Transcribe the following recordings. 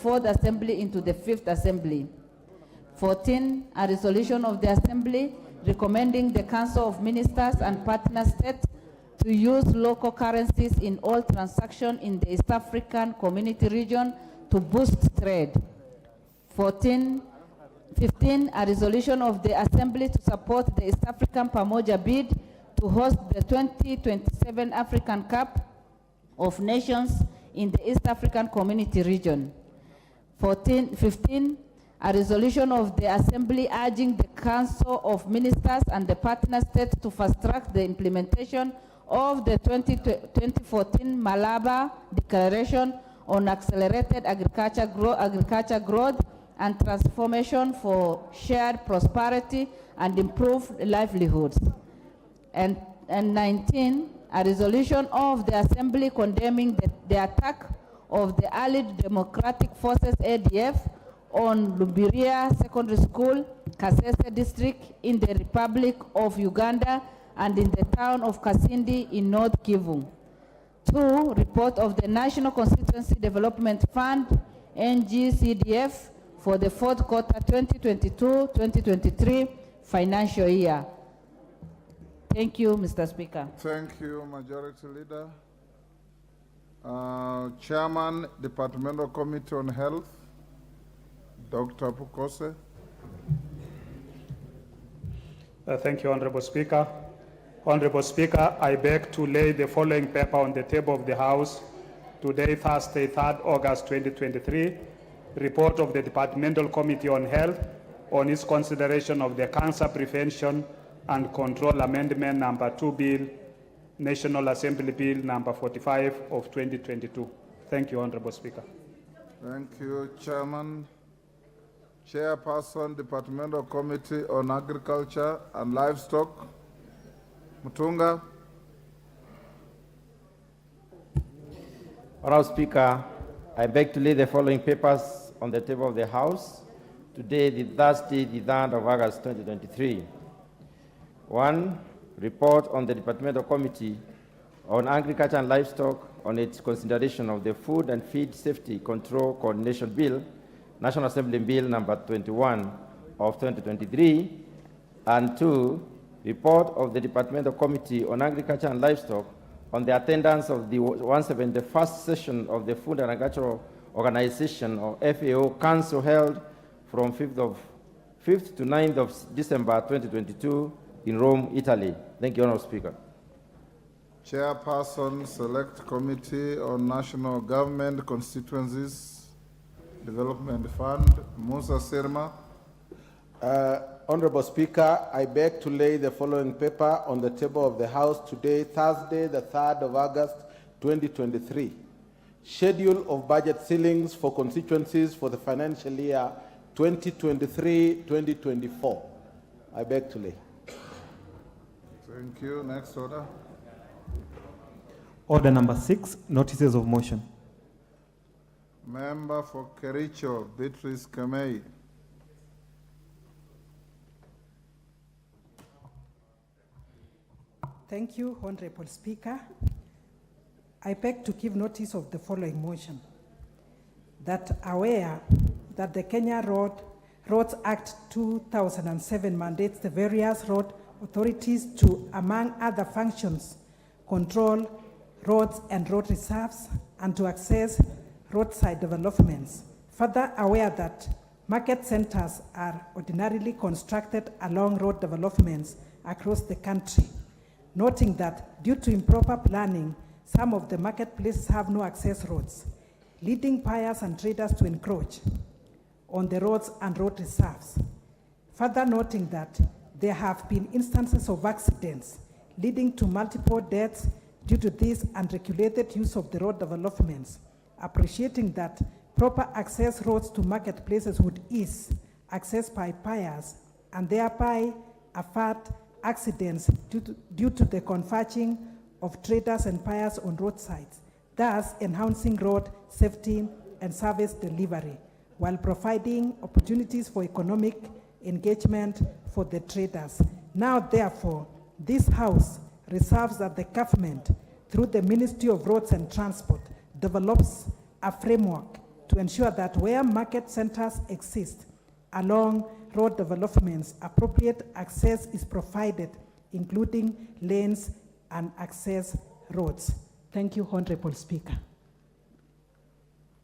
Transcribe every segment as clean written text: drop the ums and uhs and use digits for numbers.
4th Assembly into the 5th Assembly. 14, a resolution of the Assembly recommending the Council of Ministers and partner states to use local currencies in all transactions in the East African Community region to boost trade. 15, a resolution of the Assembly to support the East African Pamoja bid to host the 2027 African Cup of Nations in the East African Community region. 15, a resolution of the Assembly urging the Council of Ministers and the partner states to fast-track the implementation of the 2014 Malaba Declaration on Accelerated Agriculture Growth and Transformation for Shared Prosperity and Improved Livelihoods. And 19, a resolution of the Assembly condemning the attack of the Allied Democratic Forces ADF on Lumbiria Secondary School, Kasese District in the Republic of Uganda and in the town of Kasindi in North Kivu. 2, report of the National Constituency Development Fund, NGCDF, for the 4th quarter 2022-2023 financial year. Thank you, Mr. Speaker. Thank you, Majority Leader. Chairman, Departmental Committee on Health, Dr. Pukose. Thank you, Honorable Speaker. Honorable Speaker, I beg to lay the following paper on the table of the House today, Thursday, 3rd August 2023, report of the Departmental Committee on Health on its consideration of the Cancer Prevention and Control Amendment number 2 Bill, National Assembly Bill number 45 of 2022. Thank you, Honorable Speaker. Thank you, Chairman. Chairperson, Departmental Committee on Agriculture and Livestock, Mutunga. Honorable Speaker, I beg to lay the following papers on the table of the House today, the Thursday, the 3rd of August 2023. 1, report on the Departmental Committee on Agriculture and Livestock on its consideration of the Food and Feed Safety Control Coordination Bill, National Assembly Bill number 21 of 2023. And 2, report of the Departmental Committee on Agriculture and Livestock on the attendance of the 171st session of the Food and Agricultural Organization, or FAO, Council held from 5th to 9th of December 2022 in Rome, Italy. Thank you, Honorable Speaker. Chairperson, Select Committee on National Government Constituencies Development Fund, Musa Sirma. Honorable Speaker, I beg to lay the following paper on the table of the House today, Thursday, the 3rd of August, 2023. Schedule of budget ceilings for constituencies for the financial year 2023-2024. I beg to lay. Thank you. Next order. Order number 6, notices of motion. Member for Kericho, Beatrice Kamei. Thank you, Honorable Speaker. I beg to give notice of the following motion. That aware that the Kenya Roads Act 2007 mandates the various road authorities to, among other functions, control roads and road reserves and to access roadside developments. Further aware that market centers are ordinarily constructed along road developments across the country. Noting that due to improper planning, some of the marketplaces have no access roads, leading buyers and traders to encroach on the roads and road reserves. Further noting that there have been instances of accidents leading to multiple deaths due to this unregulated use of the road developments. Appreciating that proper access roads to marketplaces would ease access by buyers and thereby avert accidents due to the converging of traders and buyers on roadsides, thus enhancing road safety and service delivery, while providing opportunities for economic engagement for the traders. Now, therefore, this House reserves that the government, through the Ministry of Roads and Transport, develops a framework to ensure that where market centers exist along road developments, appropriate access is provided, including lanes and access roads. Thank you, Honorable Speaker.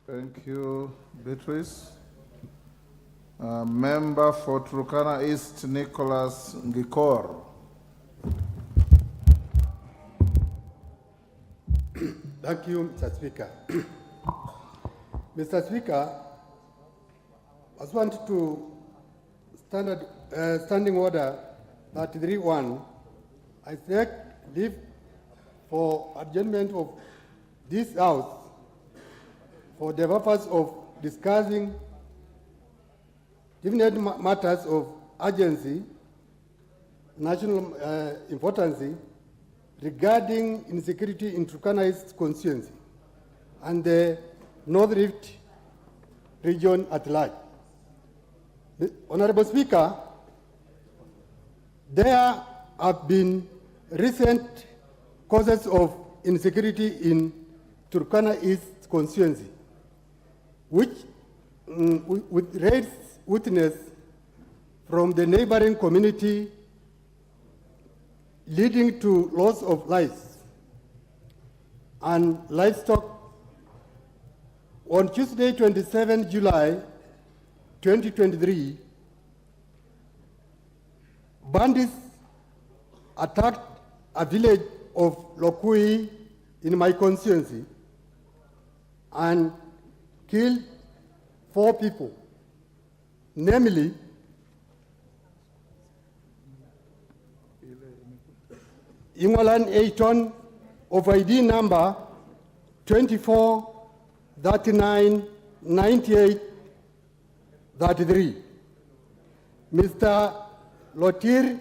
Thank you, Beatrice. Member for Turkana East, Nicholas Ngikor. Thank you, Mr. Speaker. Mr. Speaker, I just want to standing order 33-1. I take leave for adjournment of this House for the purpose of discussing definite matters of urgency, national importance regarding insecurity in Turkana East constituency and the North Rift region at large. Honorable Speaker, there have been recent causes of insecurity in Turkana East constituency, which with raised witness from the neighboring community leading to loss of lives and livestock. On Tuesday, 27 July 2023, bandits attacked a village of Lokui in my constituency and killed 4 people, namely Ingwalan Eiton of ID number 24399833, Mr. Lotir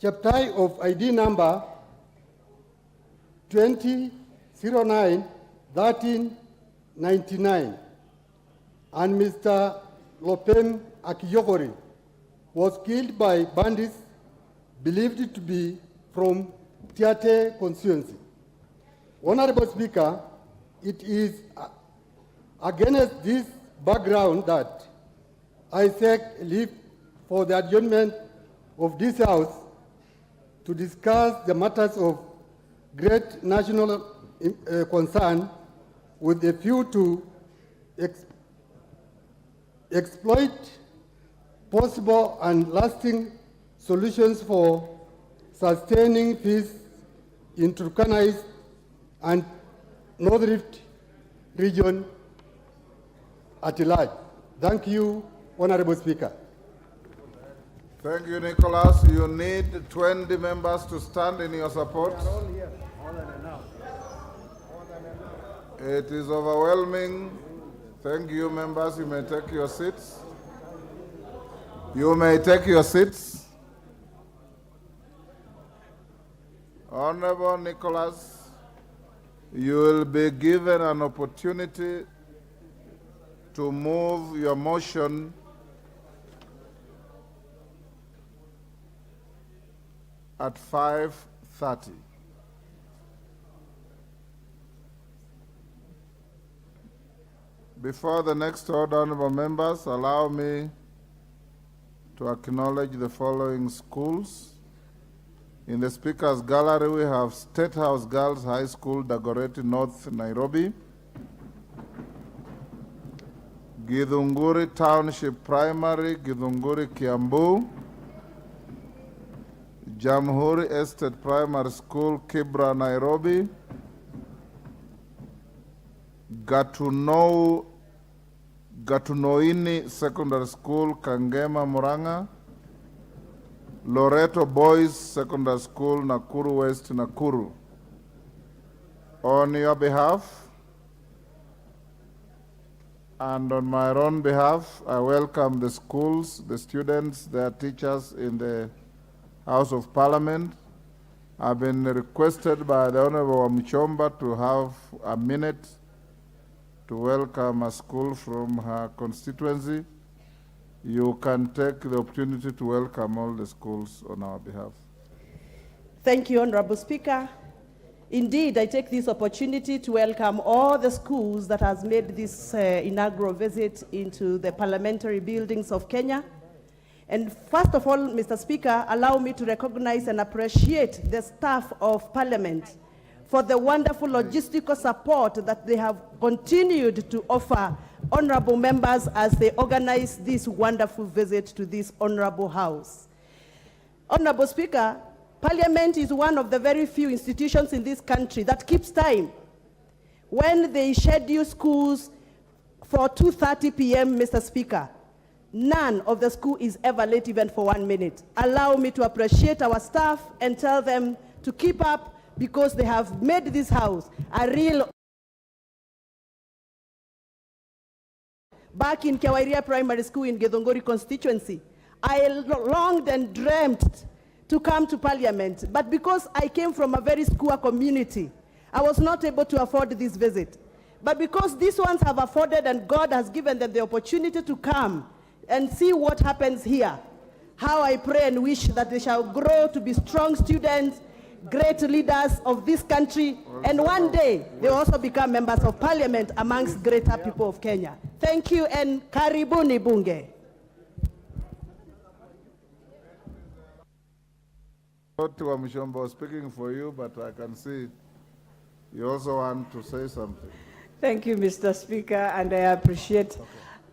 Cheptai of ID number 20091399, and Mr. Lopem Akiyokori was killed by bandits believed to be from Tiate constituency. Honorable Speaker, it is against this background that I take leave for the adjournment of this House to discuss the matters of great national concern with a view to exploit possible and lasting solutions for sustaining peace in Turkana East and North Rift region at large. Thank you, Honorable Speaker. Thank you, Nicholas. You need 20 members to stand in your support. We are all here, more than enough. It is overwhelming. Thank you, members. You may take your seats. You may take your seats. Honorable Nicholas, you will be given an opportunity to move your motion at 5:30. Before the next order, honorable members, allow me to acknowledge the following schools. In the Speaker's Gallery, we have State House Girls High School, Dagoretti North, Nairobi. Githunguri Township Primary, Githunguri, Kiambu. Jamhuri Estate Primary School, Kibra, Nairobi. Gatunoini Secondary School, Kangema, Muranga. Loreto Boys Secondary School, Nakuru West, Nakuru. On your behalf and on my own behalf, I welcome the schools, the students, their teachers in the House of Parliament. I've been requested by the Honorable Mchomba to have a minute to welcome a school from her constituency. You can take the opportunity to welcome all the schools on our behalf. Thank you, Honorable Speaker. Indeed, I take this opportunity to welcome all the schools that has made this inaugural visit into the parliamentary buildings of Kenya. And first of all, Mr. Speaker, allow me to recognize and appreciate the staff of Parliament for the wonderful logistical support that they have continued to offer honorable members as they organize this wonderful visit to this honorable house. Honorable Speaker, Parliament is one of the very few institutions in this country that keeps time. When they schedule schools for 2:30 p.m., Mr. Speaker, none of the school is ever late even for 1 minute. Allow me to appreciate our staff and tell them to keep up because they have made this house a real. Back in Kawairia Primary School in Githunguri constituency, I longed and dreamt to come to Parliament, but because I came from a very poor community, I was not able to afford this visit. But because these ones have afforded and God has given them the opportunity to come and see what happens here, how I pray and wish that they shall grow to be strong students, great leaders of this country, and one day they also become members of Parliament amongst greater people of Kenya. Thank you and karibuni bunge. Mshomba was speaking for you, but I can see you also want to say something. Thank you, Mr. Speaker, and I appreciate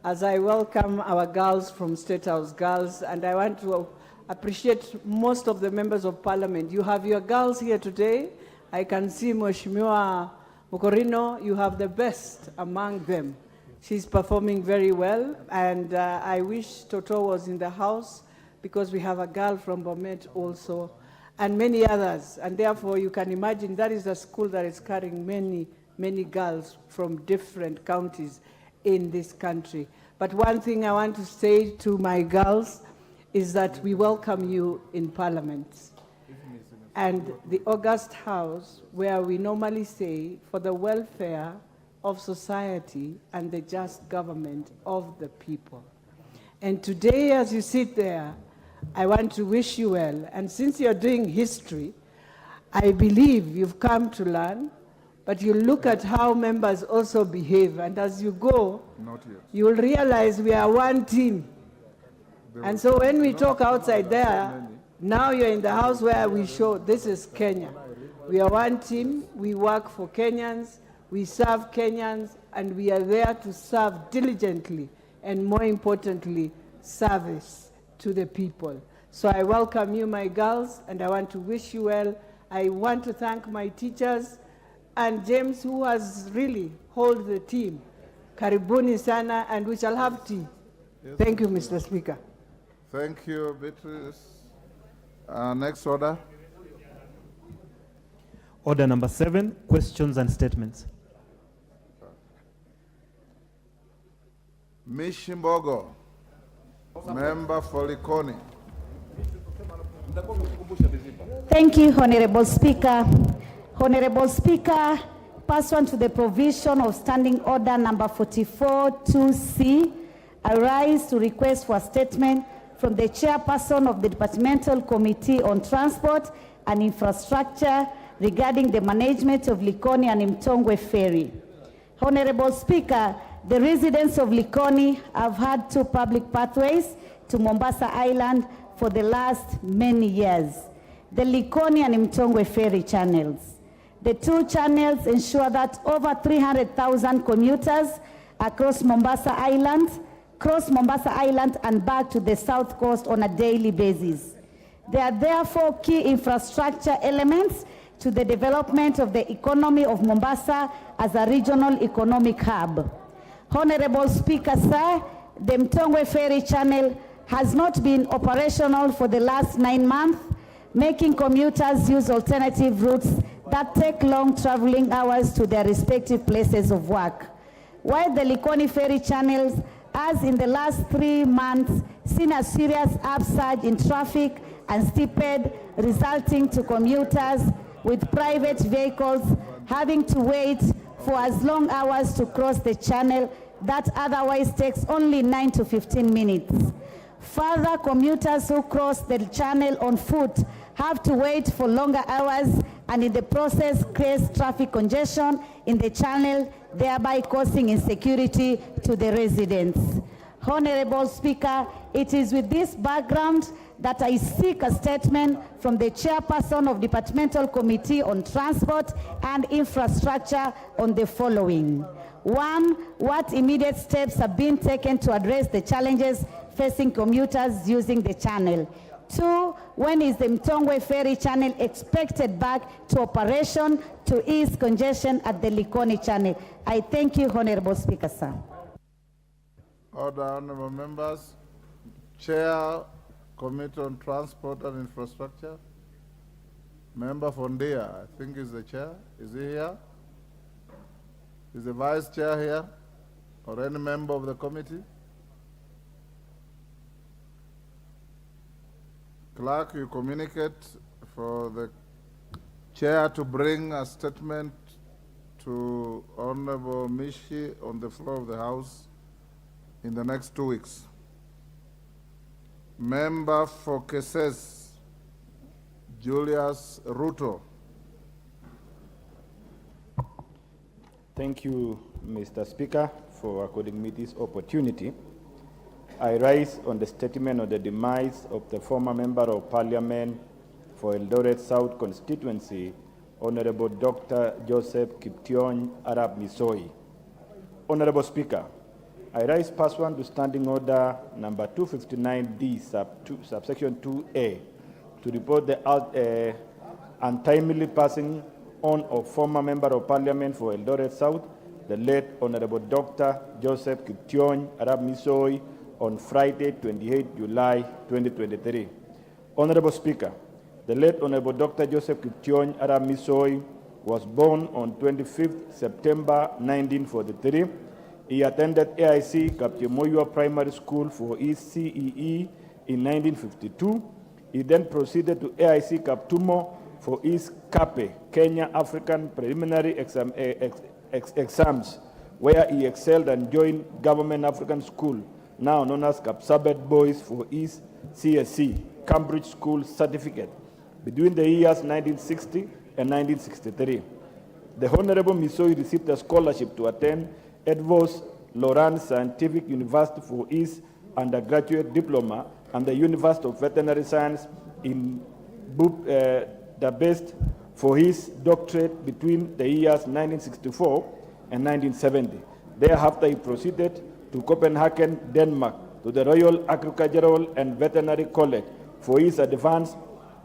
as I welcome our girls from State House Girls, and I want to appreciate most of the members of Parliament. You have your girls here today. I can see Mheshimiwa Mukorino, you have the best among them. She's performing very well, and I wish Toto was in the house because we have a girl from Bomet also, and many others. And therefore, you can imagine that is a school that is carrying many, many girls from different counties in this country. But one thing I want to say to my girls is that we welcome you in Parliament. And the August House, where we normally say, for the welfare of society and the just government of the people. And today, as you sit there, I want to wish you well. And since you're doing history, I believe you've come to learn, but you look at how members also behave. And as you go, you will realize we are one team. And so when we talk outside there, now you're in the house where we show this is Kenya. We are one team, we work for Kenyans, we serve Kenyans, and we are there to serve diligently, and more importantly, service to the people. So I welcome you, my girls, and I want to wish you well. I want to thank my teachers, and James, who has really held the team. Karibuni sana, and we shall have tea. Yes, thank you, Mr. Speaker. Thank you, Beatrice. Next order. Order number 7, questions and statements. Mishimbogo, member for Likoni. Thank you, Honorable Speaker. Honorable Speaker, pursuant to the provision of Standing Order number 44-2C, I rise to request for a statement from the chairperson of the Departmental Committee on Transport and Infrastructure regarding the management of Likoni and Mtongwe Ferry. Honorable Speaker, the residents of Likoni have had 2 public pathways to Mombasa Island for the last many years, the Likoni and Mtongwe Ferry channels. The 2 channels ensure that over 300,000 commuters across Mombasa Island cross Mombasa Island and back to the south coast on a daily basis. They are therefore key infrastructure elements to the development of the economy of Mombasa as a regional economic hub. Honorable Speaker, sir, the Mtongwe Ferry Channel has not been operational for the last 9 months, making commuters use alternative routes that take long traveling hours to their respective places of work. While the Likoni Ferry Channels has in the last 3 months seen a serious upsurge in traffic and steeped, resulting to commuters with private vehicles having to wait for as long hours to cross the channel that otherwise takes only 9 to 15 minutes. Further, commuters who cross the channel on foot have to wait for longer hours and in the process creates traffic congestion in the channel, thereby causing insecurity to the residents. Honorable Speaker, it is with this background that I seek a statement from the Chairperson of Departmental Committee on Transport and Infrastructure on the following. 1, what immediate steps have been taken to address the challenges facing commuters using the channel? 2, when is the Mtongwe Ferry Channel expected back to operation to ease congestion at the Likoni Channel? I thank you, Honorable Speaker, sir. Order, honorable members. Chair, Committee on Transport and Infrastructure. Member Fondia, I think is the chair. Is he here? Is the vice chair here? Or any member of the committee? Clerk, you communicate for the chair to bring a statement to Honorable Mishi on the floor of the House in the next 2 weeks. Member for Keses, Julius Ruto. Thank you, Mr. Speaker, for according me this opportunity. I rise on the statement of the demise of the former Member of Parliament for Eldoret South constituency, Honorable Dr. Joseph Kiption Arap Misoi. Honorable Speaker, I rise pursuant to Standing Order number 259D, subsection 2A, to report the untimely passing on of former Member of Parliament for Eldoret South, the late Honorable Dr. Joseph Kiption Arap Misoi, on Friday, 28 July 2023. Honorable Speaker, the late Honorable Dr. Joseph Kiption Arap Misoi was born on 25th September 1943. He attended AIC Kapchemoyua Primary School for his CEE in 1952. He then proceeded to AIC Kaptumo for his KAPE, Kenya African Preliminary Exams, where he excelled and joined Government African School, now known as Kapsabet Boys, for his CSC, Cambridge School Certificate, between the years 1960 and 1963. The Honorable Misoi received a scholarship to attend Edvos Lawrence Scientific University for his undergraduate diploma and the University of Veterinary Science in Budapest for his doctorate between the years 1964 and 1970. Thereafter, he proceeded to Copenhagen, Denmark, to the Royal Agricultural and Veterinary College for his advanced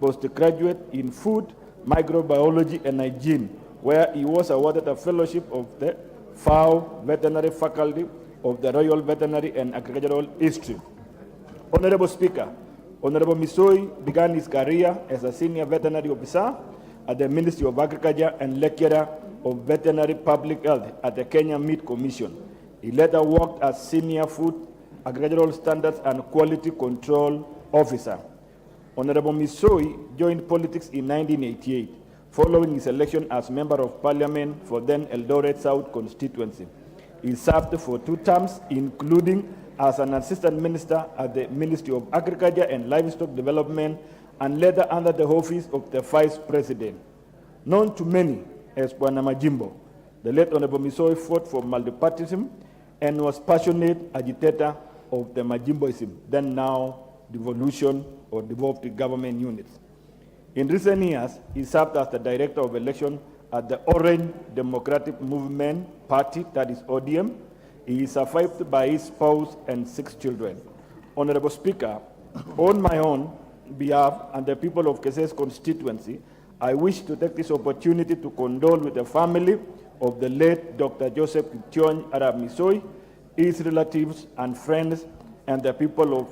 postgraduate in food, microbiology, and hygiene, where he was awarded a fellowship of the FAO Veterinary Faculty of the Royal Veterinary and Agricultural History. Honorable Speaker, Honorable Misoi began his career as a senior veterinary officer at the Ministry of Agriculture and lecturer of veterinary public health at the Kenya Meat Commission. He later worked as senior food, agricultural standards and quality control officer. Honorable Misoi joined politics in 1988, following his election as Member of Parliament for then Eldoret South constituency. He served for 2 terms, including as an assistant minister at the Ministry of Agriculture and Livestock Development, and later under the office of the Vice President. Known to many as Bwana Majimbo, the late Honorable Misoi fought for multipartyism and was passionate agitator of the Majimboism, then now devolution or devolved government units. In recent years, he served as the Director of Election at the Orange Democratic Movement Party, that is ODM. He is survived by his spouse and 6 children. Honorable Speaker, on my own behalf and the people of Keses constituency, I wish to take this opportunity to condole with the family of the late Dr. Joseph Kiption Arap Misoi, his relatives and friends, and the people of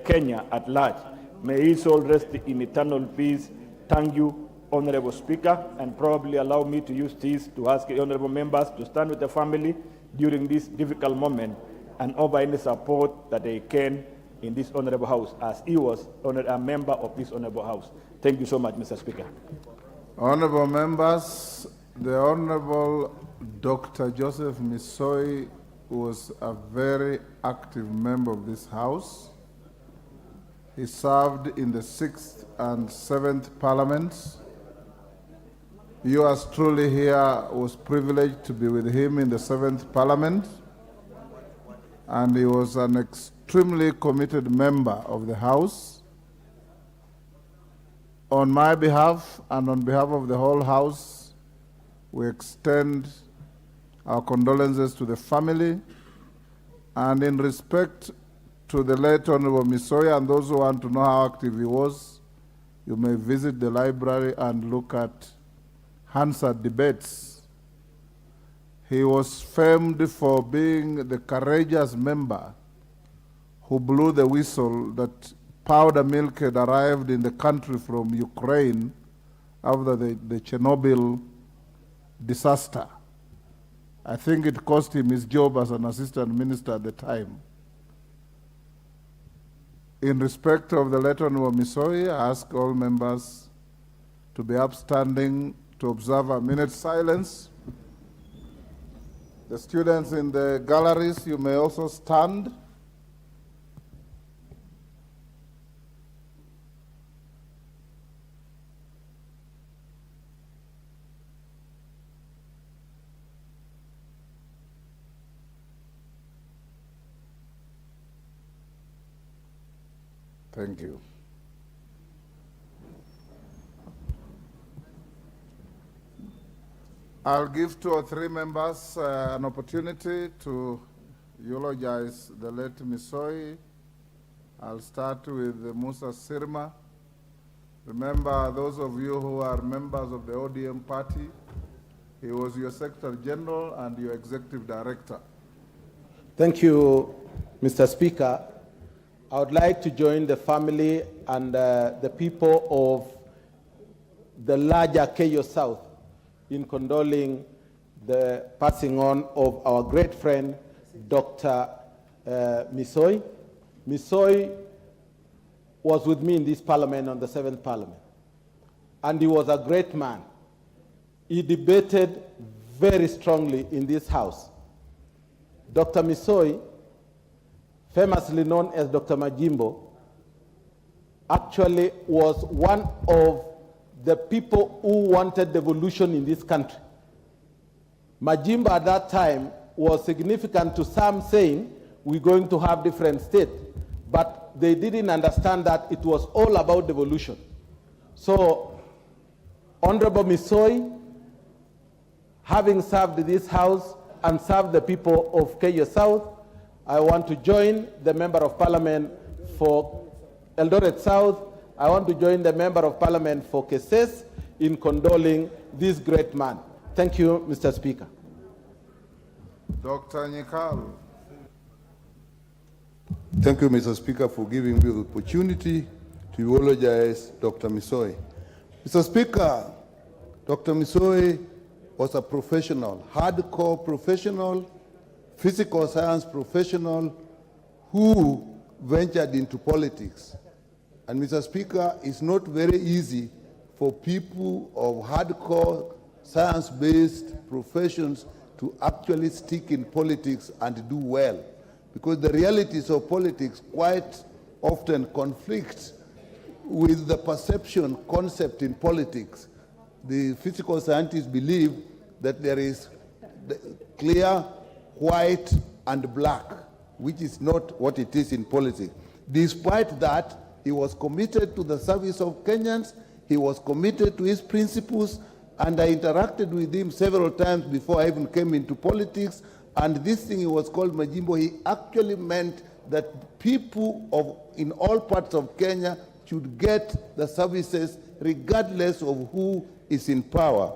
Kenya at large. May his soul rest in eternal peace. Thank you, Honorable Speaker, and probably allow me to use this to ask the honorable members to stand with the family during this difficult moment and offer any support that they can in this honorable house, as he was a member of this honorable house. Thank you so much, Mr. Speaker. Honorable members, the Honorable Dr. Joseph Misoi was a very active member of this house. He served in the 6th and 7th parliaments. Yours truly here was privileged to be with him in the 7th parliament, and he was an extremely committed member of the House. On my behalf and on behalf of the whole House, we extend our condolences to the family, and in respect to the late Honorable Misoya and those who want to know how active he was, you may visit the library and look at Hansard debates. He was famed for being the courageous member who blew the whistle that powder milk had arrived in the country from Ukraine after the Chernobyl disaster. I think it cost him his job as an assistant minister at the time. In respect of the late Honorable Misoi, I ask all members to be upstanding to observe a minute's silence. The students in the galleries, you may also stand. Thank you. I'll give 2 or 3 members an opportunity to eulogize the late Misoi. I'll start with Musa Sirma. Remember, those of you who are members of the ODM party, he was your Secretary General and your Executive Director. Thank you, Mr. Speaker. I would like to join the family and the people of the larger Keyo South in condoling the passing on of our great friend, Dr. Misoi. Misoi was with me in this parliament on the 7th parliament, and he was a great man. He debated very strongly in this house. Dr. Misoi, famously known as Dr. Majimbo, actually was one of the people who wanted devolution in this country. Majimbo at that time was significant to some, saying we're going to have different states, but they didn't understand that it was all about devolution. So Honorable Misoi, having served this house and served the people of Keyo South, I want to join the Member of Parliament for Eldoret South. I want to join the Member of Parliament for Keses in condoling this great man. Thank you, Mr. Speaker. Dr. Nyikalu. Thank you, Mr. Speaker, for giving me the opportunity to eulogize Dr. Misoi. Mr. Speaker, Dr. Misoi was a professional, hardcore professional, physical science professional who ventured into politics. And Mr. Speaker, it's not very easy for people of hardcore science-based professions to actually stick in politics and do well, because the realities of politics quite often conflict with the perception concept in politics. The physical scientists believe that there is clear, white, and black, which is not what it is in politics. Despite that, he was committed to the service of Kenyans, he was committed to his principles, and I interacted with him several times before I even came into politics, and this thing he was called Majimbo, he actually meant that people in all parts of Kenya should get the services regardless of who is in power.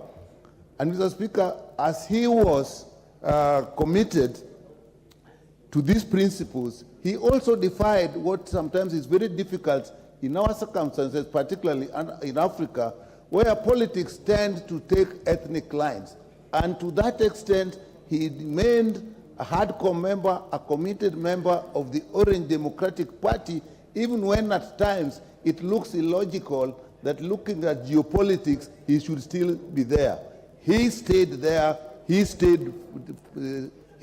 And Mr. Speaker, as he was committed to these principles, he also defied what sometimes is very difficult in our circumstances, particularly in Africa, where politics tend to take ethnic lines. And to that extent, he remained a hardcore member, a committed member of the Orange Democratic Party, even when at times it looks illogical that looking at geopolitics, he should still be there. He stayed there, he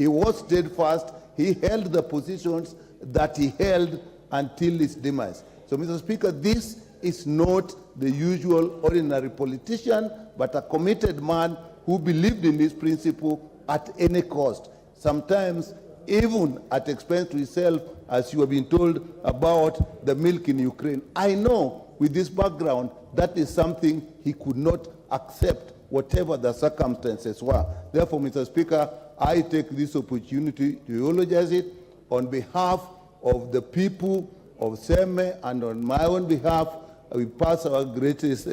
was steadfast, he held the positions that he held until his demise. So, Mr. Speaker, this is not the usual ordinary politician, but a committed man who believed in this principle at any cost, sometimes even at expense to himself, as you have been told about the milk in Ukraine. I know with this background, that is something he could not accept, whatever the circumstances were. Therefore, Mr. Speaker, I take this opportunity to eulogize it on behalf of the people of Seme, and on my own behalf, we pass our greatest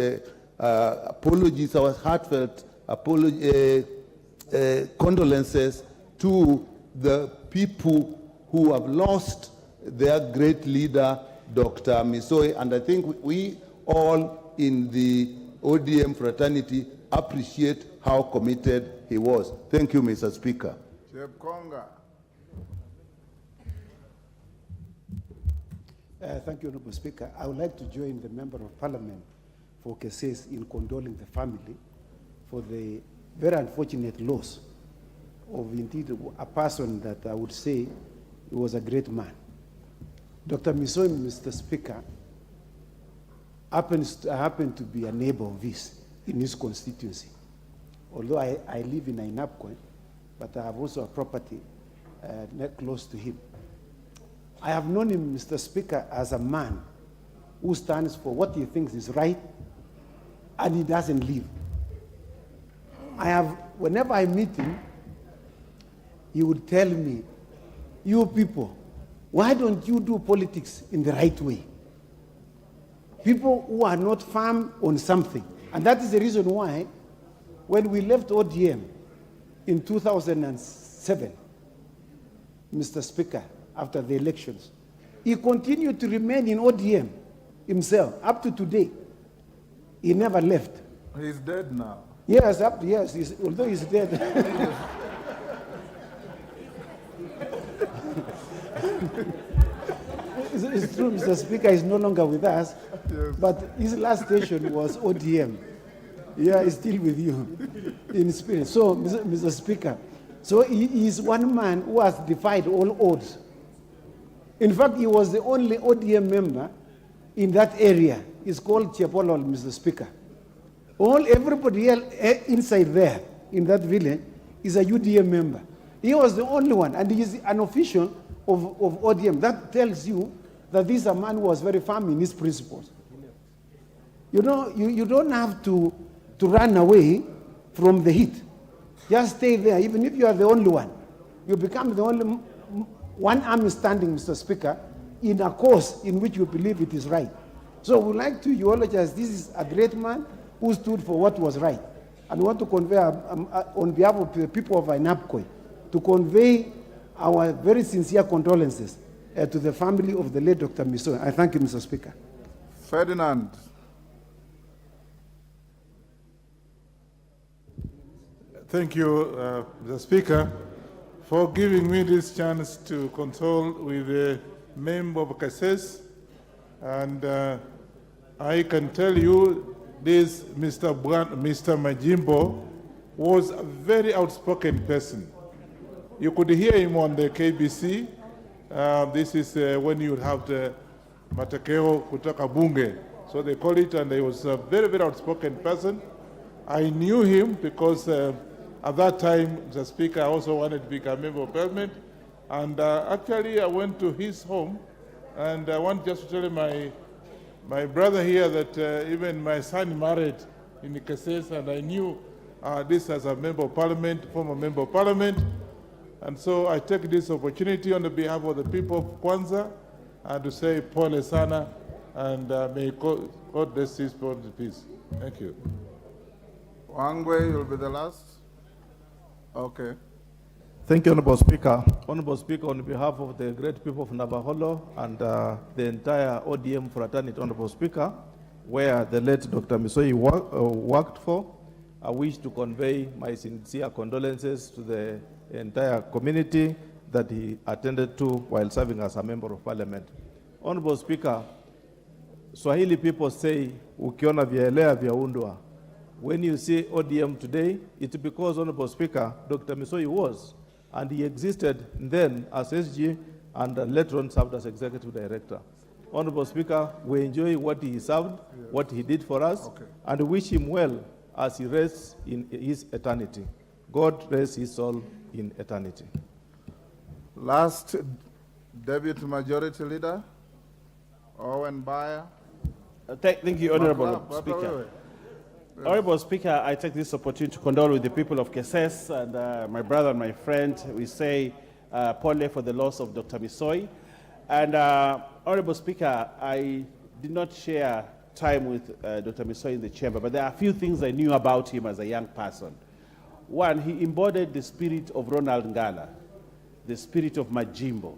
apologies, our heartfelt condolences to the people who have lost their great leader, Dr. Misoi, and I think we all in the ODM fraternity appreciate how committed he was. Thank you, Mr. Speaker. Thank you, Honorable Speaker. I would like to join the Member of Parliament for Keses in condoling the family for the very unfortunate loss of indeed a person that I would say was a great man. Dr. Misoi, Mr. Speaker, happened to be a neighbor of his in his constituency. Although I live in Ainabkwe, but I have also a property close to him. I have known him, Mr. Speaker, as a man who stands for what he thinks is right, and he doesn't leave. Whenever I meet him, he would tell me, you people, why don't you do politics in the right way? People who are not firm on something. And that is the reason why, when we left ODM in 2007, Mr. Speaker, after the elections, he continued to remain in ODM himself up to today. He never left. He's dead now. Yes, although he's dead. It's true, Mr. Speaker is no longer with us, yes. But his last station was ODM. Yeah, he's still with you in spirit. So, Mr. Speaker, so he is one man who has defied all odds. In fact, he was the only ODM member in that area. It's called Chepolol, Mr. Speaker. Everybody else inside there, in that village, is a UDM member. He was the only one, and he is an official of ODM. That tells you that this is a man who was very firm in his principles. You know, you don't have to run away from the heat. Just stay there, even if you are the only one. You become the only one army standing, Mr. Speaker, in a cause in which you believe it is right. So we would like to eulogize, this is a great man who stood for what was right. And we want to convey, on behalf of the people of Ainabkwe, to convey our very sincere condolences to the family of the late Dr. Misoi. I thank you, Mr. Speaker. Ferdinand. Thank you, Mr. Speaker, for giving me this chance to console with the member of Keses. And I can tell you this Mr. Majimbo was a very outspoken person. You could hear him on the KBC. This is when you have the Matakeo Kutaka Bunge. So they call it, and he was a very, very outspoken person. I knew him because at that time, the Speaker, I also wanted to become a member of Parliament. And actually, I went to his home, and I want just to tell you my brother here that even my son married in the Keses, and I knew this as a member of Parliament, former member of Parliament. And so I take this opportunity on the behalf of the people of Kwanza to say pole sana, and may God bless this peace. Thank you. Wangwe, you'll be the last. Okay. Thank you, Honorable Speaker. Honorable Speaker, on behalf of the great people of Nabaholo and the entire ODM fraternity, Honorable Speaker, where the late Dr. Misoi worked for, I wish to convey my sincere condolences to the entire community that he attended to while serving as a member of Parliament. Honorable Speaker, Swahili people say, ukiona vyaelea vyaundwa. When you see ODM today, it's because, Honorable Speaker, Dr. Misoi was, and he existed then as SG and later on served as Executive Director. Honorable Speaker, we enjoy what he served, what he did for us, and wish him well as he rests in his eternity. God rest his soul in eternity. Last Deputy Majority Leader, Owen Bayer. Thank you, Honorable Speaker. Honorable Speaker, I take this opportunity to condole with the people of Keses and my brother and my friend. We say Pole for the loss of Dr. Misoi. And Honorable Speaker, I did not share time with Dr. Misoi in the chamber, but there are a few things I knew about him as a young person. One, he embodied the spirit of Ronald Ngala, the spirit of Majimbo.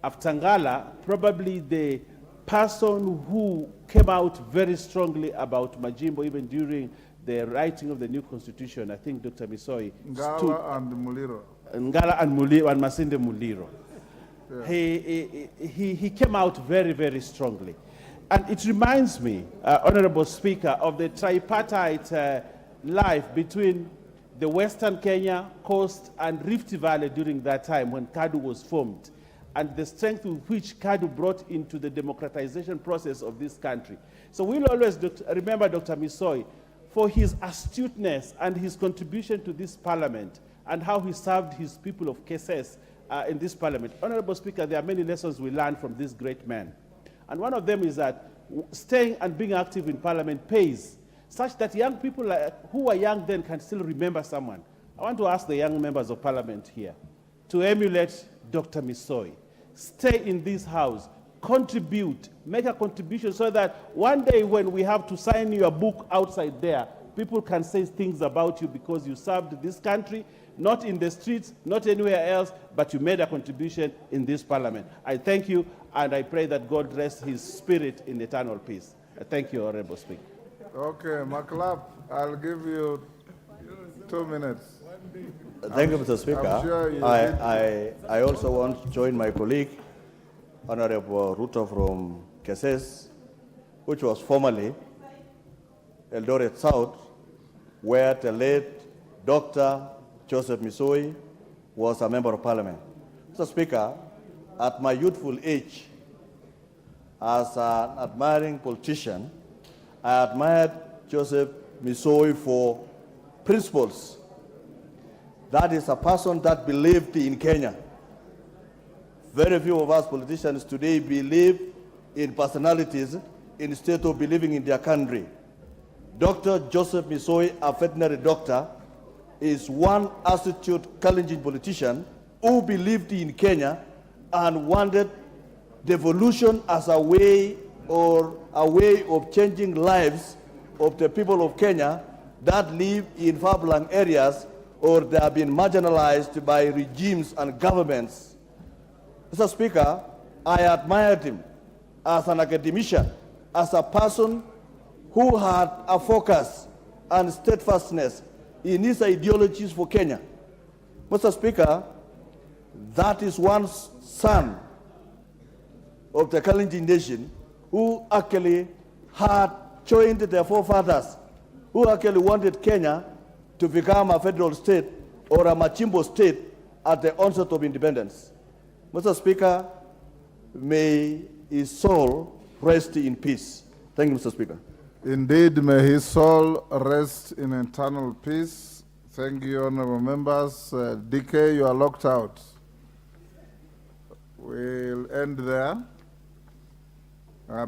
After Ngala, probably the person who came out very strongly about Majimbo, even during the writing of the new constitution, I think Dr. Misoi Ngala and Muliro. Ngala and Muliro and Masinde Muliro. Yeah. He came out very, very strongly. And it reminds me, Honorable Speaker, of the tripartite life between the Western Kenya coast and Rift Valley during that time when KADU was formed, and the strength with which KADU brought into the democratization process of this country. So we'll always remember Dr. Misoi for his astuteness and his contribution to this parliament and how he served his people of Keses in this parliament. Honorable Speaker, there are many lessons we learn from this great man. And one of them is that staying and being active in parliament pays, such that young people who were young then can still remember someone. I want to ask the young members of parliament here to emulate Dr. Misoi. Stay in this house, contribute, make a contribution so that one day when we have to sign your book outside there, people can say things about you because you served this country, not in the streets, not anywhere else, but you made a contribution in this parliament. I thank you, and I pray that God rest his spirit in eternal peace. Thank you, Honorable Speaker. Okay, McLeod, I'll give you 2 minutes. Thank you, Mr. Speaker. I'm sure you I also want to join my colleague, Honorable Ruto from Keses, which was formerly Eldoret South, where the late Dr. Joseph Misoi was a member of parliament. Mr. Speaker, at my youthful age, as an admiring politician, I admired Joseph Misoi for principles. That is a person that believed in Kenya. Very few of us politicians today believe in personalities instead of believing in their country. Dr. Joseph Misoi, a veterinary doctor, is one astute, challenging politician who believed in Kenya and wanted devolution as a way of changing lives of the people of Kenya that live in far-flung areas or they have been marginalized by regimes and governments. Mr. Speaker, I admired him as an academician, as a person who had a focus and steadfastness in his ideologies for Kenya. Mr. Speaker, that is one son of the Kalenjin nation who actually had joined their forefathers, who actually wanted Kenya to become a federal state or a Machimbo state at the onset of independence. Mr. Speaker, may his soul rest in peace. Thank you, Mr. Speaker. Indeed, may his soul rest in eternal peace. Thank you, honorable members. DK, you are locked out. We'll end there.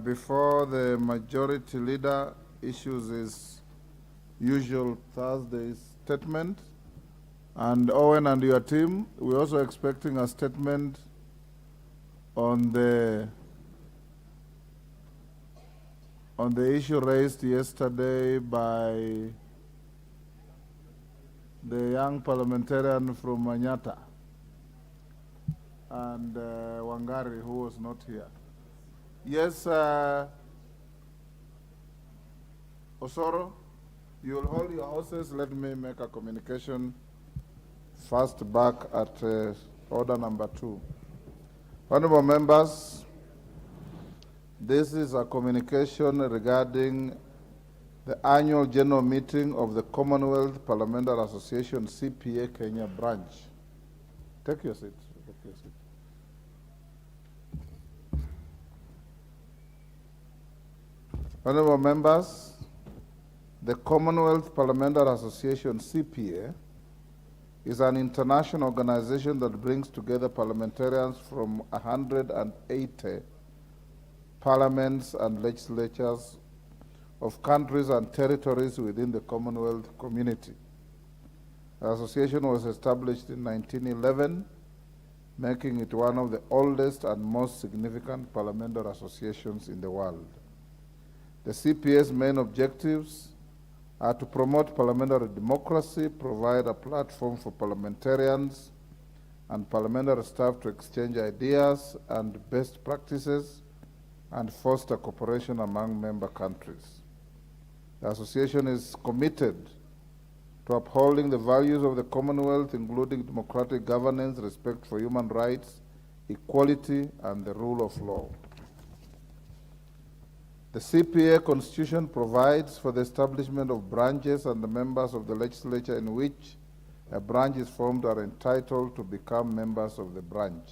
Before the majority leader issues his usual Thursday statement, and Owen and your team, we're also expecting a statement on the issue raised yesterday by the young parliamentarian from Manyata and Wangari, who was not here. Yes, Osoro, you will hold your horses. Let me make a communication first back at order number 2. Honorable members, this is a communication regarding the annual general meeting of the Commonwealth Parliamentary Association, CPA Kenya branch. Take your seat. Take your seat. Honorable members, the Commonwealth Parliamentary Association, CPA, is an international organization that brings together parliamentarians from 180 parliaments and legislatures of countries and territories within the Commonwealth community. The association was established in 1911, making it one of the oldest and most significant parliamentary associations in the world. The CPA's main objectives are to promote parliamentary democracy, provide a platform for parliamentarians and parliamentary staff to exchange ideas and best practices, and foster cooperation among member countries. The association is committed to upholding the values of the Commonwealth, including democratic governance, respect for human rights, equality, and the rule of law. The CPA Constitution provides for the establishment of branches, and the members of the legislature in which a branch is formed are entitled to become members of the branch.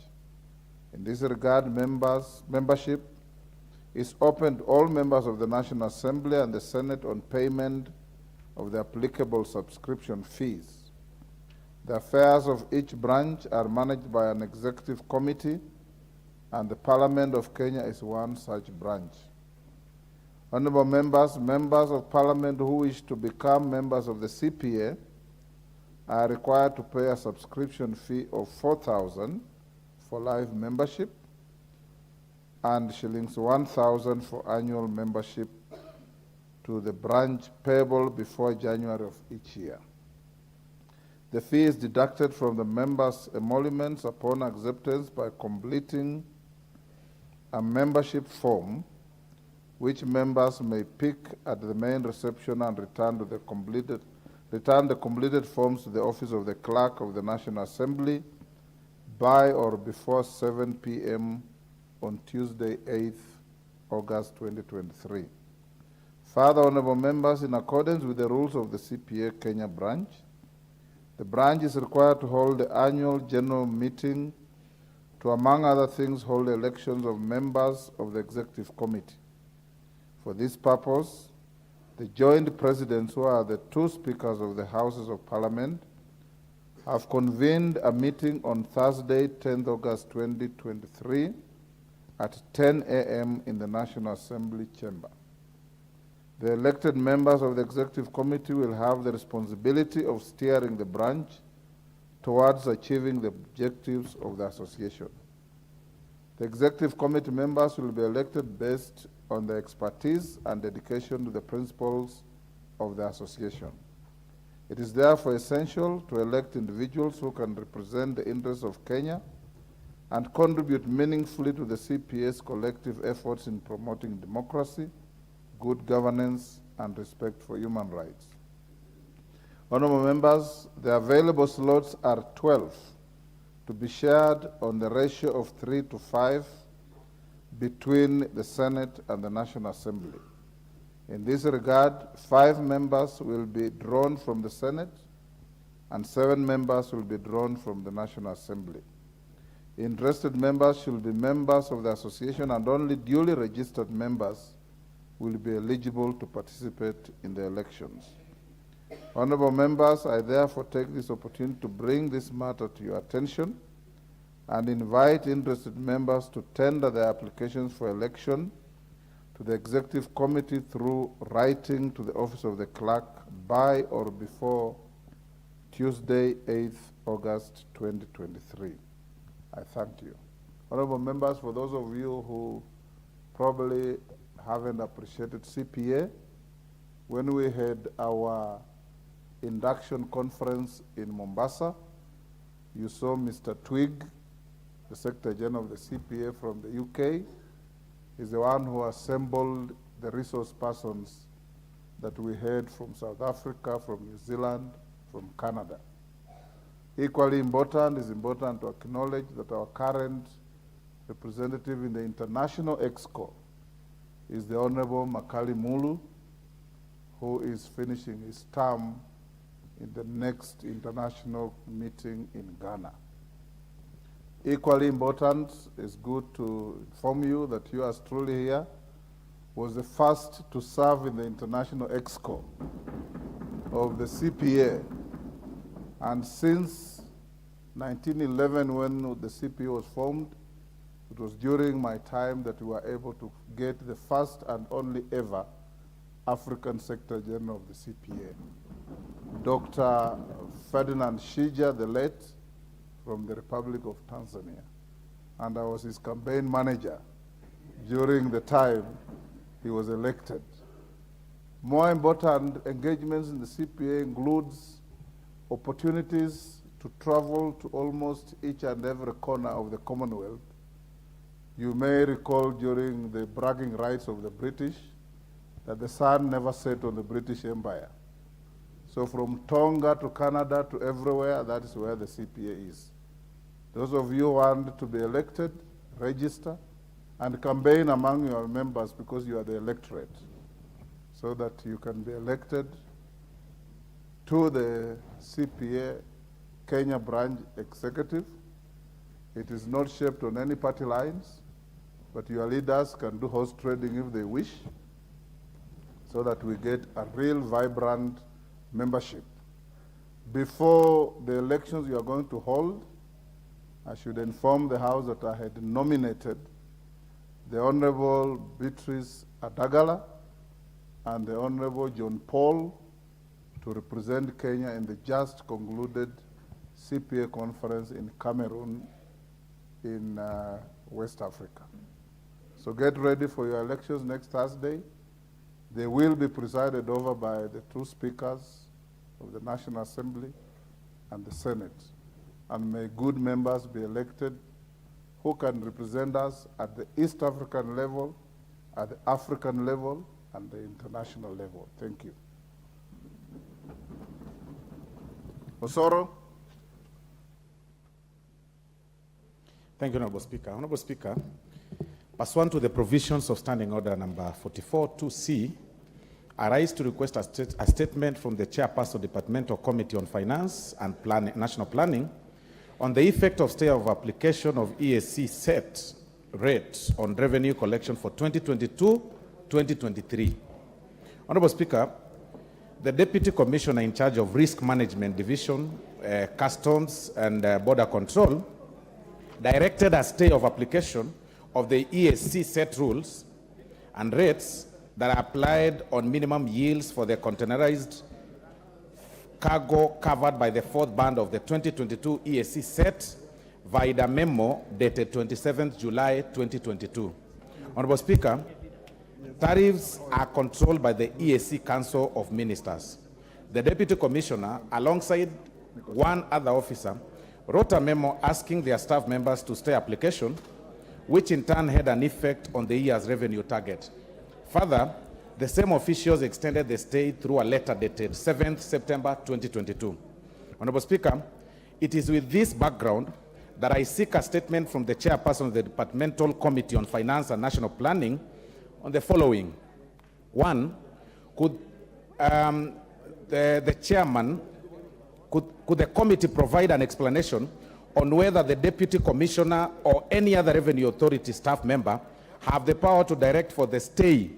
In this regard, membership is open to all members of the National Assembly and the Senate on payment of the applicable subscription fees. The affairs of each branch are managed by an executive committee, and the Parliament of Kenya is one such branch. Honorable members, members of Parliament who wish to become members of the CPA are required to pay a subscription fee of 4,000 for life membership and shillings 1,000 for annual membership to the branch, payable before January of each year. The fee is deducted from the members' emoluments upon acceptance by completing a membership form, which members may pick at the main reception and return the completed forms to the office of the Clerk of the National Assembly by or before 7 p.m. on Tuesday, 8th August 2023. Further, honorable members, in accordance with the rules of the CPA Kenya branch, the branch is required to hold the annual general meeting to, among other things, hold elections of members of the executive committee. For this purpose, the joint presidents, who are the two speakers of the Houses of Parliament, have convened a meeting on Thursday, 10th August 2023 at 10 a.m. in the National Assembly chamber. The elected members of the Executive Committee will have the responsibility of steering the branch towards achieving the objectives of the association. The Executive Committee members will be elected based on their expertise and dedication to the principles of the association. It is therefore essential to elect individuals who can represent the interests of Kenya and contribute meaningfully to the CPA's collective efforts in promoting democracy, good governance, and respect for human rights. Honorable members, the available slots are 12, to be shared on the ratio of 3 to 5 between the Senate and the National Assembly. In this regard, 5 members will be drawn from the Senate and 7 members will be drawn from the National Assembly. Interested members should be members of the association, and only duly registered members will be eligible to participate in the elections. Honorable members, I therefore take this opportunity to bring this matter to your attention and invite interested members to tender their applications for election to the Executive Committee through writing to the Office of the Clerk by or before Tuesday, 8th August 2023. I thank you. Honorable members, for those of you who probably haven't appreciated CPA, when we had our induction conference in Mombasa, you saw Mr. Twigg, the Secretary General of the CPA from the UK. He's the one who assembled the resource persons that we had from South Africa, from New Zealand, from Canada. Equally important, is important to acknowledge that our current representative in the International Exco is the Honorable Makali Mulu, who is finishing his term in the next international meeting in Ghana. Equally important, it's good to inform you that you are truly here was the first to serve in the international exco of the CPA. And since 1911, when the CPA was formed, it was during my time that we were able to get the first and only ever African Secretary General of the CPA, Dr. Ferdinand Shija, the late, from the Republic of Tanzania. And I was his campaign manager during the time he was elected. More important engagements in the CPA includes opportunities to travel to almost each and every corner of the Commonwealth. You may recall during the bragging rights of the British that the sun never set on the British Empire. So from Tonga to Canada to everywhere, that is where the CPA is. Those of you who want to be elected, register and campaign among your members because you are the electorate, so that you can be elected to the CPA Kenya branch executive. It is not shaped on any party lines, but your leaders can do horse trading if they wish, so that we get a real vibrant membership. Before the elections you are going to hold, I should inform the House that I had nominated the Honorable Beatrice Adagala and the Honorable John Paul to represent Kenya in the just concluded CPA conference in Cameroon in West Africa. So get ready for your elections next Thursday. They will be presided over by the two speakers of the National Assembly and the Senate. And may good members be elected who can represent us at the East African level, at the African level, and the international level. Thank you. Osoro. Thank you, Honorable Speaker. Honorable Speaker, pursuant to the provisions of Standing Order number 44-2C, I rise to request a statement from the Chairperson, Departmental Committee on Finance and National Planning on the effect of stay of application of EAC set rates on revenue collection for 2022-2023. Honorable Speaker, the Deputy Commissioner in charge of Risk Management Division, Customs and Border Control directed a stay of application of the EAC set rules and rates that are applied on minimum yields for the containerized cargo covered by the fourth band of the 2022 EAC set via the memo dated 27th July 2022. Honorable Speaker, tariffs are controlled by the EAC Council of Ministers. The Deputy Commissioner, alongside one other officer, wrote a memo asking their staff members to stay application, which in turn had an effect on the year's revenue target. Further, the same officials extended the stay through a letter dated 7th September 2022. Honorable Speaker, it is with this background that I seek a statement from the Chairperson of the Departmental Committee on Finance and National Planning on the following. One, could the Chairman, could the committee provide an explanation on whether the Deputy Commissioner or any other Revenue Authority staff member have the power to direct for the stay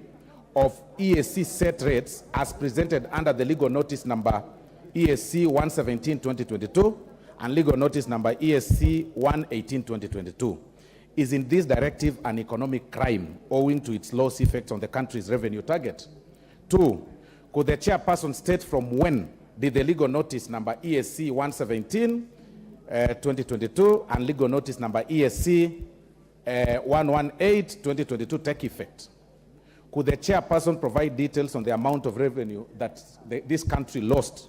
of EAC set rates as presented under the legal notice number EAC 117-2022 and legal notice number EAC 118-2022. Is in this directive an economic crime owing to its loss effects on the country's revenue target? Two, could the Chairperson state from when did the legal notice number EAC 117-2022 and legal notice number EAC 118-2022 take effect? Could the Chairperson provide details on the amount of revenue that this country lost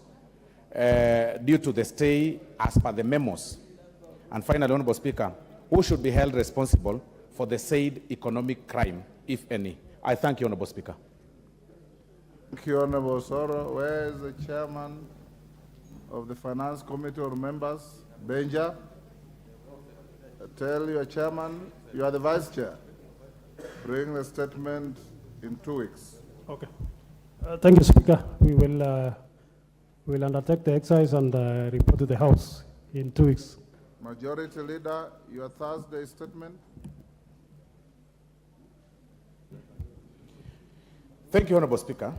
due to the stay as per the memos? And finally, Honorable Speaker, who should be held responsible for the said economic crime, if any? I thank you, Honorable Speaker. Thank you, Honorable Soro. Where is the Chairman of the Finance Committee or members? Benja? Tell your Chairman, you are the Vice Chair. Bring the statement in 2 weeks. Okay. Thank you, Speaker. We will undertake the exercise and report to the House in 2 weeks. Majority Leader, your Thursday statement. Thank you, Honorable Speaker.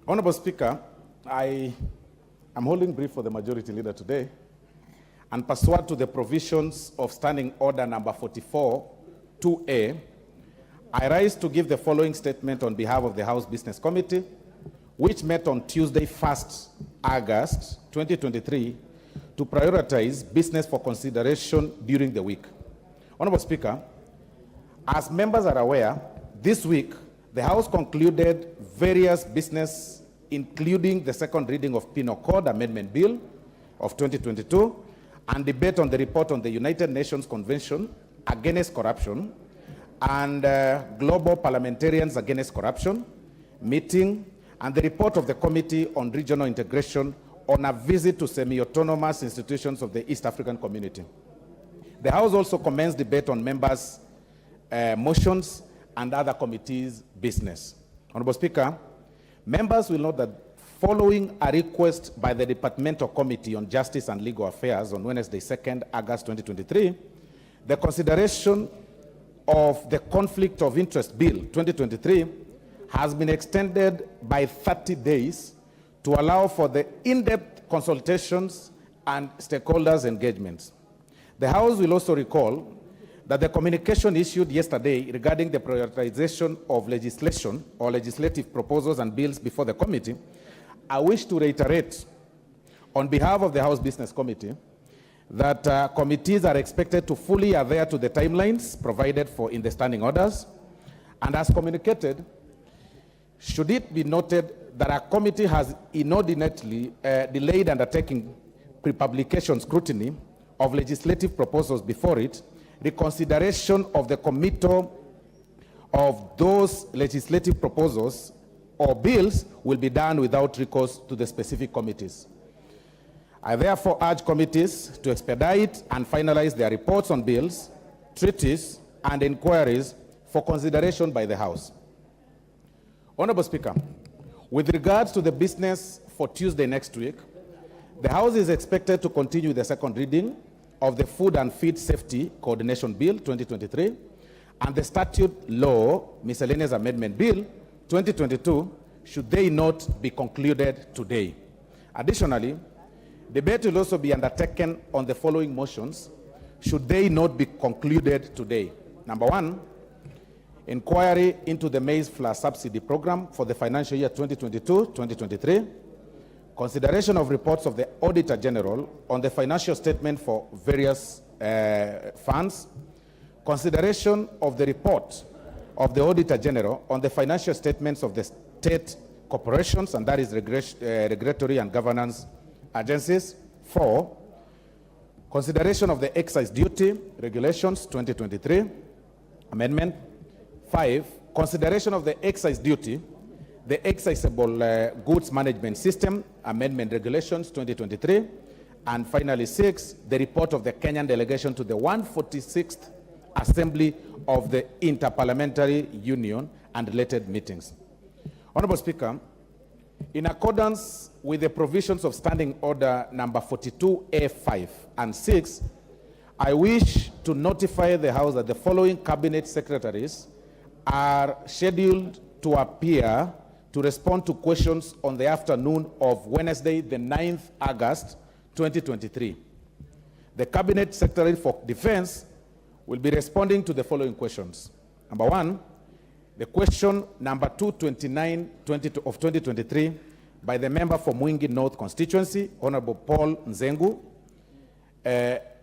Honorable Speaker, I am holding brief for the Majority Leader today, and pursuant to the provisions of Standing Order number 44, 2A, I rise to give the following statement on behalf of the House Business Committee, which met on Tuesday, 1st August 2023, to prioritize business for consideration during the week. Honorable Speaker, as members are aware, this week, the House concluded various business, including the second reading of Penal Code Amendment Bill of 2022, and debate on the report on the United Nations Convention Against Corruption and Global Parliamentarians Against Corruption meeting, and the report of the Committee on Regional Integration on a visit to semi-autonomous institutions of the East African Community. The House also commenced debate on members' motions and other committees' business. Honorable Speaker, members will note that following a request by the Departmental Committee on Justice and Legal Affairs on Wednesday, 2nd August 2023, the consideration of the Conflict of Interest Bill 2023 has been extended by 30 days to allow for the in-depth consultations and stakeholders' engagements. The House will also recall that the communication issued yesterday regarding the prioritization of legislation or legislative proposals and bills before the committee, I wish to reiterate on behalf of the House Business Committee that committees are expected to fully adhere to the timelines provided for in the standing orders, and as communicated, should it be noted that a committee has inordinately delayed undertaking pre-publication scrutiny of legislative proposals before it, the consideration of the committal of those legislative proposals or bills will be done without recourse to the specific committees. I therefore urge committees to expedite and finalize their reports on bills, treaties, and inquiries for consideration by the House. Honorable Speaker, with regards to the business for Tuesday next week, the House is expected to continue the second reading of the Food and Feed Safety Coordination Bill 2023 and the Statute Law Miscellaneous Amendment Bill 2022, should they not be concluded today. Additionally, debate will also be undertaken on the following motions, should they not be concluded today. Number one, inquiry into the maize flour subsidy program for the financial year 2022-2023, consideration of reports of the Auditor General on the financial statement for various funds, consideration of the report of the Auditor General on the financial statements of the state corporations, and that is regulatory and governance agencies. 4, consideration of the excise duty regulations 2023 amendment. 5, consideration of the excise duty, the excisable goods management system amendment regulations 2023, and finally 6, the report of the Kenyan delegation to the 146th Assembly of the Interparliamentary Union and related meetings. Honorable Speaker, in accordance with the provisions of Standing Order number 42A5 and 6, I wish to notify the House that the following cabinet secretaries are scheduled to appear to respond to questions on the afternoon of Wednesday, the 9th August 2023. The Cabinet Secretary for Defense will be responding to the following questions. Number 1, the question number 229 of 2023 by the member for Mwingi North constituency, Honorable Paul Nzengu,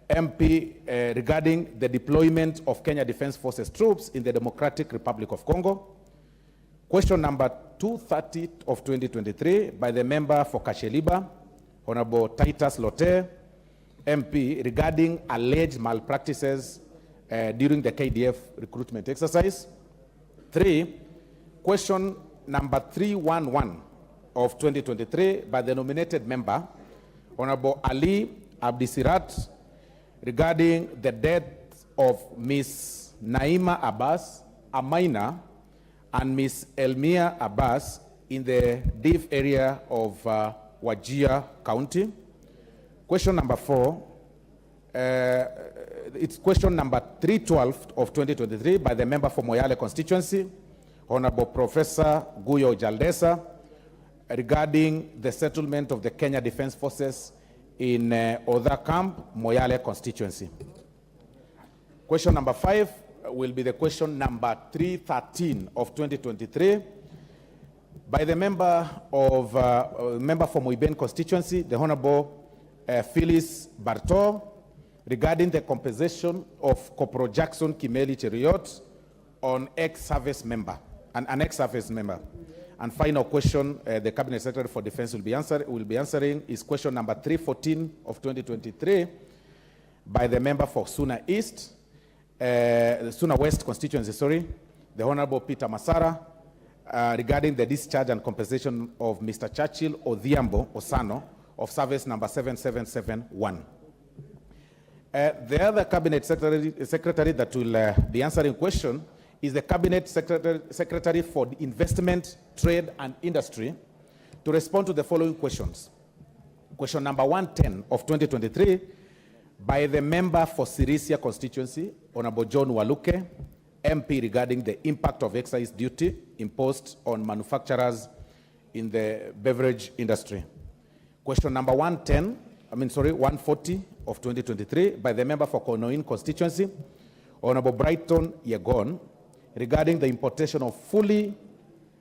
MP, regarding the deployment of Kenya Defense Forces troops in the Democratic Republic of Congo. Question number 230 of 2023 by the member for Kasheliba, Honorable Titus Lote, MP, regarding alleged malpractices during the KDF recruitment exercise. 3, question number 311 of 2023 by the nominated member, Honorable Ali Abdisirat, regarding the death of Miss Naima Abbas, a minor, and Miss Elmia Abbas in the Div area of Wajir County. Question number 4, it's question number 312 of 2023 by the member for Moyale constituency, Honorable Professor Guyo Jaldesa, regarding the settlement of the Kenya Defense Forces in Odha Camp, Moyale constituency. Question number 5 will be the question number 313 of 2023 by the member for Muiben constituency, the Honorable Phyllis Barto, regarding the compensation of Corporal Jackson Kimeli Cheriot on ex-service member, an ex-service member. And final question, the Cabinet Secretary for Defense will be answering is question number 314 of 2023 by the member for Suna East, Suna West constituency, the Honorable Peter Masara, regarding the discharge and compensation of Mr. Churchill Odhiambo Osano of service number 7771. The other Cabinet Secretary that will be answering question is the Cabinet Secretary for Investment, Trade and Industry to respond to the following questions. Question number 110 of 2023 by the member for Sirisia constituency, Honorable John Waluke, MP, regarding the impact of excise duty imposed on manufacturers in the beverage industry. Question number 140 of 2023 by the member for Konoin constituency, Honorable Brighton Yegon, regarding the importation of fully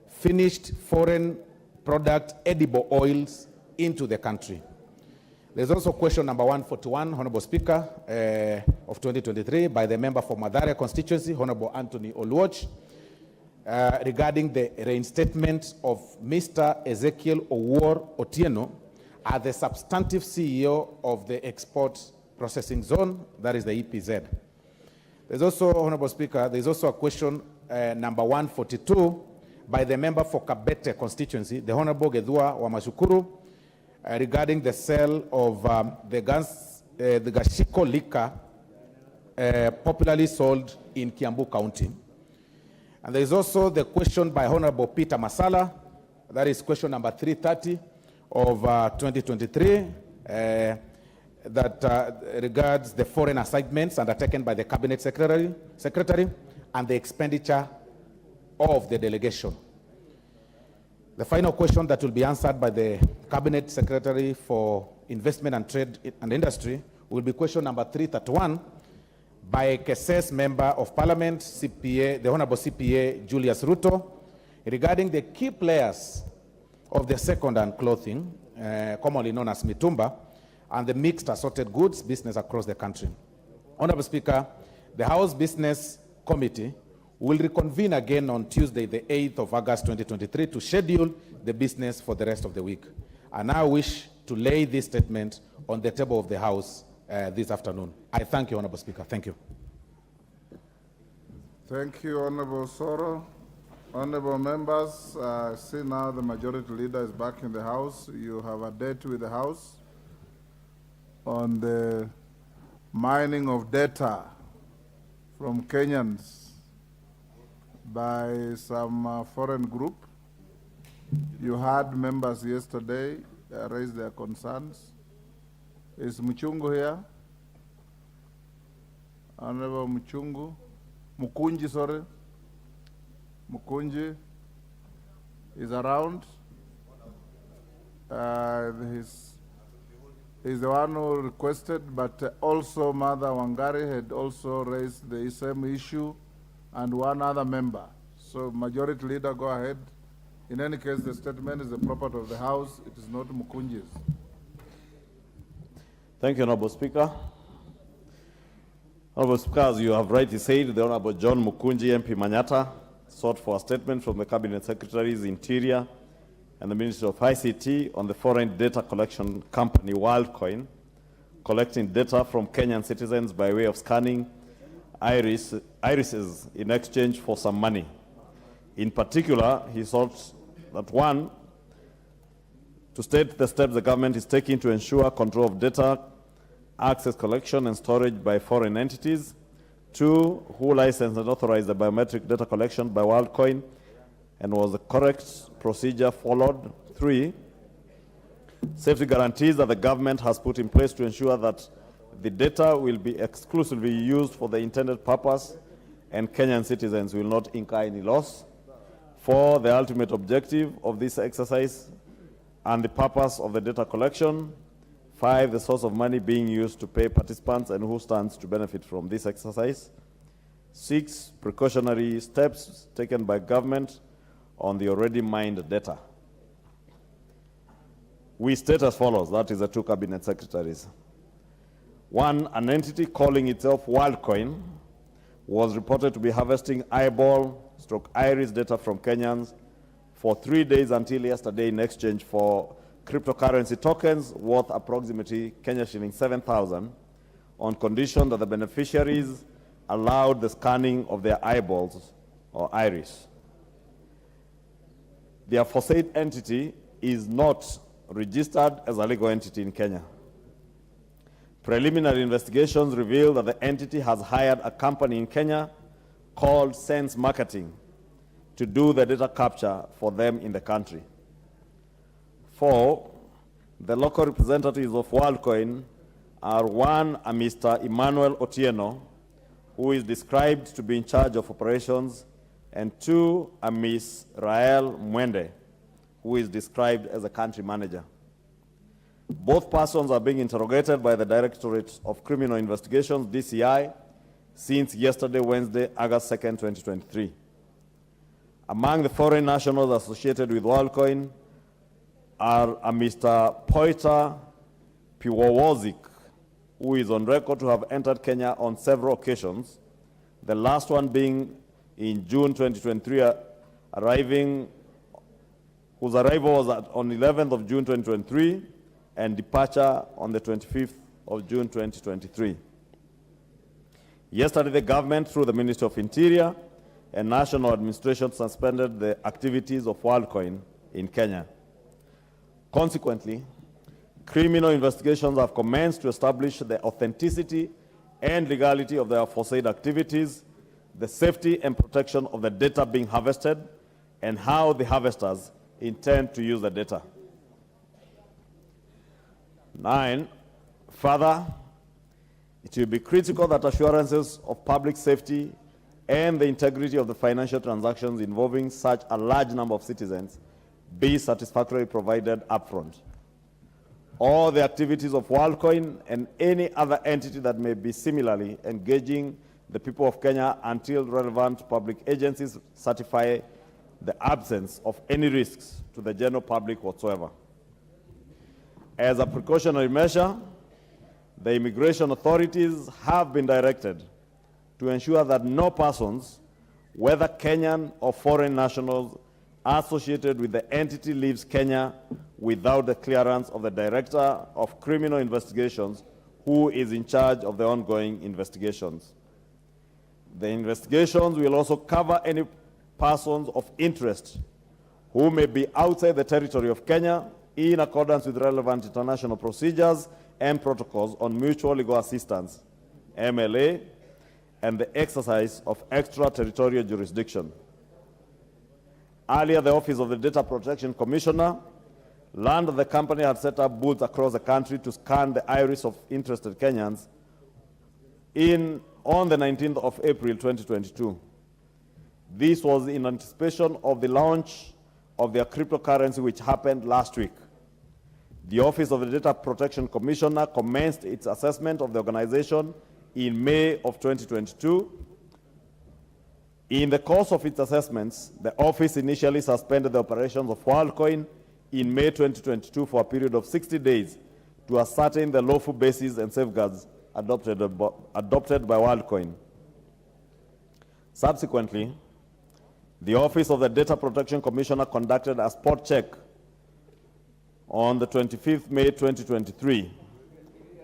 finished foreign product edible oils into the country. There's also question number 141, Honorable Speaker, of 2023 by the member for Madare constituency, Honorable Anthony Oluoch, regarding the reinstatement of Mr. Ezekiel Owuor Otieno as the substantive CEO of the Export Processing Zone, that is the EPZ. There's also, Honorable Speaker, there's also a question number 142 by the member for Kabete constituency, the Honorable Gedua Wamashukuru, regarding the sale of the Gashiko liquor popularly sold in Kiambu County. And there is also the question by Honorable Peter Masala, that is question number 330 of 2023, that regards the foreign assignments undertaken by the Cabinet Secretary and the expenditure of the delegation. The final question that will be answered by the Cabinet Secretary for Investment and Trade and Industry will be question number 331 by Keses Member of Parliament, CPA, the Honorable CPA Julius Ruto, regarding the key players of the second-hand clothing, commonly known as mitumba, and the mixed assorted goods business across the country. Honorable Speaker, the House Business Committee will reconvene again on Tuesday, the 8th of August 2023 to schedule the business for the rest of the week. I now wish to lay this statement on the table of the House this afternoon. I thank you, Honorable Speaker. Thank you. Thank you, Honorable Soro. Honorable members, I see now the Majority Leader is back in the House. You have a date with the House on the mining of data from Kenyans by some foreign group. You had members yesterday raise their concerns. Is Muchungu here? Honorable Mukunji, sorry. Mukunji is around. He's the one who requested, but also Mother Wangari had also raised the same issue, and one other member. So Majority Leader, go ahead. In any case, the statement is the property of the House. It is not Mukunji's. Thank you, Honorable Speaker. Honorable Speaker, as you have rightly said, the Honorable John Mukunji, MP Manyata, sought for a statement from the Cabinet Secretaries, Interior, and the Ministry of ICT on the foreign data collection company WorldCoin, collecting data from Kenyan citizens by way of scanning irises in exchange for some money. In particular, he sought that one, to state the steps the government is taking to ensure control of data, access, collection, and storage by foreign entities. 2, who licensed and authorized the biometric data collection by WorldCoin, and was the correct procedure followed. 3, safety guarantees that the government has put in place to ensure that the data will be exclusively used for the intended purpose and Kenyan citizens will not incur any loss. 4, the ultimate objective of this exercise and the purpose of the data collection. 5, the source of money being used to pay participants and who stands to benefit from this exercise. 6, precautionary steps taken by government on the already mined data. We state as follows, that is the 2 cabinet secretaries. 1, an entity calling itself WorldCoin was reported to be harvesting eyeball/iris data from Kenyans for 3 days until yesterday in exchange for cryptocurrency tokens worth approximately Kenya shilling 7,000 on condition that the beneficiaries allowed the scanning of their eyeballs or iris. The aforesaid entity is not registered as a legal entity in Kenya. Preliminary investigations reveal that the entity has hired a company in Kenya called Sense Marketing to do the data capture for them in the country. 4, the local representatives of WorldCoin are 1, a Mr. Emmanuel Otieno, who is described to be in charge of operations, and 2, a Ms. Rael Mwende, who is described as a country manager. Both persons are being interrogated by the Directorate of Criminal Investigations, DCI, since yesterday, Wednesday, August 2nd, 2023. Among the foreign nationals associated with WorldCoin are a Mr. Poiter Piwowozik, who is on record to have entered Kenya on several occasions, the last one being in June 2023, whose arrival was on 11th of June 2023, and departure on the 25th of June 2023. Yesterday, the government, through the Ministry of Interior and National Administration, suspended the activities of WorldCoin in Kenya. Consequently, criminal investigations have commenced to establish the authenticity and legality of the aforesaid activities, the safety and protection of the data being harvested, and how the harvesters intend to use the data. 9, further, it will be critical that assurances of public safety and the integrity of the financial transactions involving such a large number of citizens be satisfactorily provided upfront. All the activities of WorldCoin and any other entity that may be similarly engaging the people of Kenya until relevant public agencies certify the absence of any risks to the general public whatsoever. As a precautionary measure, the immigration authorities have been directed to ensure that no persons, whether Kenyan or foreign nationals, associated with the entity leaves Kenya without the clearance of the Director of Criminal Investigations, who is in charge of the ongoing investigations. The investigations will also cover any persons of interest who may be outside the territory of Kenya in accordance with relevant international procedures and protocols on mutual legal assistance, MLA, and the exercise of extraterritorial jurisdiction. Earlier, the Office of the Data Protection Commissioner learned that the company had set up booths across the country to scan the iris of interested Kenyans on the 19th of April 2022. This was in anticipation of the launch of their cryptocurrency, which happened last week. The Office of the Data Protection Commissioner commenced its assessment of the organization in May of 2022. In the course of its assessments, the office initially suspended the operations of WorldCoin in May 2022 for a period of 60 days to ascertain the lawful basis and safeguards adopted by WorldCoin. Subsequently, the Office of the Data Protection Commissioner conducted a spot check on the 25th May 2023.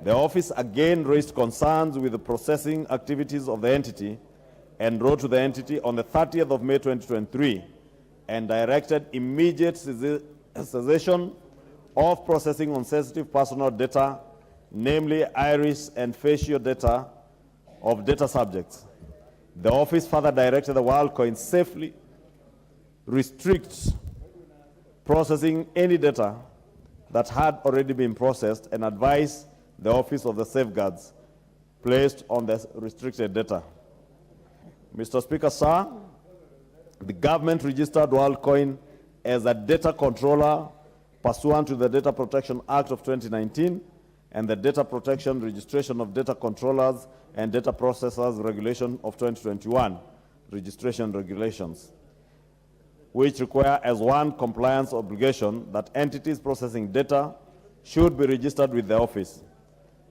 The office again raised concerns with the processing activities of the entity and wrote to the entity on the 30th of May 2023 and directed immediate cessation of processing on sensitive personal data, namely iris and facial data of data subjects. The office further directed the WorldCoin safely restrict processing any data that had already been processed and advise the Office of the Safeguards placed on the restricted data. Mr. Speaker, sir, The government registered WorldCoin as a data controller pursuant to the Data Protection Act of 2019 and the Data Protection Registration of Data Controllers and Data Processors Regulation of 2021, registration regulations, which require as one compliance obligation that entities processing data should be registered with the office.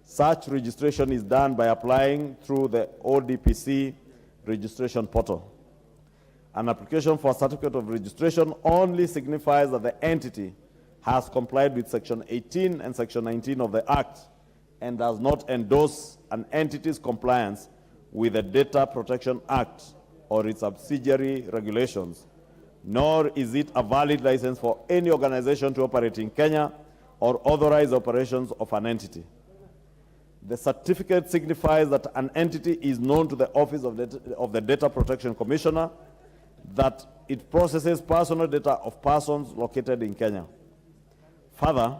Such registration is done by applying through the ODPC registration portal. An application for a certificate of registration only signifies that the entity has complied with Section 18 and Section 19 of the Act and does not endorse an entity's compliance with the Data Protection Act or its subsidiary regulations, nor is it a valid license for any organization to operate in Kenya or authorize operations of an entity. The certificate signifies that an entity is known to the Office of the Data Protection Commissioner, that it processes personal data of persons located in Kenya. Further,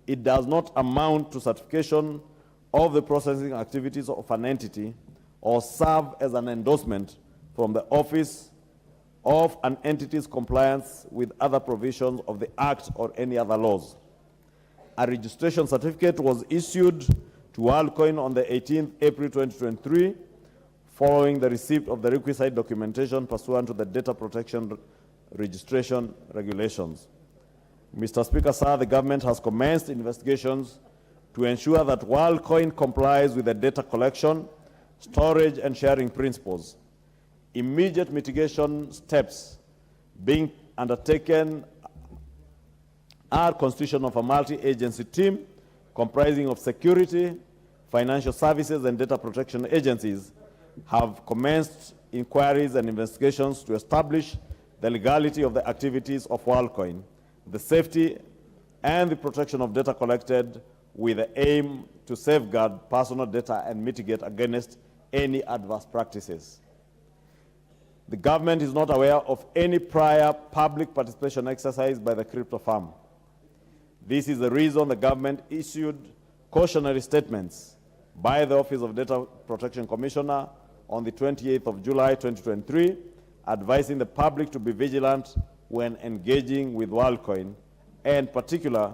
it does not amount to certification of the processing activities of an entity or serve as an endorsement from the office of an entity's compliance with other provisions of the Act or any other laws. A registration certificate was issued to WorldCoin on the 18th April 2023, following the receipt of the requisite documentation pursuant to the Data Protection Registration Regulations. Mr. Speaker, sir, the government has commenced investigations to ensure that WorldCoin complies with the data collection, storage, and sharing principles. Immediate mitigation steps being undertaken are constitution of a multi-agency team comprising of security, financial services, and data protection agencies have commenced inquiries and investigations to establish the legality of the activities of WorldCoin, the safety and the protection of data collected with the aim to safeguard personal data and mitigate against any adverse practices. The government is not aware of any prior public participation exercise by the crypto firm. This is the reason the government issued cautionary statements by the Office of Data Protection Commissioner on the 28th of July 2023, advising the public to be vigilant when engaging with WorldCoin, and in particular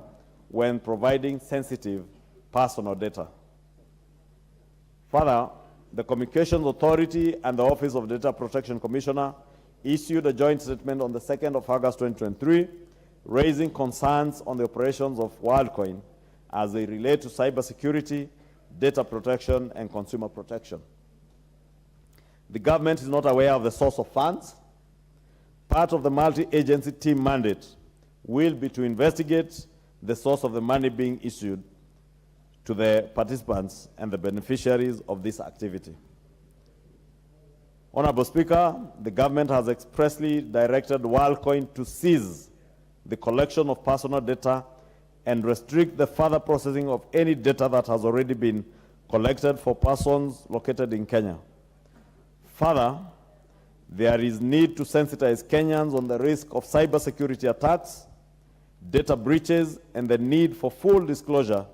when providing sensitive personal data. Further, the Communications Authority and the Office of Data Protection Commissioner issued a joint statement on the 2nd of August 2023, raising concerns on the operations of WorldCoin as they relate to cybersecurity, data protection, and consumer protection. The government is not aware of the source of funds. Part of the multi-agency team mandate will be to investigate the source of the money being issued to the participants and the beneficiaries of this activity. Honorable Speaker, the government has expressly directed WorldCoin to cease the collection of personal data and restrict the further processing of any data that has already been collected for persons located in Kenya. Further, there is need to sensitize Kenyans on the risk of cybersecurity attacks, data breaches, and the need for full disclosure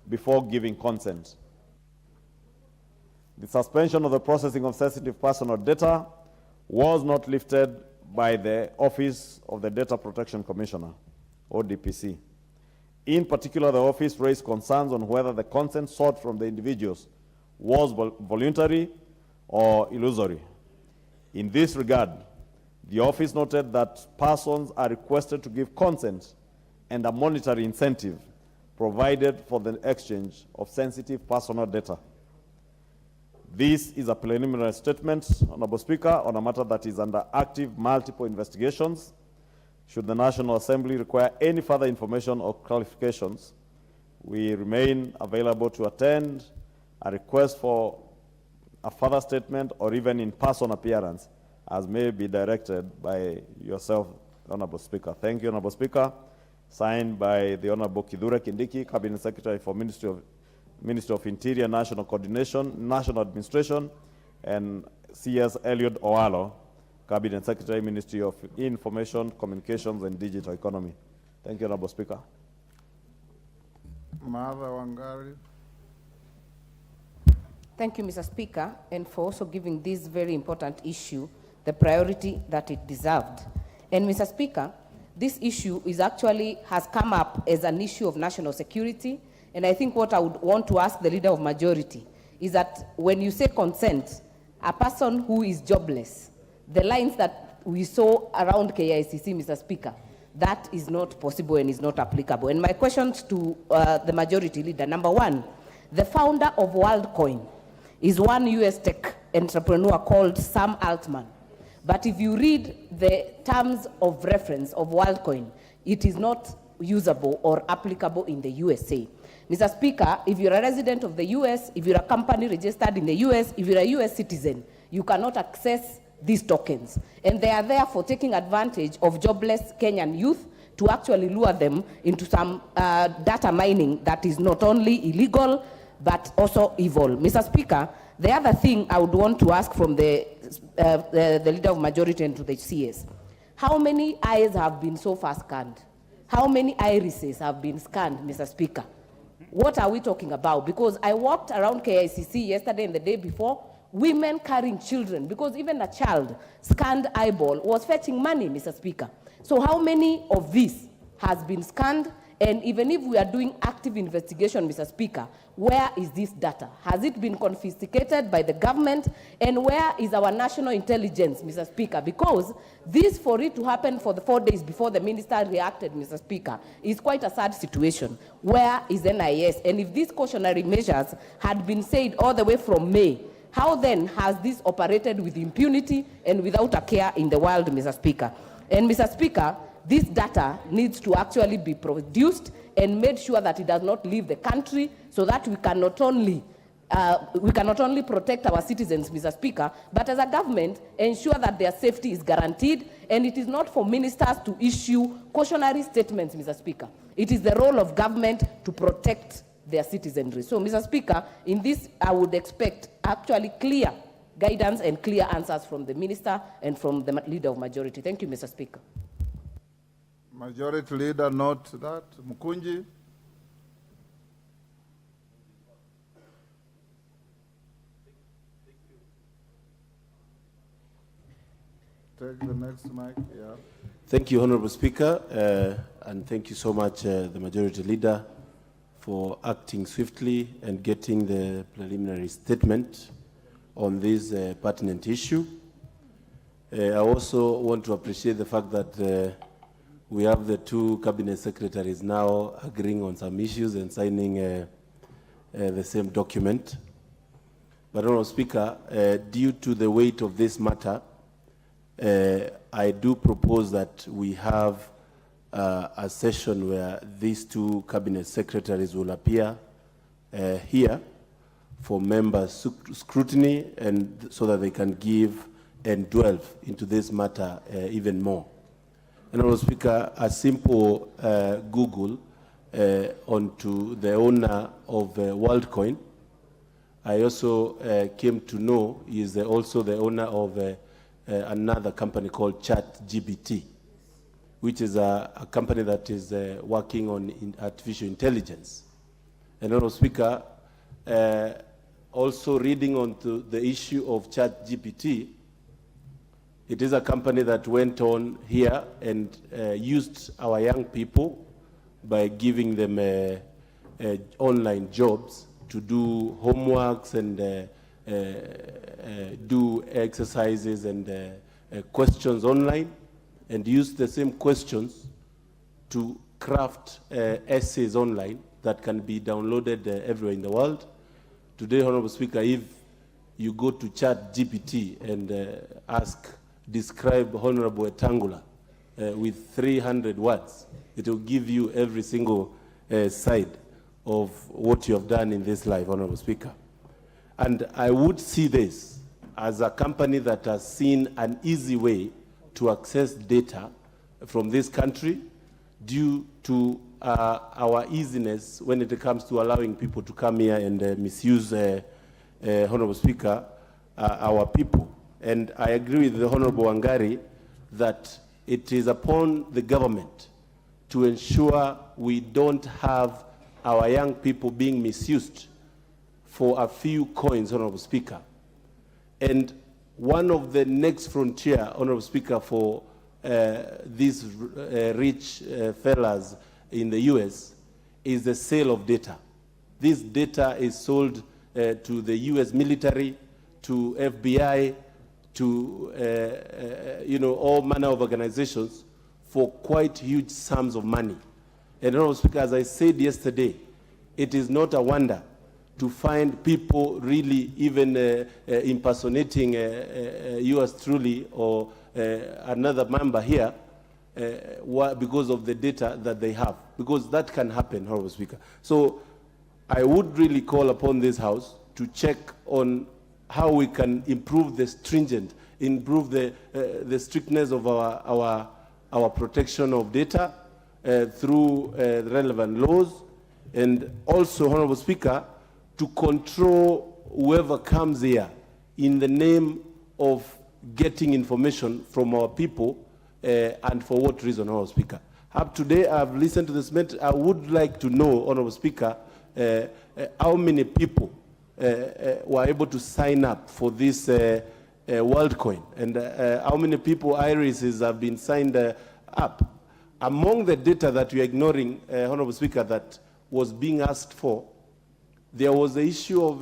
before giving consent. The suspension of the processing of sensitive personal data was not lifted by the Office of the Data Protection Commissioner, ODPC. In particular, the office raised concerns on whether the consent sought from the individuals was voluntary or illusory. In this regard, the office noted that persons are requested to give consent and a monetary incentive provided for the exchange of sensitive personal data. This is a preliminary statement, Honorable Speaker, on a matter that is under active multiple investigations. Should the National Assembly require any further information or clarifications, we remain available to attend a request for a further statement or even in-person appearance, as may be directed by yourself, Honorable Speaker. Thank you, Honorable Speaker. Signed by the Honorable Kithure Kindiki, Cabinet Secretary for Ministry of Interior, National Coordination, National Administration, and C.S. Eliud Owalo, Cabinet Secretary, Ministry of Information, Communications, and Digital Economy. Thank you, Honorable Speaker. Martha Wangari. Thank you, Mr. Speaker, and for also giving this very important issue the priority that it deserved. And Mr. Speaker, this issue has come up as an issue of national security. And I think what I would want to ask the Leader of Majority is that when you say consent, a person who is jobless, the lines that we saw around KICC, Mr. Speaker, that is not possible and is not applicable. And my questions to the Majority Leader, number one, the founder of WorldCoin is one US tech entrepreneur called Sam Altman. But if you read the terms of reference of WorldCoin, it is not usable or applicable in the USA. Mr. Speaker, if you're a resident of the US, if you're a company registered in the US, if you're a US citizen, you cannot access these tokens. And they are there for taking advantage of jobless Kenyan youth to actually lure them into some data mining that is not only illegal, but also evil. Mr. Speaker, the other thing I would want to ask from the Leader of Majority and to the CS, how many eyes have been so far scanned? How many irises have been scanned, Mr. Speaker? What are we talking about? Because I walked around KICC yesterday and the day before, women carrying children, because even a child scanned eyeball was fetching money, Mr. Speaker. So how many of this has been scanned? And even if we are doing active investigation, Mr. Speaker, where is this data? Has it been confiscated by the government? And where is our national intelligence, Mr. Speaker? Because this, for it to happen for the 4 days before the minister reacted, Mr. Speaker, is quite a sad situation. Where is NIS? And if these cautionary measures had been said all the way from May, how then has this operated with impunity and without a care in the world, Mr. Speaker? And Mr. Speaker, this data needs to actually be produced and made sure that it does not leave the country, so that we can not only protect our citizens, Mr. Speaker, but as a government, ensure that their safety is guaranteed. And it is not for ministers to issue cautionary statements, Mr. Speaker. It is the role of government to protect their citizenry. So, Mr. Speaker, in this, I would expect actually clear guidance and clear answers from the minister and from the Leader of Majority. Thank you, Mr. Speaker. Majority Leader, note that. Mukunji. Take the next mic, yeah. Thank you, Honorable Speaker, and thank you so much, the Majority Leader, for acting swiftly and getting the preliminary statement on this pertinent issue. I also want to appreciate the fact that we have the two cabinet secretaries now agreeing on some issues and signing the same document. But, Honorable Speaker, due to the weight of this matter, I do propose that we have a session where these two cabinet secretaries will appear here for members' scrutiny, and so that they can give and delve into this matter even more. And Honorable Speaker, a simple Google onto the owner of WorldCoin, I also came to know he is also the owner of another company called ChatGPT, which is a company that is working on artificial intelligence. And Honorable Speaker, also reading onto the issue of ChatGPT, it is a company that went on here and used our young people by giving them online jobs to do homeworks and do exercises and questions online, and use the same questions to craft essays online that can be downloaded everywhere in the world. Today, Honorable Speaker, if you go to ChatGPT and describe Honorable Etangula with 300 words, it will give you every single side of what you have done in this life, Honorable Speaker. And I would see this as a company that has seen an easy way to access data from this country due to our easiness when it comes to allowing people to come here and misuse, Honorable Speaker, our people. And I agree with the Honorable Wangari that it is upon the government to ensure we don't have our young people being misused for a few coins, Honorable Speaker. And one of the next frontier, Honorable Speaker, for these rich fellas in the US is the sale of data. This data is sold to the US military, to FBI, to all manner of organizations for quite huge sums of money. And Honorable Speaker, as I said yesterday, it is not a wonder to find people really even impersonating yours truly or another member here because of the data that they have, because that can happen, Honorable Speaker. So I would really call upon this House to check on how we can improve the improve the strictness of our protection of data through relevant laws, and also, Honorable Speaker, to control whoever comes here in the name of getting information from our people, and for what reason, Honorable Speaker. Up today, I've listened to this matter. I would like to know, Honorable Speaker, how many people were able to sign up for this WorldCoin, and how many people irises have been signed up. Among the data that we are ignoring, Honorable Speaker, that was being asked for, there was the issue of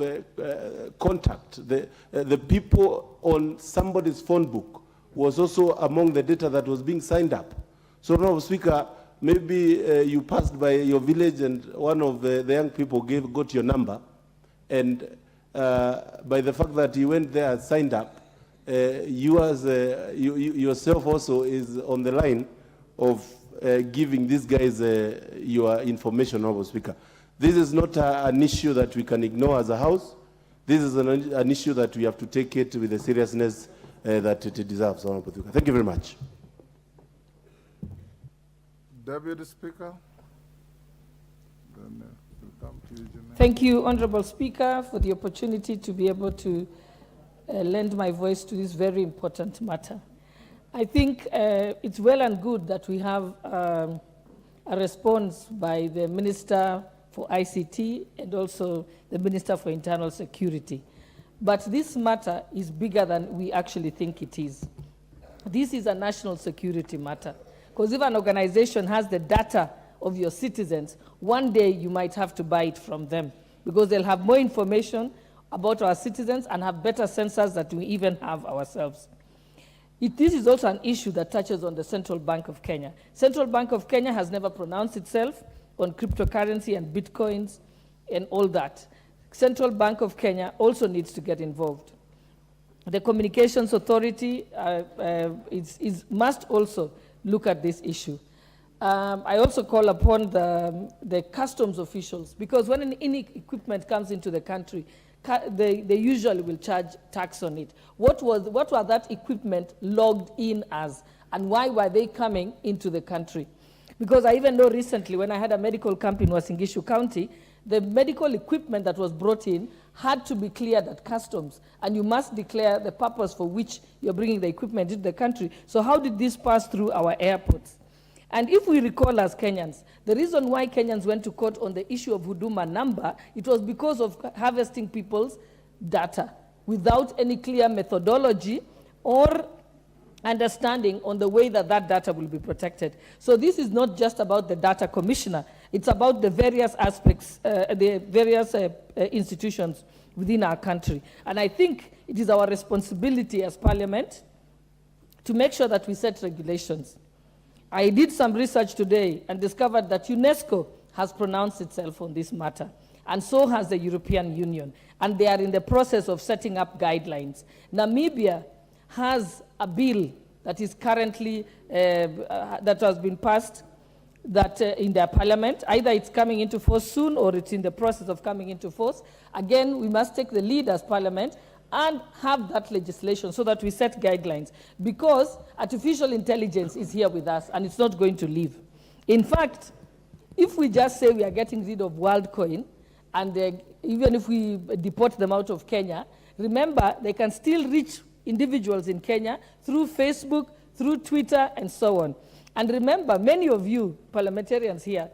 contact. The people on somebody's phone book was also among the data that was being signed up. So, Honorable Speaker, maybe you passed by your village and one of the young people got your number, and by the fact that you went there and signed up, yourself also is on the line of giving these guys your information, Honorable Speaker. This is not an issue that we can ignore as a House. This is an issue that we have to take it with the seriousness that it deserves, Honorable Speaker. Thank you very much. Deputy Speaker. Then we'll come to you, Janelle. Thank you, Honorable Speaker, for the opportunity to be able to lend my voice to this very important matter. I think it's well and good that we have a response by the Minister for ICT and also the Minister for Internal Security. But this matter is bigger than we actually think it is. This is a national security matter. Because if an organization has the data of your citizens, one day you might have to buy it from them, because they'll have more information about our citizens and have better sensors than we even have ourselves. This is also an issue that touches on the Central Bank of Kenya. Central Bank of Kenya has never pronounced itself on cryptocurrency and bitcoins and all that. Central Bank of Kenya also needs to get involved. The Communications Authority must also look at this issue. I also call upon the customs officials, because when any equipment comes into the country, they usually will charge tax on it. What was that equipment logged in as, and why were they coming into the country? Because I even know recently when I had a medical camp in Uasin Gishu County, the medical equipment that was brought in had to be cleared at customs, and you must declare the purpose for which you're bringing the equipment into the country. So how did this pass through our airports? And if we recall as Kenyans, the reason why Kenyans went to court on the issue of Huduma number, it was because of harvesting people's data without any clear methodology or understanding on the way that that data will be protected. So this is not just about the data commissioner, it's about the various aspects, the various institutions within our country. And I think it is our responsibility as Parliament to make sure that we set regulations. I did some research today and discovered that UNESCO has pronounced itself on this matter, and so has the European Union, and they are in the process of setting up guidelines. Namibia has a bill that is currently, that has been passed that in their parliament. Either it's coming into force soon or it's in the process of coming into force. Again, we must take the lead as Parliament and have that legislation so that we set guidelines, because artificial intelligence is here with us and it's not going to leave. In fact, if we just say we are getting rid of WorldCoin, and even if we deport them out of Kenya, remember they can still reach individuals in Kenya through Facebook, through Twitter, and so on. And remember, many of you parliamentarians here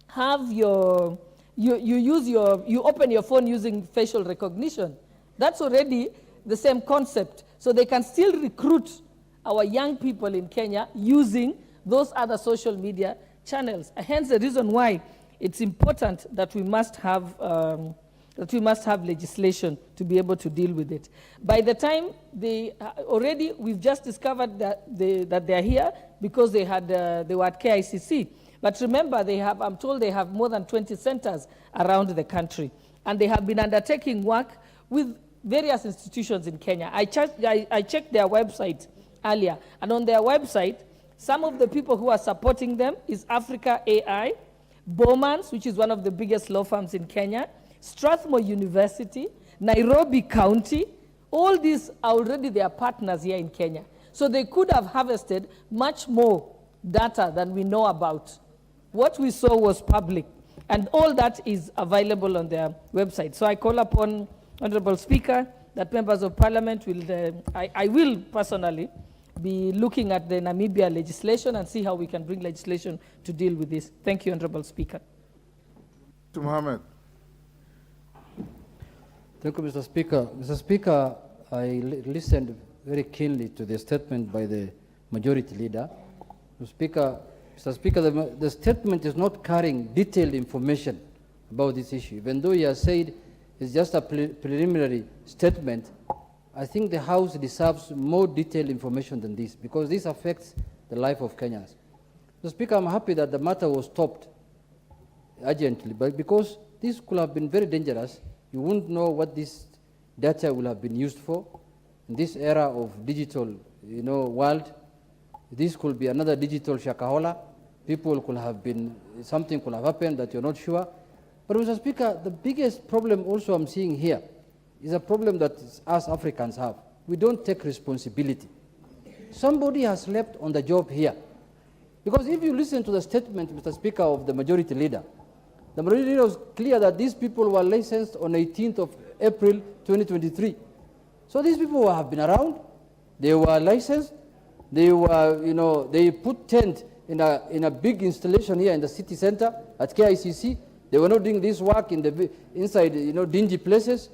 have you open your phone using facial recognition. That's already the same concept. So they can still recruit our young people in Kenya using those other social media channels. Hence the reason why it's important that we must have legislation to be able to deal with it. By the time already we've just discovered that they're here because they were at KICC. But remember, I'm told they have more than 20 centers around the country. And they have been undertaking work with various institutions in Kenya. I checked their website earlier. And on their website, some of the people who are supporting them is Africa AI, Bowman's, which is one of the biggest law firms in Kenya, Strathmore University, Nairobi County. All these are already their partners here in Kenya. So they could have harvested much more data than we know about. What we saw was public, and all that is available on their website. So I call upon Honorable Speaker that members of Parliament will, I will personally be looking at the Namibia legislation and see how we can bring legislation to deal with this. Thank you, Honorable Speaker. To Mohammed. Thank you, Mr. Speaker. Mr. Speaker, I listened very keenly to the statement by the majority leader. Mr. Speaker, the statement is not carrying detailed information about this issue. Even though he has said it's just a preliminary statement, I think the House deserves more detailed information than this, because this affects the life of Kenyans. Mr. Speaker, I'm happy that the matter was stopped urgently, but because this could have been very dangerous. You wouldn't know what this data will have been used for. In this era of digital, world, this could be another digital shakahola. People could have been, something could have happened that you're not sure. But Mr. Speaker, the biggest problem also I'm seeing here is a problem that us Africans have. We don't take responsibility. Somebody has slept on the job here. Because if you listen to the statement, Mr. Speaker, of the majority leader, the majority leader was clear that these people were licensed on 18th of April 2023. So these people have been around, they were licensed, they were, they put tent in a big installation here in the city center at KICC. They were not doing this work inside, dingy places.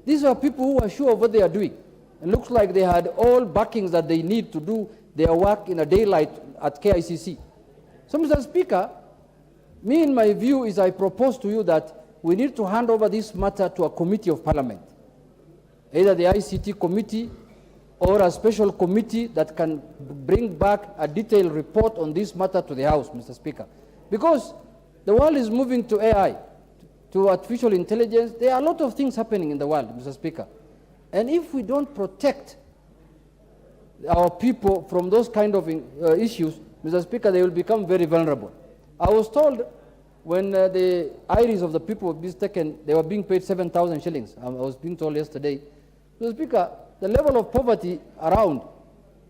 These are people who are sure of what they are doing. It looks like they had all backings that they need to do their work in a daylight at KICC. So, Mr. Speaker, me, in my view, is I propose to you that we need to hand over this matter to a committee of Parliament, either the ICT committee or a special committee that can bring back a detailed report on this matter to the House, Mr. Speaker. Because the world is moving to AI, to artificial intelligence. There are a lot of things happening in the world, Mr. Speaker. And if we don't protect our people from those kind of issues, Mr. Speaker, they will become very vulnerable. I was told when the iris of the people were taken, they were being paid 7,000 shillings. I was being told yesterday. Mr. Speaker, the level of poverty around,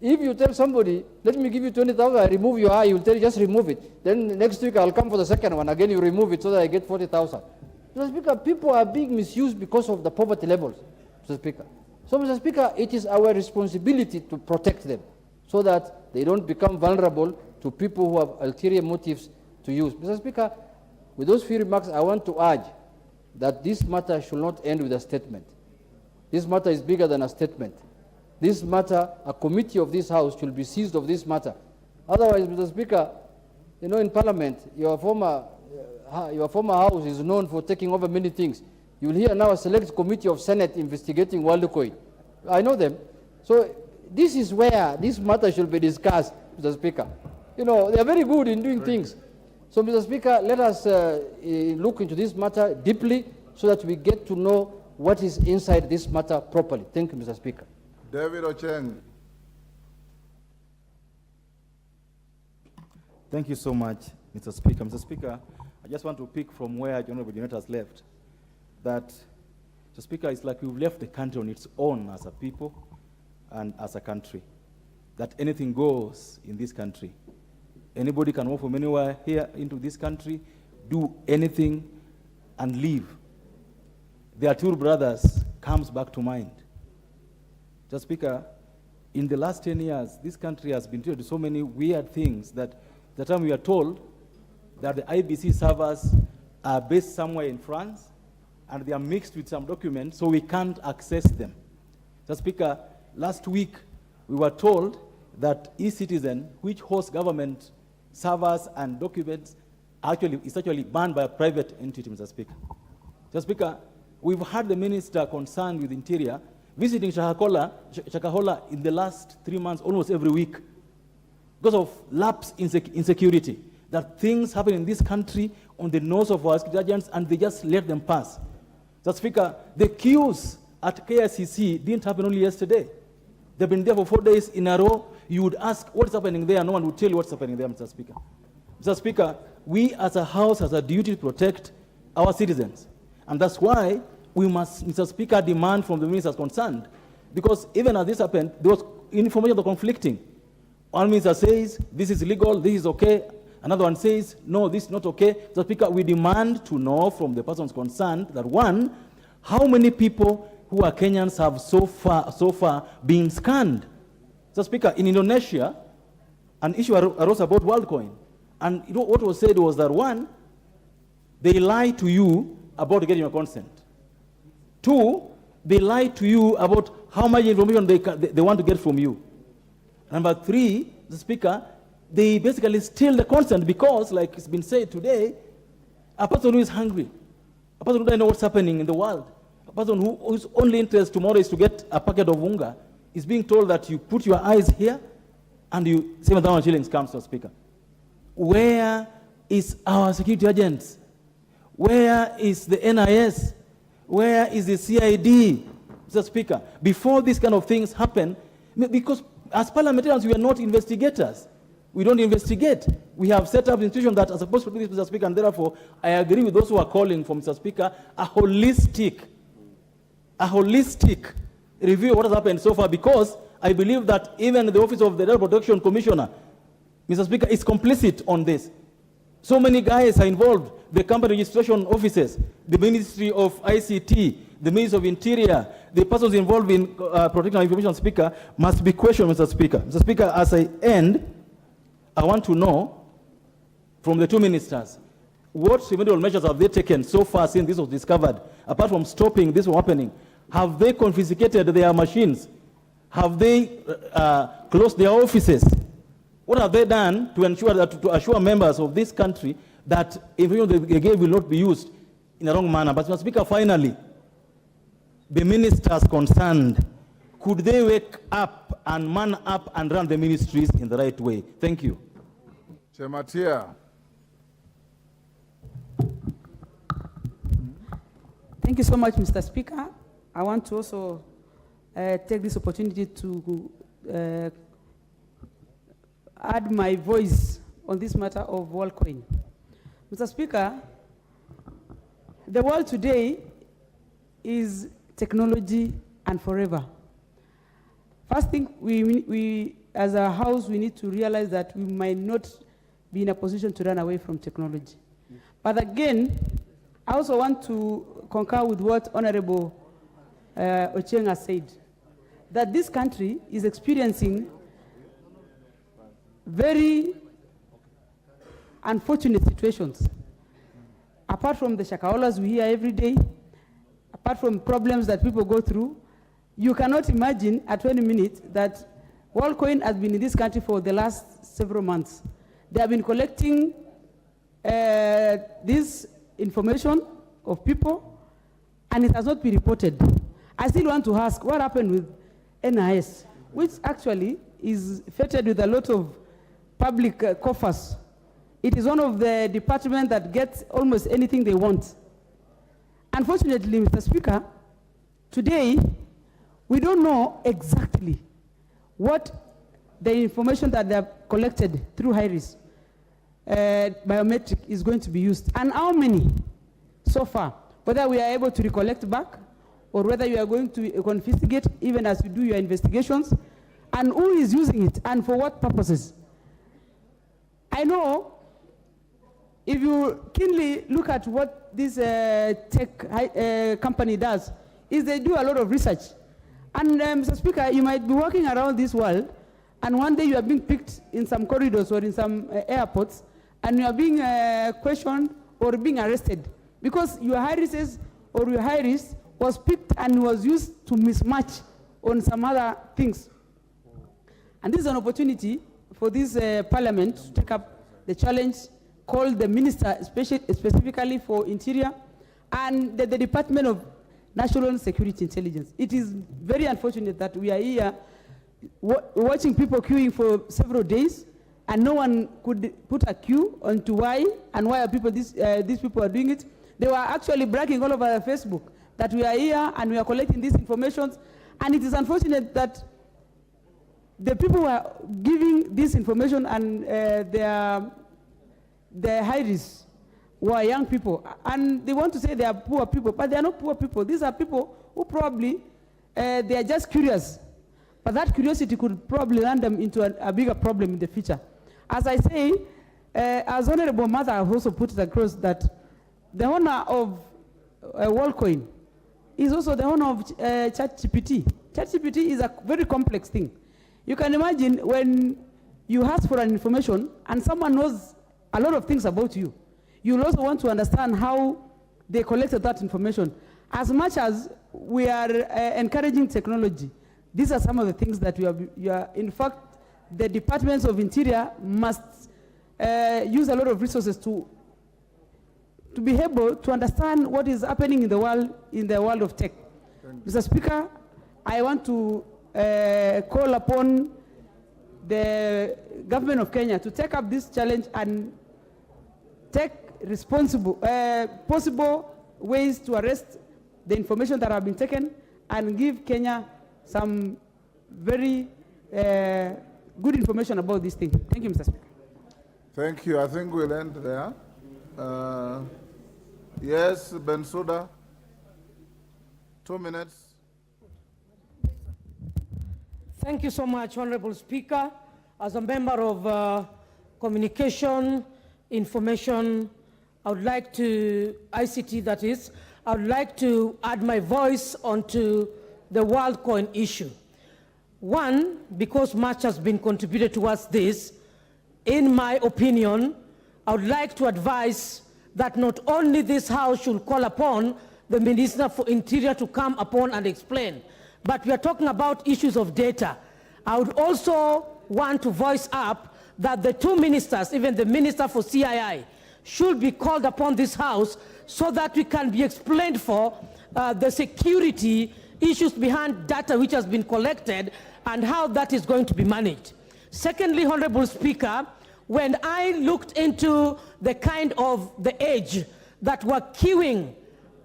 if you tell somebody, let me give you 20,000, I remove your eye, he will tell you, just remove it. Then next week I'll come for the second one. Again, you remove it so that I get 40,000. Mr. Speaker, people are being misused because of the poverty levels, Mr. Speaker. So, Mr. Speaker, it is our responsibility to protect them so that they don't become vulnerable to people who have ulterior motives to use. Mr. Speaker, with those few remarks, I want to urge that this matter should not end with a statement. This matter is bigger than a statement. This matter, a committee of this House should be seized of this matter. Otherwise, Mr. Speaker, in Parliament, your former House is known for taking over many things. You will hear now a select committee of Senate investigating WorldCoin. I know them. So this is where this matter should be discussed, Mr. Speaker. They are very good in doing things. So, Mr. Speaker, let us look into this matter deeply so that we get to know what is inside this matter properly. Thank you, Mr. Speaker. David Ocheng. Thank you so much, Mr. Speaker. Mr. Speaker, I just want to pick from where Honorable Kenyatta has left. That, Mr. Speaker, it's like we've left the country on its own as a people and as a country. That anything goes in this country. Anybody can walk from anywhere here into this country, do anything, and leave. The Atur brothers comes back to mind. Mr. Speaker, in the last 10 years, this country has been treated to so many weird things that the time we are told that the IBC servers are based somewhere in France and they are mixed with some documents, so we can't access them. Mr. Speaker, last week we were told that e-citizen, which hosts government servers and documents, is actually banned by a private entity, Mr. Speaker. Mr. Speaker, we've had the minister concerned with Interior visiting Shakahola in the last 3 months, almost every week, because of lapse in security. That things happen in this country on the nose of our security agents, and they just let them pass. Mr. Speaker, the queues at KICC didn't happen only yesterday. They've been there for 4 days in a row. You would ask what's happening there, no one would tell you what's happening there, Mr. Speaker. Mr. Speaker, we as a House has a duty to protect our citizens. And that's why we must, Mr. Speaker, demand from the ministers concerned. Because even as this happened, there was information that was conflicting. One minister says, this is illegal, this is okay. Another one says, no, this is not okay. Mr. Speaker, we demand to know from the persons concerned that, one, how many people who are Kenyans have so far been scanned. Mr. Speaker, in Indonesia, an issue arose about WorldCoin. And you know, what was said was that, one, they lie to you about getting your consent. Two, they lie to you about how much information they want to get from you. Number three, the Speaker, they basically steal the consent because, like it's been said today, a person who is hungry, a person who doesn't know what's happening in the world, a person whose only interest tomorrow is to get a packet of unga, is being told that you put your eyes here and you 7,000 shillings comes, Mr. Speaker. Where is our security agents? Where is the NIS? Where is the CID, Mr. Speaker? Before these kind of things happen, because as parliamentarians, we are not investigators. We don't investigate. We have set up institutions that are supposed to do this, Mr. Speaker, and therefore, I agree with those who are calling for, Mr. Speaker, a holistic review of what has happened so far, because I believe that even the Office of the Data Protection Commissioner, Mr. Speaker, is complicit on this. So many guys are involved. The company registration offices, the Ministry of ICT, the Ministry of Interior, the persons involved in protecting our information, Speaker, must be questioned, Mr. Speaker. Mr. Speaker, as I end, I want to know from the two ministers, what remedial measures have they taken so far since this was discovered? Apart from stopping this from happening, have they confiscated their machines? Have they closed their offices? What have they done to ensure that, to assure members of this country that information they gave will not be used in a wrong manner? But, Mr. Speaker, finally, the ministers concerned, could they wake up and man up and run the ministries in the right way? Thank you. Chematia. Thank you so much, Mr. Speaker. I want to also take this opportunity to add my voice on this matter of WorldCoin. Mr. Speaker, the world today is technology and forever. First thing, we as a house, we need to realize that we might not be in a position to run away from technology. But again, I also want to concur with what Honorable Ochieng has said, that this country is experiencing very unfortunate situations. Apart from the shakaholas we hear every day, apart from problems that people go through, you cannot imagine at 20 minutes that WorldCoin has been in this country for the last several months. They have been collecting this information of people, and it has not been reported. I still want to ask, what happened with NIS, which actually is fettered with a lot of public coffers? It is one of the departments that gets almost anything they want. Unfortunately, Mr. Speaker, today, we don't know exactly what the information that they have collected through HIRIS biometric is going to be used, and how many so far, whether we are able to recollect back, or whether you are going to confiscate even as you do your investigations, and who is using it, and for what purposes. I know if you keenly look at what this tech company does, is they do a lot of research. And Mr. Speaker, you might be walking around this world, and one day you are being picked in some corridors or in some airports, and you are being questioned or being arrested because your HIRIS or your HIRIS was picked and was used to mismatch on some other things. And this is an opportunity for this parliament to take up the challenge, call the minister specifically for interior and the Department of National Security Intelligence. It is very unfortunate that we are here watching people queuing for several days and no one could put a queue onto why and why are people these people are doing it. They were actually bragging all over Facebook that we are here and we are collecting this information, and it is unfortunate that the people who are giving this information and their hires were young people, and they want to say they are poor people, but they are not poor people. These are people who probably they are just curious, but that curiosity could probably land them into a bigger problem in the future. As I say, as Honorable Mother also put it across, that the owner of WorldCoin is also the owner of ChatGPT. ChatGPT is a very complex thing. You can imagine when you ask for an information and someone knows a lot of things about you, you'll also want to understand how they collected that information. As much as we are encouraging technology, these are some of the things that you are in fact, the departments of interior must use a lot of resources to be able to understand what is happening in the world of tech. Mr. Speaker, I want to call upon the government of Kenya to take up this challenge and take possible ways to arrest the information that have been taken and give Kenya some very good information about this thing. Thank you, Mr. Speaker. Thank you. I think we'll end there. Yes, Bensouda, 2 minutes. Thank you so much, Honorable Speaker. As a member of Communication, Information, I would like to, ICT that is, I would like to add my voice onto the WorldCoin issue. One, because much has been contributed towards this, in my opinion, I would like to advise that not only this House should call upon the Minister for Interior to come upon and explain, but we are talking about issues of data. I would also want to voice up that the two ministers, even the Minister for CII, should be called upon this House so that we can be explained for the security issues behind data which has been collected and how that is going to be managed. Secondly, Honorable Speaker, when I looked into the kind of the age that were queuing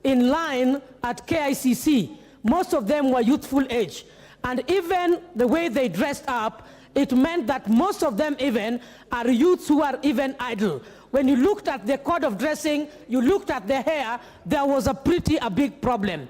in line at KICC, most of them were youthful age. And even the way they dressed up, it meant that most of them even are youths who are even idle. When you looked at their code of dressing, you looked at their hair, there was a big problem.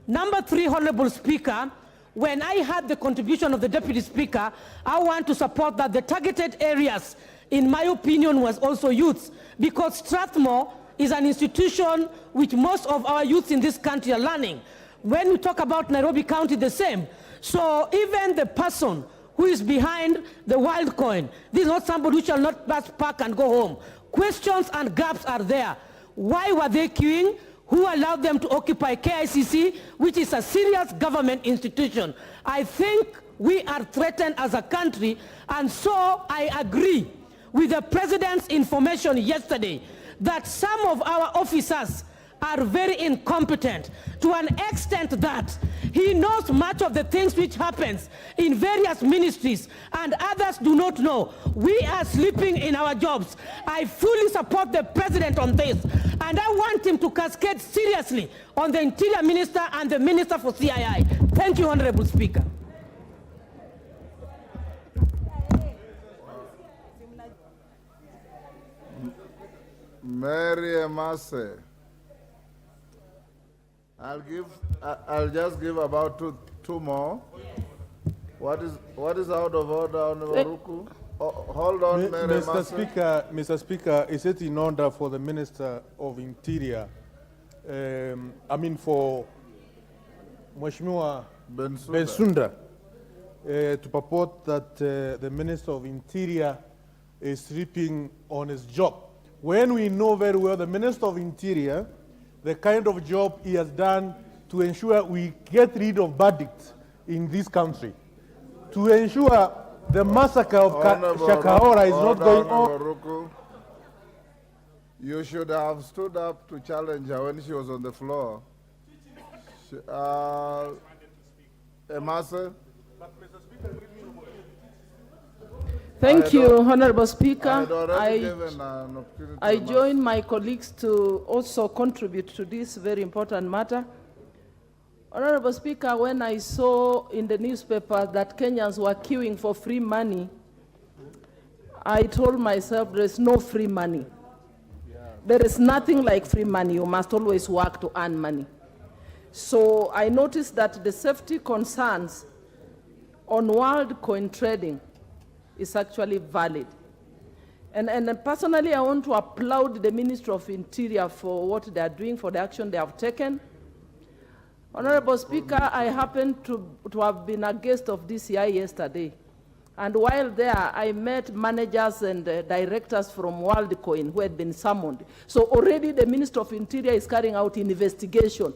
Number three, Honorable Speaker, when I had the contribution of the Deputy Speaker, I want to support that the targeted areas, in my opinion, was also youths, because Strathmore is an institution which most of our youths in this country are learning. When we talk about Nairobi County, the same. So even the person who is behind the WorldCoin, this is not somebody who shall not just park and go home. Questions and gaps are there. Why were they queuing? Who allowed them to occupy KICC, which is a serious government institution? I think we are threatened as a country, and so I agree with the President's information yesterday that some of our officers are very incompetent to an extent that he knows much of the things which happens in various ministries and others do not know. We are sleeping in our jobs. I fully support the President on this, and I want him to cascade seriously on the Interior Minister and the Minister for CII. Thank you, Honorable Speaker. Mary Emase. I'll just give about two more. What is out of order, Honorable Ruku? Hold on, Mary Emase. Mr. Speaker, is it in order for the Minister of Interior, for Mheshimiwa Bensouda to purport that the Minister of Interior is sleeping on his job, when we know very well the Minister of Interior, the kind of job he has done to ensure we get rid of bandits in this country to ensure the massacre of Shakahola is not going on. Ruku. You should have stood up to challenge her when she was on the floor. Emase? Thank you, Honorable Speaker. I join my colleagues to also contribute to this very important matter. Honorable Speaker, when I saw in the newspaper that Kenyans were queuing for free money, I told myself there is no free money. There is nothing like free money. You must always work to earn money. So I noticed that the safety concerns on world coin trading is actually valid. And personally, I want to applaud the Ministry of Interior for what they are doing, for the action they have taken. Honorable Speaker, I happened to have been a guest of DCI yesterday. And while there, I met managers and directors from WorldCoin who had been summoned. So already the Minister of Interior is carrying out investigation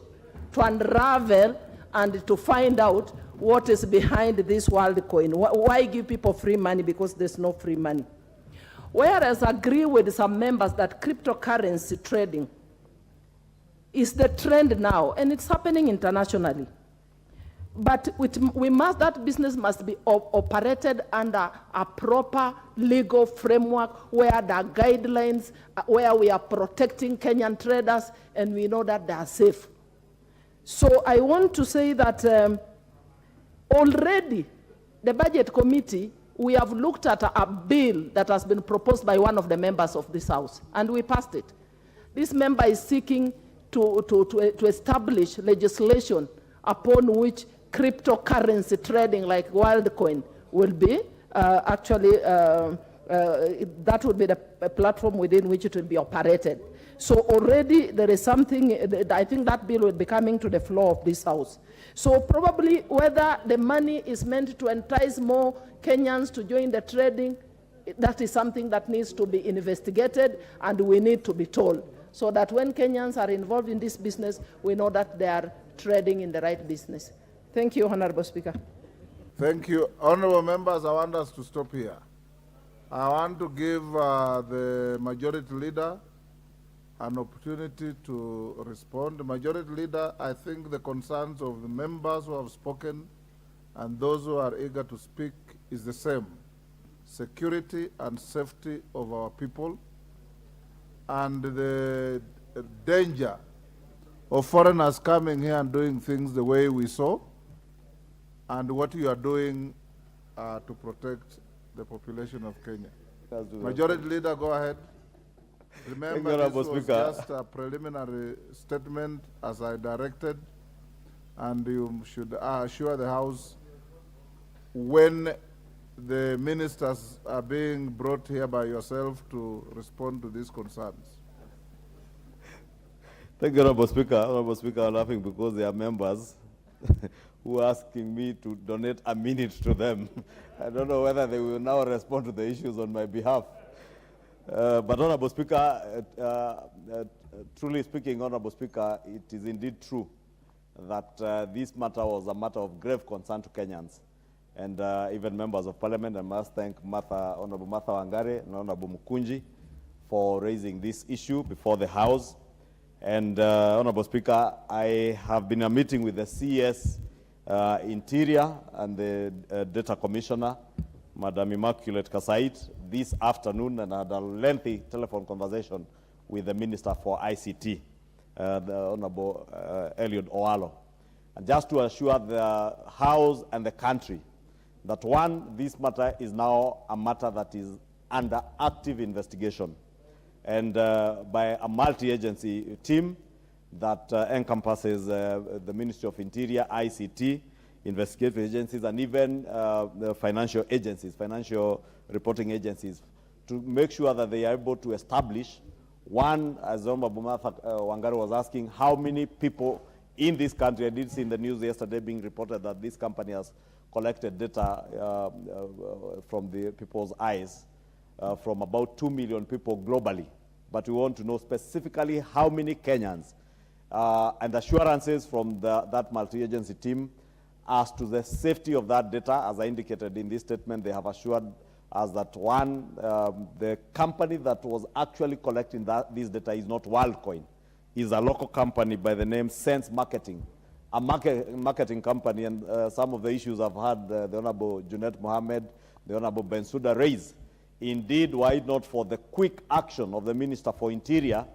to unravel and to find out what is behind this WorldCoin. Why give people free money? Because there's no free money. Whereas I agree with some members that cryptocurrency trading is the trend now, and it's happening internationally. But that business must be operated under a proper legal framework where there are guidelines, where we are protecting Kenyan traders, and we know that they are safe. So I want to say that already the Budget Committee, we have looked at a bill that has been proposed by one of the members of this House, and we passed it. This member is seeking to establish legislation upon which cryptocurrency trading like WorldCoin will be that would be the platform within which it will be operated. So already there is something, I think that bill will be coming to the floor of this House. So probably whether the money is meant to entice more Kenyans to join the trading, that is something that needs to be investigated, and we need to be told, so that when Kenyans are involved in this business, we know that they are trading in the right business. Thank you, Honorable Speaker. Thank you. Honorable members, I want us to stop here. I want to give the Majority Leader an opportunity to respond. The Majority Leader, I think the concerns of the members who have spoken and those who are eager to speak is the same: security and safety of our people, and the danger of foreigners coming here and doing things the way we saw, and what you are doing to protect the population of Kenya. Majority Leader, go ahead. Remember, this was just a preliminary statement as I directed, and you should assure the House when the ministers are being brought here by yourself to respond to these concerns. Thank you, Honorable Speaker. Honorable Speaker, I'm laughing because there are members who are asking me to donate a minute to them. I don't know whether they will now respond to the issues on my behalf. But Honorable Speaker, truly speaking, Honorable Speaker, it is indeed true that this matter was a matter of grave concern to Kenyans. And even members of Parliament, I must thank Honorable Martha Wangare and Honorable Mukunji for raising this issue before the House. And Honorable Speaker, I have been a meeting with the CS Interior and the Data Commissioner, Madam Immaculate Kasait, this afternoon, and had a lengthy telephone conversation with the Minister for ICT, the Honorable Eliud Oalo. And just to assure the House and the country that, one, this matter is now a matter that is under active investigation, and by a multi-agency team that encompasses the Ministry of Interior, ICT, investigative agencies, and even the financial agencies, financial reporting agencies, to make sure that they are able to establish, one, as Honorable Martha Wangari was asking, how many people in this country. I did see in the news yesterday being reported that this company has collected data from the people's eyes from about 2 million people globally. But we want to know specifically how many Kenyans, and assurances from that multi-agency team As to the safety of that data, as I indicated in this statement, they have assured us that one, the company that was actually collecting this data is not WorldCoin. It's a local company by the name Sense Marketing, a marketing company, and some of the issues I've had the Honorable Junet Mohammed, the Honorable Bensouda raise. Indeed, were it not for the quick action of the Minister for Interior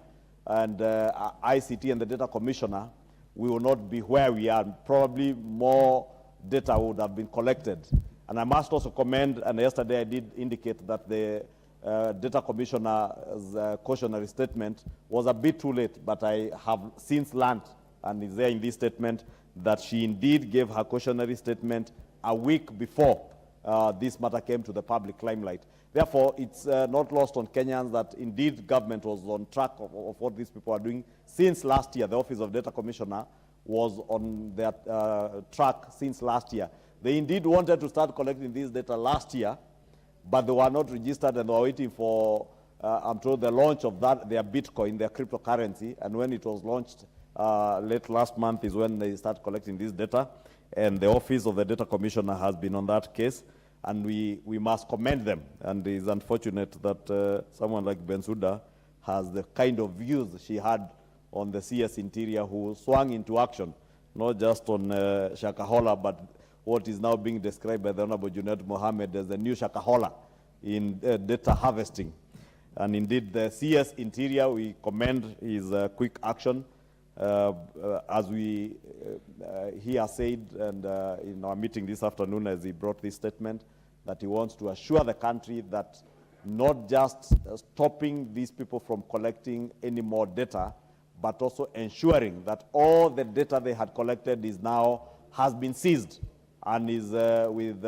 and ICT and the Data Commissioner, we will not be where we are. Probably more data would have been collected. And I must also commend, and yesterday I did indicate that the Data Commissioner's cautionary statement was a bit too late, but I have since learned, and is there in this statement, that she indeed gave her cautionary statement a week before this matter came to the public limelight. Therefore, it's not lost on Kenyans that indeed government was on track of what these people are doing since last year. The Office of Data Commissioner was on their track since last year. They indeed wanted to start collecting this data last year, but they were not registered and they were waiting for, I'm told, the launch of their Bitcoin, their cryptocurrency. And when it was launched late last month is when they start collecting this data. And the Office of the Data Commissioner has been on that case. And we must commend them. And it is unfortunate that someone like Bensouda has the kind of views she had on the CS Interior, who swung into action, not just on Shakahola, but what is now being described by the Honorable Junet Mohammed as the new Shakahola in data harvesting. And indeed, the CS Interior, we commend his quick action. As he has said, and in our meeting this afternoon as he brought this statement, that he wants to assure the country that not just stopping these people from collecting any more data, but also ensuring that all the data they had collected has been seized and is with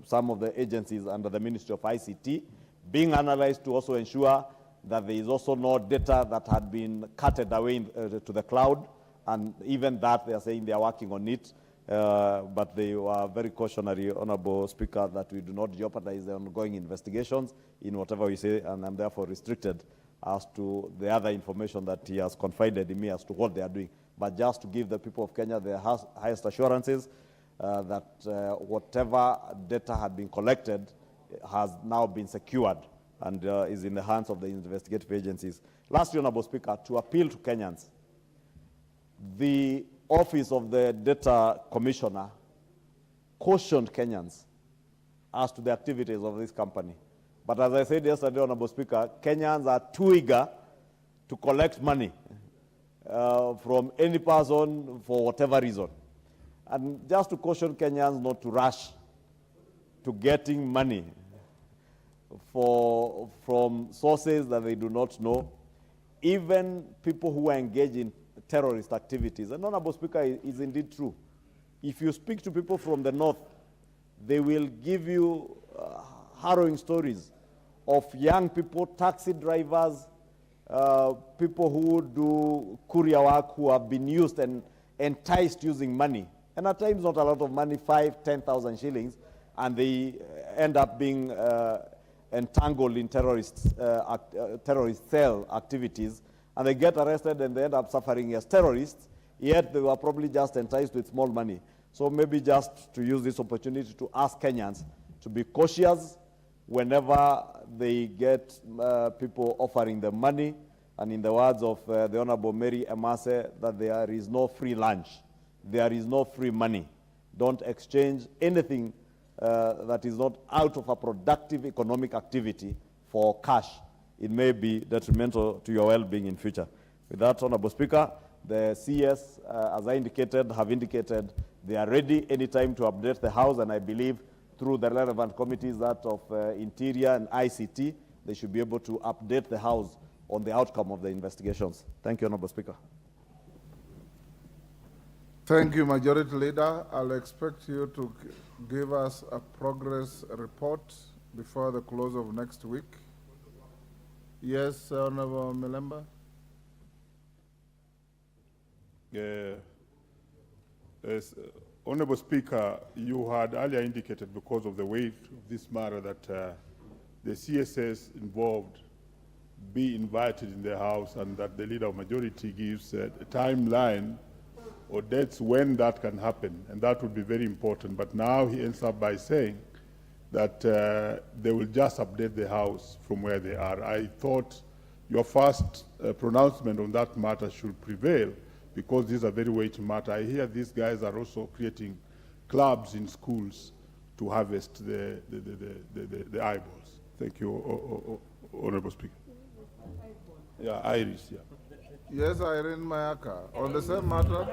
some of the agencies under the Ministry of ICT being analyzed to also ensure that there is also no data that had been carted away to the cloud, and even that they are saying they are working on it, but they were very cautionary, Honorable Speaker, that we do not jeopardize the ongoing investigations in whatever we say, and I'm therefore restricted as to the other information that he has confided in me as to what they are doing. But just to give the people of Kenya the highest assurances that whatever data had been collected has now been secured and is in the hands of the investigative agencies. Lastly, Honorable Speaker, to appeal to Kenyans, the Office of the Data Commissioner cautioned Kenyans as to the activities of this company. But as I said yesterday, Honorable Speaker, Kenyans are too eager to collect money from any person for whatever reason. And just to caution Kenyans not to rush to getting money from sources that they do not know, even people who are engaged in terrorist activities. And Honorable Speaker, is indeed true. If you speak to people from the north, they will give you harrowing stories of young people, taxi drivers, people who do courier work who have been used and enticed using money. And at times not a lot of money, 5,000, 10,000 shillings, and they end up being entangled in terrorist cell activities, and they get arrested and they end up suffering as terrorists, yet they were probably just enticed with small money. So maybe just to use this opportunity to ask Kenyans to be cautious whenever they get people offering them money, and in the words of the Honorable Mary Emase, that there is no free lunch, there is no free money. Don't exchange anything that is not out of a productive economic activity for cash. It may be detrimental to your well-being in future. With that, Honorable Speaker, the CS, as I indicated, have indicated they are ready anytime to update the House, and I believe through the relevant committees, that of Interior and ICT, they should be able to update the House on the outcome of the investigations. Thank you, Honorable Speaker. Thank you, Majority Leader. I'll expect you to give us a progress report before the close of next week. Yes, Honorable Milemba. Honorable Speaker, you had earlier indicated, because of the weight of this matter, that the CSS involved be invited in the House, and that the Leader of Majority gives a timeline or dates when that can happen, and that would be very important. But now he ends up by saying that they will just update the House from where they are. I thought your first pronouncement on that matter should prevail, because this is a very weighty matter. I hear these guys are also creating clubs in schools to harvest the eyeballs. Thank you, Honorable Speaker. Yeah, Iris, yeah. Yes, Irene Mayaka. On the same matter.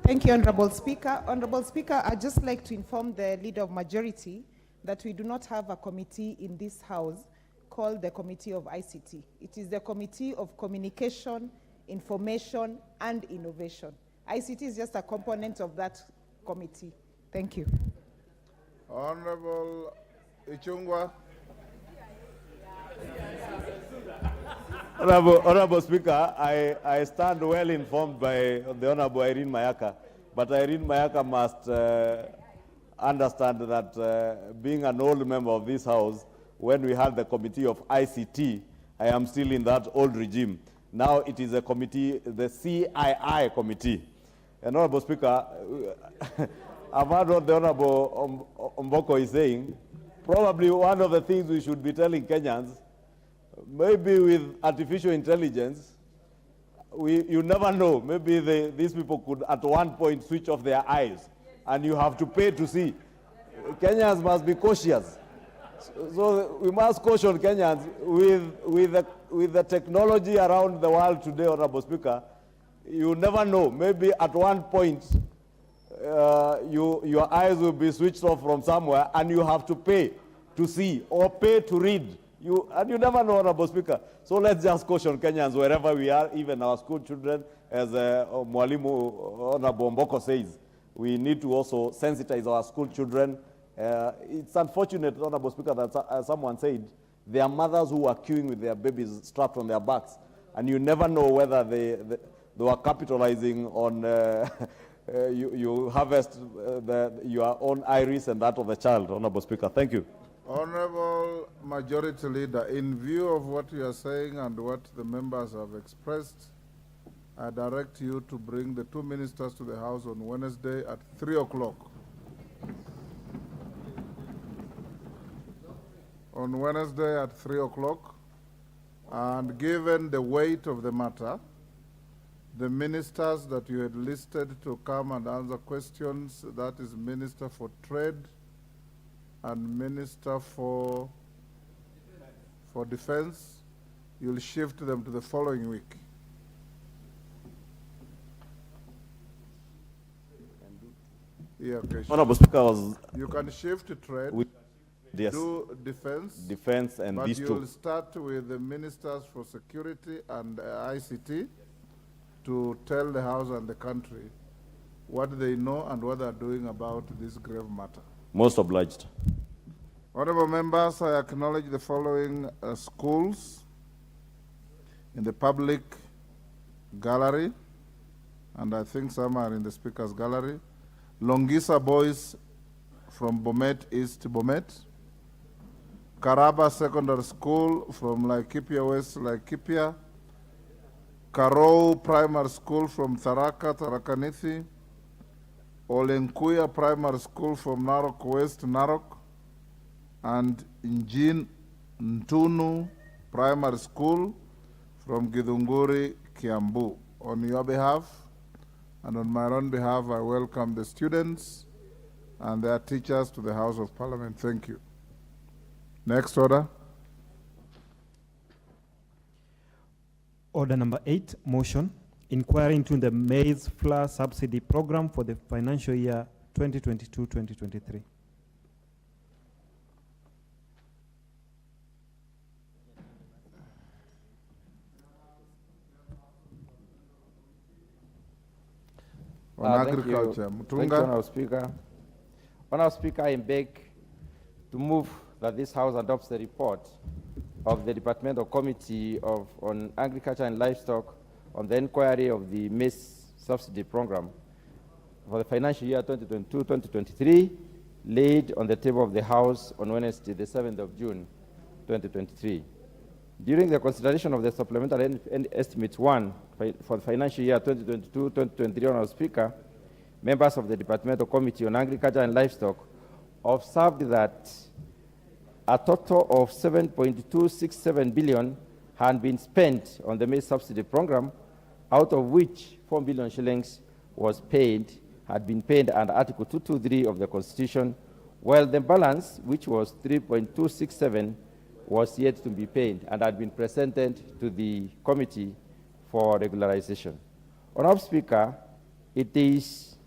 Thank you, Honorable Speaker. Honorable Speaker, I'd just like to inform the Leader of Majority that we do not have a committee in this House called the Committee of ICT. It is the Committee of Communication, Information, and Innovation. ICT is just a component of that committee. Thank you. Honorable Ichungwa. Honorable Speaker, I stand well informed by the Honorable Irene Mayaka, but Irene Mayaka must understand that being an old member of this House, when we had the Committee of ICT, I am still in that old regime. Now it is a committee, the CII committee. And Honorable Speaker, I've heard what the Honorable Mboko is saying. Probably one of the things we should be telling Kenyans, maybe with artificial intelligence, you never know. Maybe these people could at one point switch off their eyes, and you have to pay to see. Kenyans must be cautious. So we must caution Kenyans with the technology around the world today, Honorable Speaker. You never know. Maybe at one point, your eyes will be switched off from somewhere, and you have to pay to see or pay to read. And you never know, Honorable Speaker. So let's just caution Kenyans wherever we are, even our school children, as Mwalimu Honorable Mboko says. We need to also sensitize our school children. It's unfortunate, Honorable Speaker, that someone said there are mothers who are queuing with their babies strapped on their backs, and you never know whether they were capitalizing on you harvest your own iris and that of the child, Honorable Speaker. Thank you. Honorable Majority Leader, in view of what you are saying and what the members have expressed, I direct you to bring the two ministers to the House on Wednesday at 3 o'clock. On Wednesday at 3 o'clock, and given the weight of the matter, the ministers that you had listed to come and answer questions, that is Minister for Trade and Minister for Defense, you'll shift them to the following week. Yeah, okay. Honorable Speaker, you can shift to trade, yes, do defense, and but these you'll two. start with the ministers for security and ICT to tell the House and the country what they know and what they're doing about this grave matter. Most obliged. Honorable members, I acknowledge the following schools in the public gallery, and I think some are in the Speaker's gallery. Longisa Boys from Bomet East Bomet. Karaba Secondary School from Laikipia West Laikipia. Karou Primary School from Tharaka, Tharakanithi. Olenkuya Primary School from Narok West, Narok. And Njin Ntunu Primary School from Githunguri, Kiambu. On your behalf and on my own behalf, I welcome the students and their teachers to the House of Parliament. Thank you. Next order. Order number 8, motion, inquiry into the maize flour subsidy program for the financial year 2022-2023. On agriculture, Thank you, Honourable Speaker. Honourable Speaker, I beg to move that this House adopts the report of the Departmental Committee on Agriculture and Livestock on the inquiry of the maize subsidy program for the financial year 2022-2023, laid on the table of the House on Wednesday, the 7th of June, 2023. During the consideration of the supplementary estimates 1 for the financial year 2022-2023, Honourable Speaker, members of the Departmental Committee on Agriculture and Livestock observed that a total of 7.267 billion had been spent on the maize subsidy program, out of which 4 billion shillings had been paid under Article 223 of the Constitution, while the balance, which was 3.267, was yet to be paid and had been presented to the committee for regularization. Honourable Speaker, it is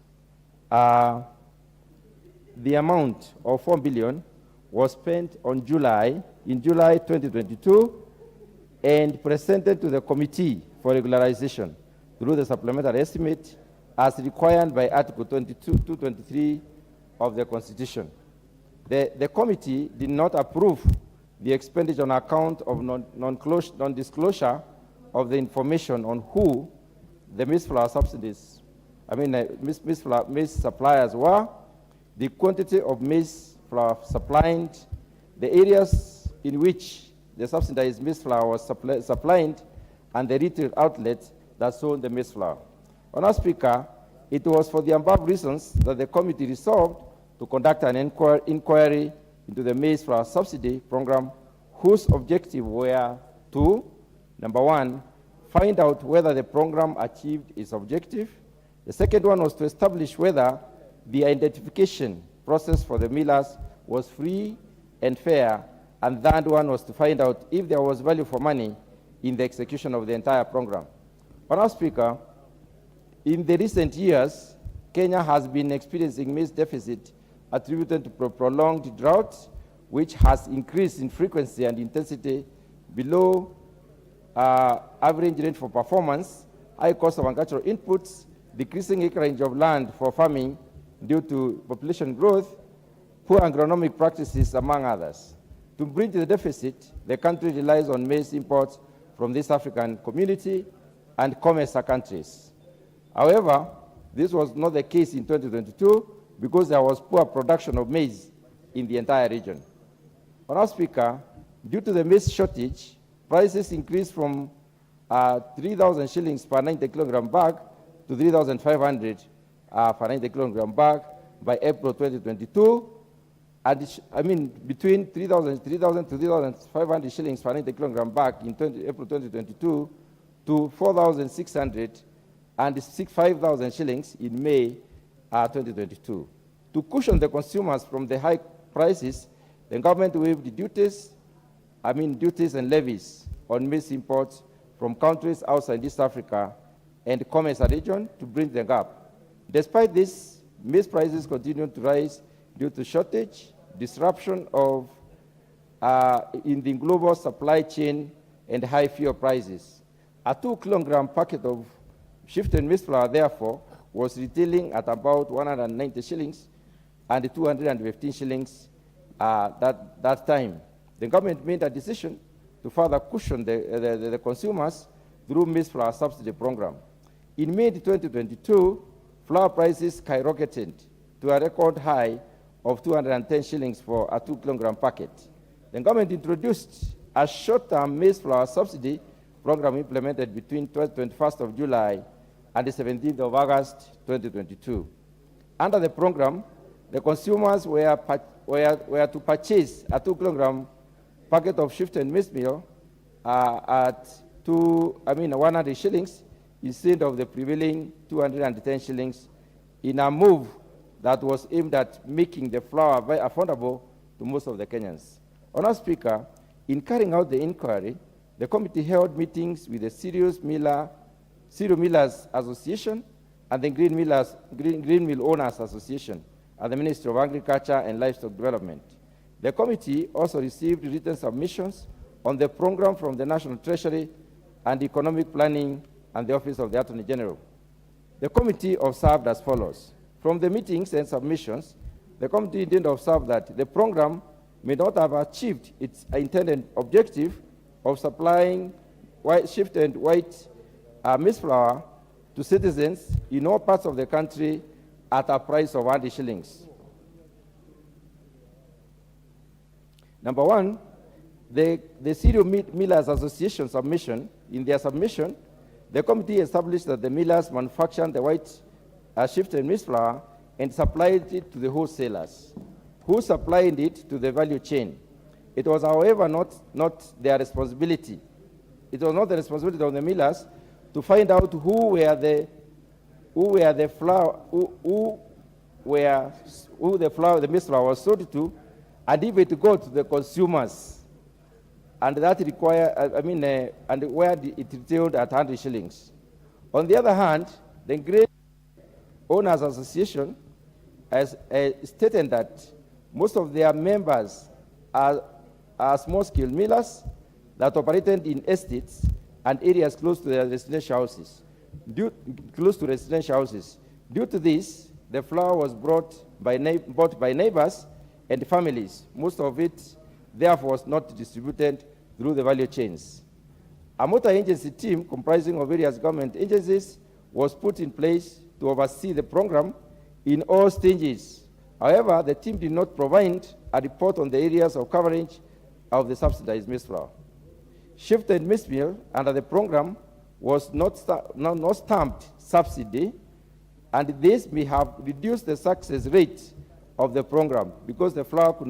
the amount of 4 billion was spent in July 2022 and presented to the committee for regularization through the supplementary estimate as required by Article 223 of the Constitution. The committee did not approve the expenditure on account of non-disclosure of the information on who the maize flour subsidies, maize suppliers were, the quantity of maize flour supplied, the areas in which the subsidized maize flour was supplied, and the retail outlets that sold the maize flour. Honourable Speaker, it was for the above reasons that the committee resolved to conduct an inquiry into the maize flour subsidy program, whose objective were to, number one, find out whether the program achieved its objective. The second one was to establish whether the identification process for the millers was free and fair, and the third one was to find out if there was value for money in the execution of the entire program. Honourable Speaker, in the recent years, Kenya has been experiencing maize deficit attributed to prolonged drought, which has increased in frequency and intensity below average rate for performance, high cost of agricultural inputs, decreasing acreage of land for farming due to population growth, poor agronomic practices, among others. To bridge the deficit, the country relies on maize imports from this African community and COMESA countries. However, this was not the case in 2022 because there was poor production of maize in the entire region. Honourable Speaker, due to the maize shortage, prices increased from 3,000 shillings per 90 kilogram bag to 3,500 per 90 kilogram bag by April 2022. And between 3,000 to 3,500 shillings per 90 kilogram bag in April 2022 to 4,600 and 5,000 shillings in May 2022. To cushion the consumers from the high prices, the government waived duties and levies on maize imports from countries outside East Africa and COMESA region to bridge the gap. Despite this, maize prices continue to rise due to shortage, disruption of in the global supply chain, and high fuel prices. A 2 kilogram packet of shifted maize flour, therefore, was retailing at about 190 shillings and 215 shillings that time. The government made a decision to further cushion the consumers through maize flour subsidy program. In May 2022, flour prices skyrocketed to a record high of 210 shillings for a 2 kilogram packet. The government introduced a short-term maize flour subsidy program implemented between 21st of July and the 17th of August 2022. Under the program, the consumers were to purchase a 2 kilogram packet of shifted maize meal at 100 shillings instead of the prevailing 210 shillings in a move that was aimed at making the flour very affordable to most of the Kenyans. Honourable Speaker, in carrying out the inquiry, the committee held meetings with the Cereal Millers Association and the Green Mill Owners Association and the Ministry of Agriculture and Livestock Development. The committee also received written submissions on the program from the National Treasury and Economic Planning and the Office of the Attorney General. The committee observed as follows. From the meetings and submissions, the committee did observe that the program may not have achieved its intended objective of supplying shifted white maize flour to citizens in all parts of the country at a price of 100 shillings. Number one, the Cereal Millers Association submission, in their submission, the committee established that the millers manufactured the white shifted maize flour and supplied it to the wholesalers, who supplied it to the value chain. It was, however, not their responsibility. It was not the responsibility of the millers to find out who the maize flour was sold to, and if it got to the consumers, and that required, and where it retailed at 100 shillings. On the other hand, the Grain Owners Association has stated that most of their members are small-scale millers that operated in estates and areas close to their residential houses. Due to this, the flour was bought by neighbors and families. Most of it, therefore, was not distributed through the value chains. A multi-agency team comprising of various government agencies was put in place to oversee the program in all stages. However, the team did not provide a report on the areas of coverage of the subsidized maize flour. Shifted maize meal under the program was not stamped subsidy, and this may have reduced the success rate of the program because the flour could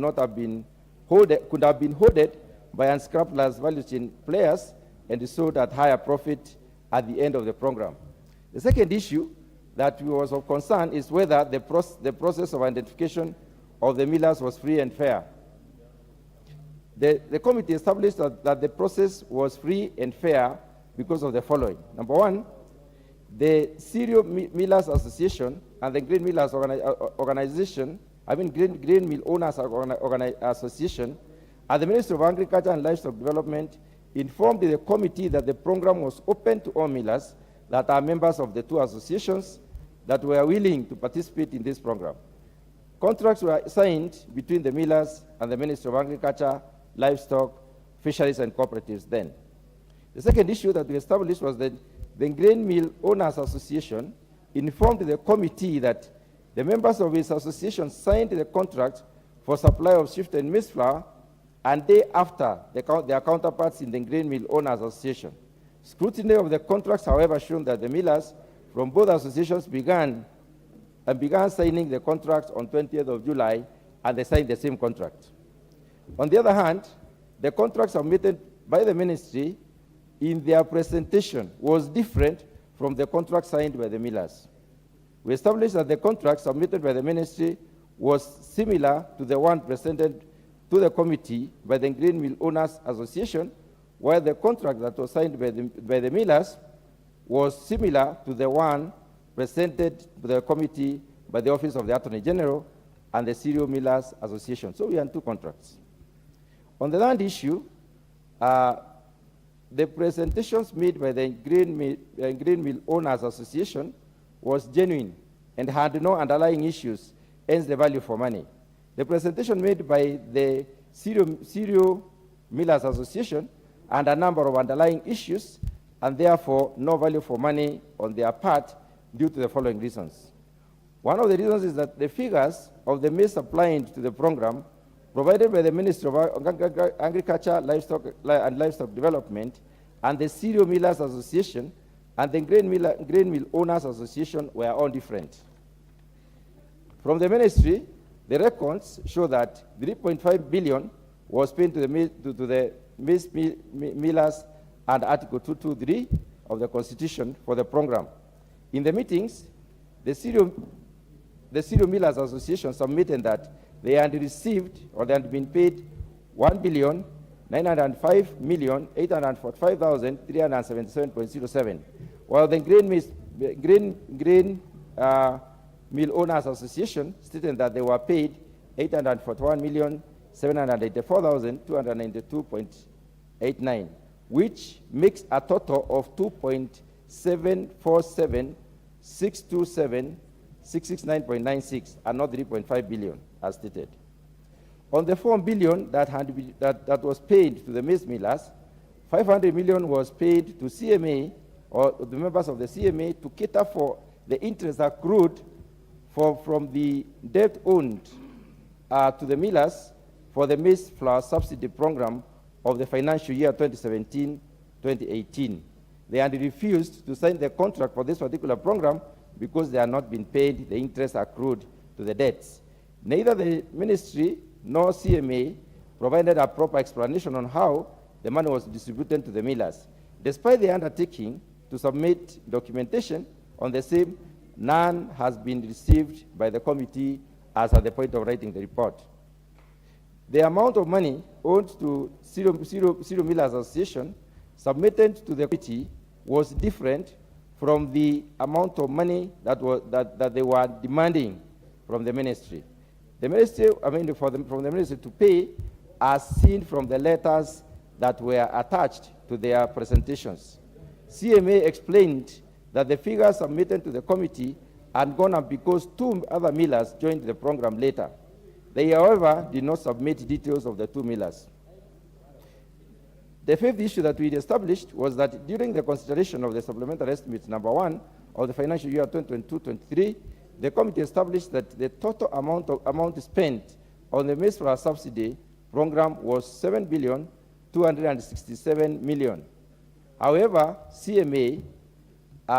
have been hoarded by unscrupulous value chain players and sold at higher profit at the end of the program. The second issue that was of concern is whether the process of identification of the millers was free and fair. The committee established that the process was free and fair because of the following. Number one, the Cereal Millers Association and the Grain Millers Grain Mill Owners Association and the Ministry of Agriculture and Livestock Development informed the committee that the program was open to all millers that are members of the two associations that were willing to participate in this program. Contracts were signed between the millers and the Ministry of Agriculture, Livestock, Fisheries, and Cooperatives then. The second issue that we established was that the Grain Mill Owners Association informed the committee that the members of its association signed the contract for supply of shifted maize flour, and thereafter their counterparts in the Grain Mill Owners Association. Scrutiny of the contracts, however, shown that the millers from both associations began signing the contract on 20th of July, and they signed the same contract. On the other hand, the contract submitted by the ministry in their presentation was different from the contract signed by the millers. We established that the contract submitted by the ministry was similar to the one presented to the committee by the Grain Mill Owners Association, while the contract that was signed by the millers was similar to the one presented to the committee by the Office of the Attorney General and the Cereal Millers Association. So we had two contracts. On the land issue, the presentations made by the Grain Mill Owners Association was genuine and had no underlying issues, hence the value for money. The presentation made by the Cereal Millers Association had a number of underlying issues and therefore no value for money on their part due to the following reasons. One of the reasons is that the figures of the maize supplied to the program provided by the Ministry of Agriculture, Livestock and Livestock Development and the Cereal Millers Association and the Grain Mill Owners Association were all different. From the ministry, the records show that 3.5 billion was paid to the maize millers under Article 223 of the Constitution for the program. In the meetings, the Cereal Millers Association submitted that they had received or they had been paid 1,905,845,377.07, while the Grain Mill Owners Association stated that they were paid 841,784,292.89, which makes a total of 2.747627,669.96 and not 3.5 billion as stated. On the 4 billion that was paid to the maize millers, 500 million was paid to CMA or the members of the CMA to cater for the interest accrued from the debt owed to the millers for the maize flour subsidy program of the financial year 2017-2018. They had refused to sign the contract for this particular program because they had not been paid the interest accrued to the debts. Neither the ministry nor CMA provided a proper explanation on how the money was distributed to the millers. Despite the undertaking to submit documentation on the same, none has been received by the committee as at the point of writing the report. The amount of money owed to Zero Millers Association submitted to the committee was different from the amount of money that they were demanding from the ministry. The ministry, from the ministry to pay, as seen from the letters that were attached to their presentations. CMA explained that the figures submitted to the committee had gone up because 2 other millers joined the program later. They, however, did not submit details of the 2 millers. The fifth issue that we established was that during the consideration of the supplementary estimate number 1 of the financial year 2022-23, the committee established that the total amount spent on the maize flour subsidy program was 7,267 million. However, CMA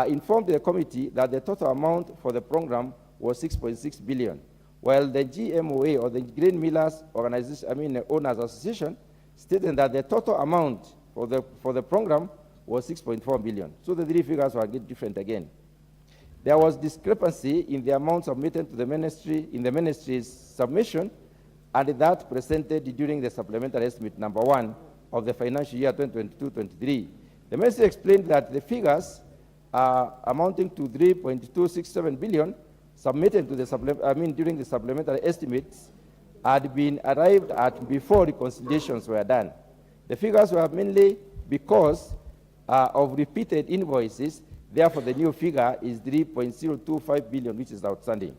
informed the committee that the total amount for the program was 6.6 billion, while the GMOA, or the Grain Millers Organization, Owners Association, stated that the total amount for the program was 6.4 billion. So the 3 figures were different again. There was discrepancy in the amount submitted to the ministry in the ministry's submission and that presented during the supplementary estimate number 1 of the financial year 2022-23. The ministry explained that the figures amounting to 3.267 billion submitted to the during the supplementary estimates had been arrived at before reconciliations were done. The figures were mainly because of repeated invoices. Therefore, the new figure is 3.025 billion, which is outstanding.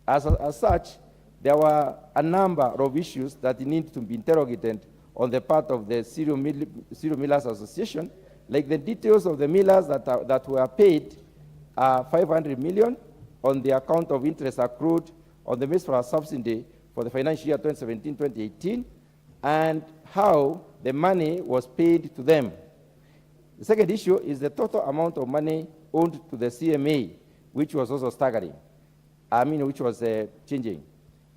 As such, there were a number of issues that need to be interrogated on the part of the Zero Millers Association, like the details of the millers that were paid 500 million on the account of interest accrued on the maize flour subsidy for the financial year 2017-2018, and how the money was paid to them. The second issue is the total amount of money owed to the CMA, which was also staggering, which was changing.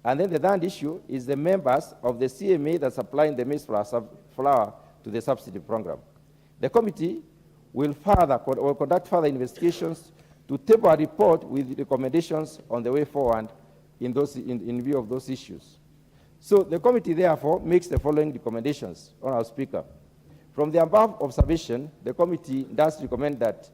And then the third issue is the members of the CMA that supplying the maize flour to the subsidy program. The committee will conduct further investigations to table a report with recommendations on the way forward in view of those issues. So the committee therefore makes the following recommendations, Honourable Speaker. From the above observation, the committee does recommend that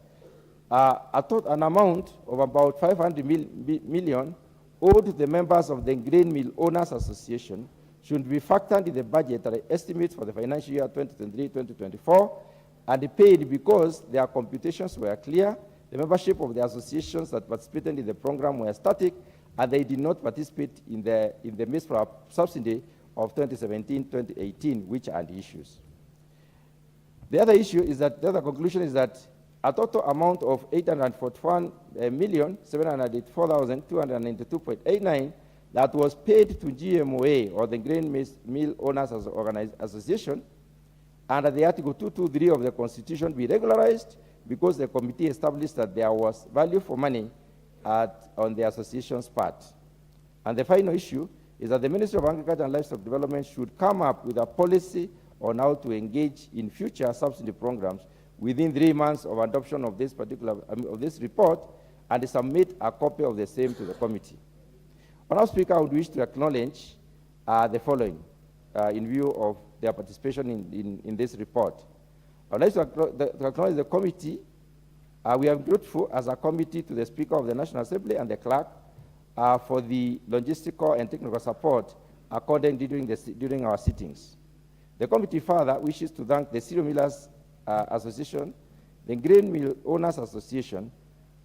an amount of about 500 million owed to the members of the Grain Mill Owners Association should be factored in the budgetary estimates for the financial year 2023-2024 and paid because their computations were clear, the membership of the associations that participated in the program were static, and they did not participate in the maize flour subsidy of 2017-2018, which are the issues. The other issue is that, the other conclusion is that a total amount of 841,784,292.89 that was paid to GMOA, or the Grain Mill Owners Association, under the Article 223 of the Constitution be regularized because the committee established that there was value for money on the association's part. And the final issue is that the Ministry of Agriculture and Livestock Development should come up with a policy on how to engage in future subsidy programs within 3 months of adoption of this report, and submit a copy of the same to the committee. Honourable Speaker, I would wish to acknowledge the following in view of their participation in this report. I would like to acknowledge the committee. We are grateful as a committee to the Speaker of the National Assembly and the clerk for the logistical and technical support accorded during our sittings. The committee further wishes to thank the Zero Millers Association, the Grain Mill Owners Association,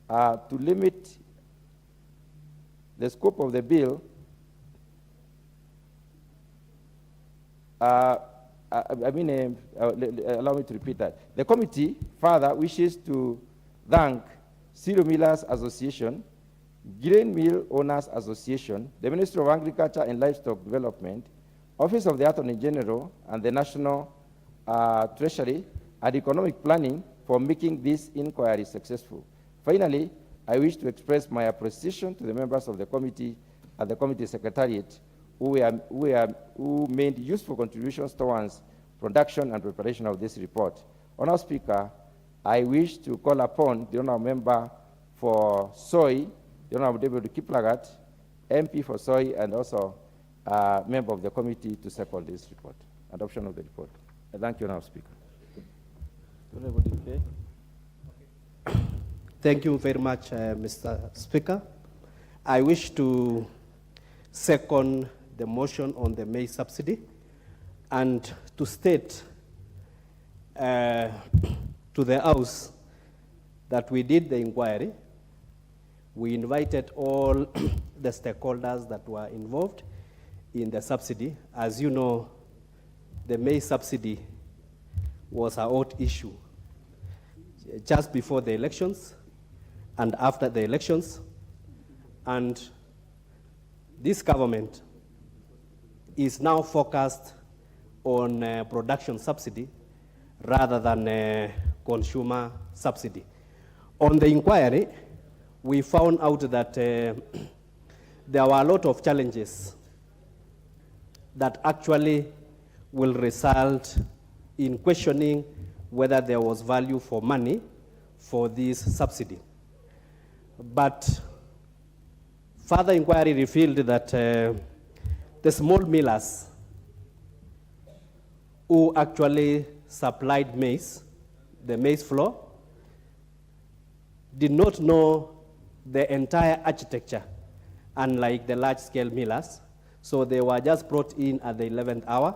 to limit the scope of the bill allow me to repeat that. The committee further wishes to thank Zero Millers Association, Grain Mill Owners Association, the Ministry of Agriculture and Livestock Development, Office of the Attorney General and the National Treasury and Economic Planning for making this inquiry successful. Finally, I wish to express my appreciation to the members of the committee and the committee secretariat who made useful contributions towards production and preparation of this report. Honourable Speaker, I wish to call upon the Honourable Member for Soy, the Honourable David Kiplagat, MP for Soy, and also member of the committee to second this report, adoption of the report. I thank you, Honourable Speaker. Thank you very much, Mr. Speaker. I wish to second the motion on the maize subsidy and to state to the House that we did the inquiry. We invited all the stakeholders that were involved in the subsidy. As you know, the maize subsidy was a hot issue just before the elections and after the elections. And this government is now focused on production subsidy rather than consumer subsidy. On the inquiry, we found out that there were a lot of challenges that actually will result in questioning whether there was value for money for this subsidy. But further inquiry revealed that the small millers who actually supplied maize, the maize flour, did not know the entire architecture, unlike the large-scale millers. So they were just brought in at the 11th hour,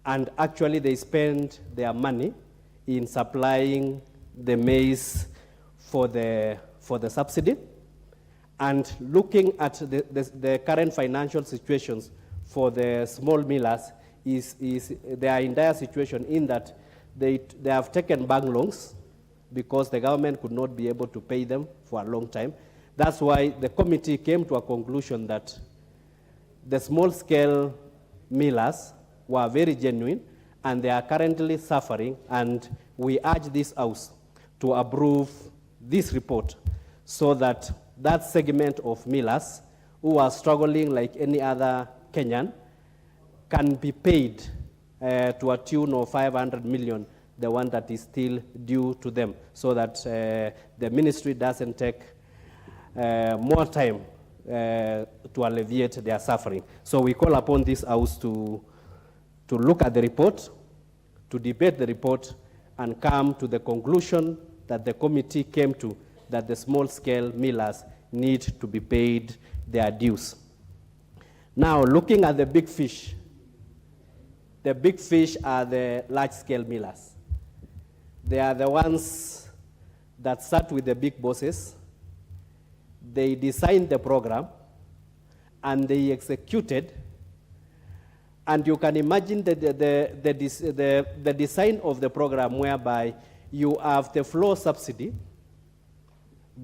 and actually they spent their money in supplying the maize for the subsidy. And looking at the current financial situations for the small millers is they are in dire situation in that they have taken bank loans because the government could not be able to pay them for a long time. That's why the committee came to a conclusion that the small-scale millers were very genuine and they are currently suffering, and we urge this House to approve this report so that that segment of millers who are struggling like any other Kenyan can be paid to a tune of 500 million, the one that is still due to them, so that the ministry doesn't take more time to alleviate their suffering. So we call upon this House to look at the report, to debate the report, and come to the conclusion that the committee came to, that the small-scale millers need to be paid their dues. Now, looking at the big fish are the large-scale millers. They are the ones that sat with the big bosses. They designed the program, and they executed. And you can imagine the design of the program whereby you have the flour subsidy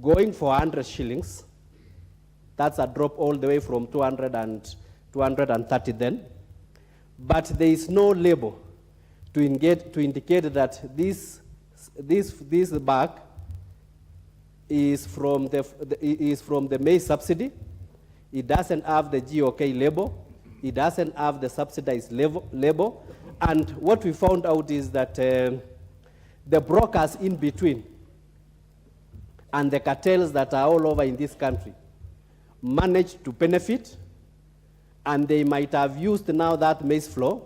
going for 100 shillings. That's a drop all the way from 200 and 230 then. But there is no label to indicate that this bag is from the maize subsidy. It doesn't have the GOK label. It doesn't have the subsidized label. And what we found out is that the brokers in between and the cartels that are all over in this country managed to benefit, and they might have used now that maize flour.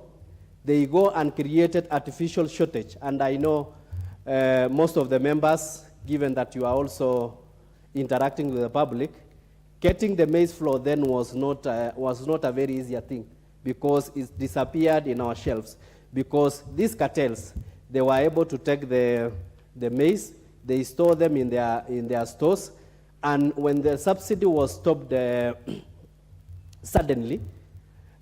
They go and created artificial shortage. And I know most of the members, given that you are also interacting with the public, getting the maize flour then was not a very easy thing, because it disappeared in our shelves. Because these cartels, they were able to take the maize, they store them in their stores, and when the subsidy was stopped suddenly,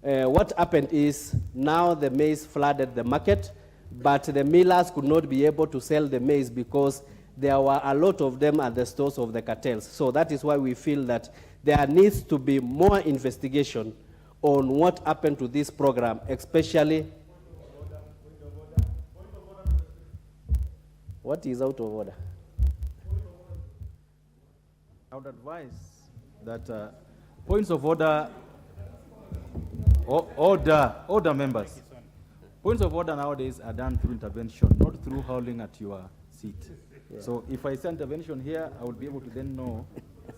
what happened is now the maize flooded the market, but the millers could not be able to sell the maize because there were a lot of them at the stores of the cartels. So that is why we feel that there needs to be more investigation on what happened to this program, especially. What is out of order? I would advise that points of order, order members. Points of order nowadays are done through intervention, not through howling at your seat. Yeah. So if I say intervention here, I will be able to then know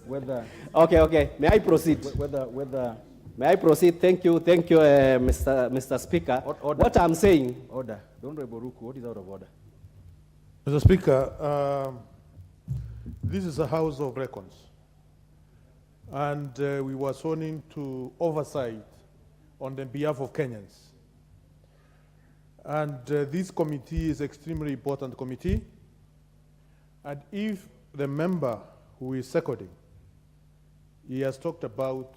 whether. Okay. May I proceed? Whether. May I proceed? Thank you, Mr. Speaker. Order. What I'm saying. Order. The Honorable Ruku, what is out of order? Mr. Speaker, this is a House of Records, and we were sworn in to oversight on the behalf of Kenyans. And this committee is extremely important committee, and if the member who is seconding, he has talked about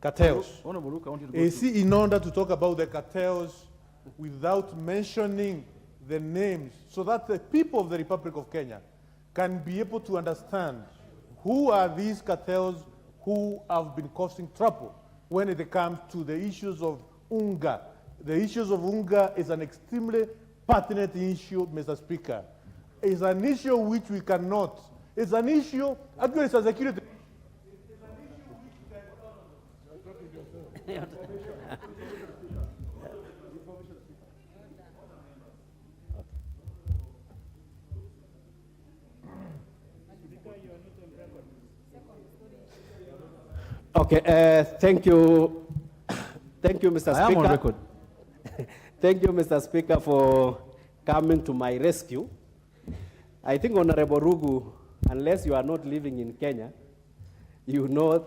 cartels. Honorable Ruku, I want you to go Is he in order to talk about the cartels without mentioning the names so that the people of the Republic of Kenya can be able to understand who are these cartels who have been causing trouble when it comes to the issues of unga. The issues of unga is an extremely pertinent issue, Mr. Speaker. It's an issue which we cannot. It's an issue, actually it's a security. Okay, thank you. Thank you, Mr. Speaker. I am on record. Thank you, Mr. Speaker, for coming to my rescue. I think, Honorable Rugu, unless you are not living in Kenya, you know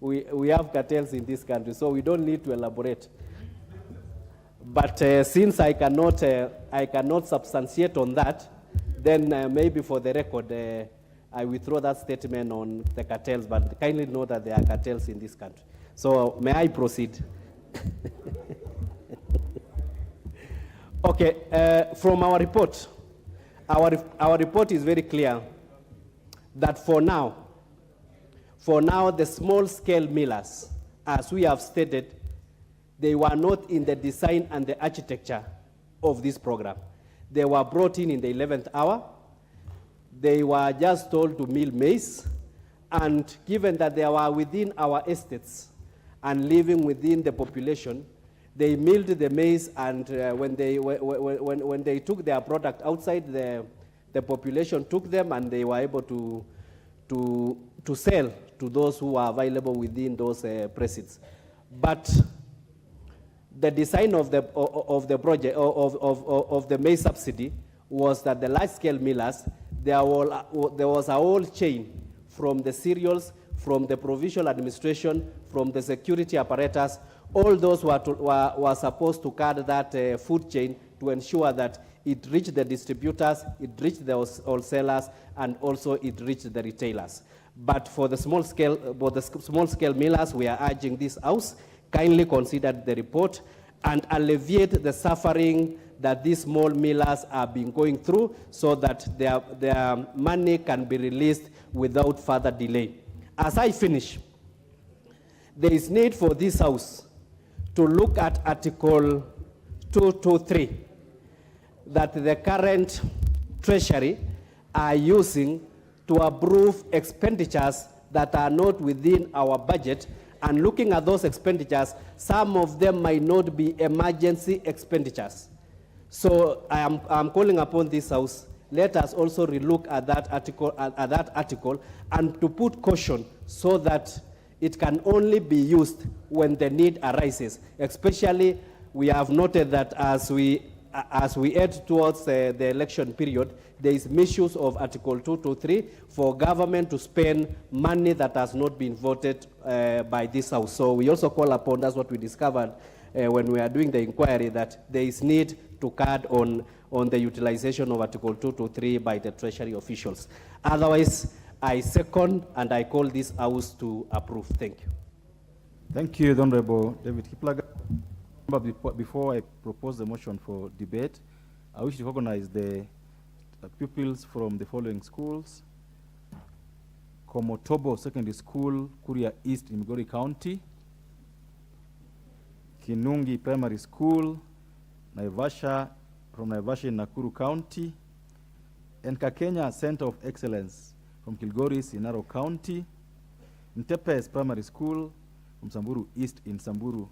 we have cartels in this country, so we don't need to elaborate. But since I cannot substantiate on that, then maybe for the record, I withdraw that statement on the cartels, but kindly know that there are cartels in this country. So may I proceed? Okay, from our report, our report is very clear that for now, the small-scale millers, as we have stated, they were not in the design and the architecture of this program. They were brought in the 11th hour. They were just told to mill maize, and given that they were within our estates and living within the population, they milled the maize, and when they took their product outside, the population took them, and they were able to sell to those who are available within those precincts. But the design of the project of the maize subsidy was that the large-scale millers, there was a whole chain from the cereals, from the provincial administration, from the security apparatus. All those were supposed to guard that food chain to ensure that it reached the distributors, it reached the wholesalers, and also it reached the retailers. But for the small scale millers, we are urging this House kindly consider the report and alleviate the suffering that these small millers have been going through, so that their money can be released without further delay. As I finish, there is need for this House to look at Article 223 that the current Treasury are using to approve expenditures that are not within our budget, and looking at those expenditures, some of them might not be emergency expenditures. So I'm calling upon this House, let us also relook at that article, and to put caution so that it can only be used when the need arises. Especially, we have noted that as we head towards the election period, there is misuse of Article 223 for government to spend money that has not been voted by this House. So we also call upon, that's what we discovered when we are doing the inquiry, that there is need to guard on the utilization of Article 223 by the Treasury officials. Otherwise, I second and I call this House to approve. Thank you. Thank you, the Honorable David Kiplagat. Before I propose the motion for debate, I wish to recognize the pupils from the following schools: Komotobo Secondary School, Kuria East in Migori County; Kinungi Primary School, Naivasha, from Naivasha in Nakuru County, and Kakenya Center of Excellence from Kilgoris in Narok County, Ntepes Primary School from Samburu East in Samburu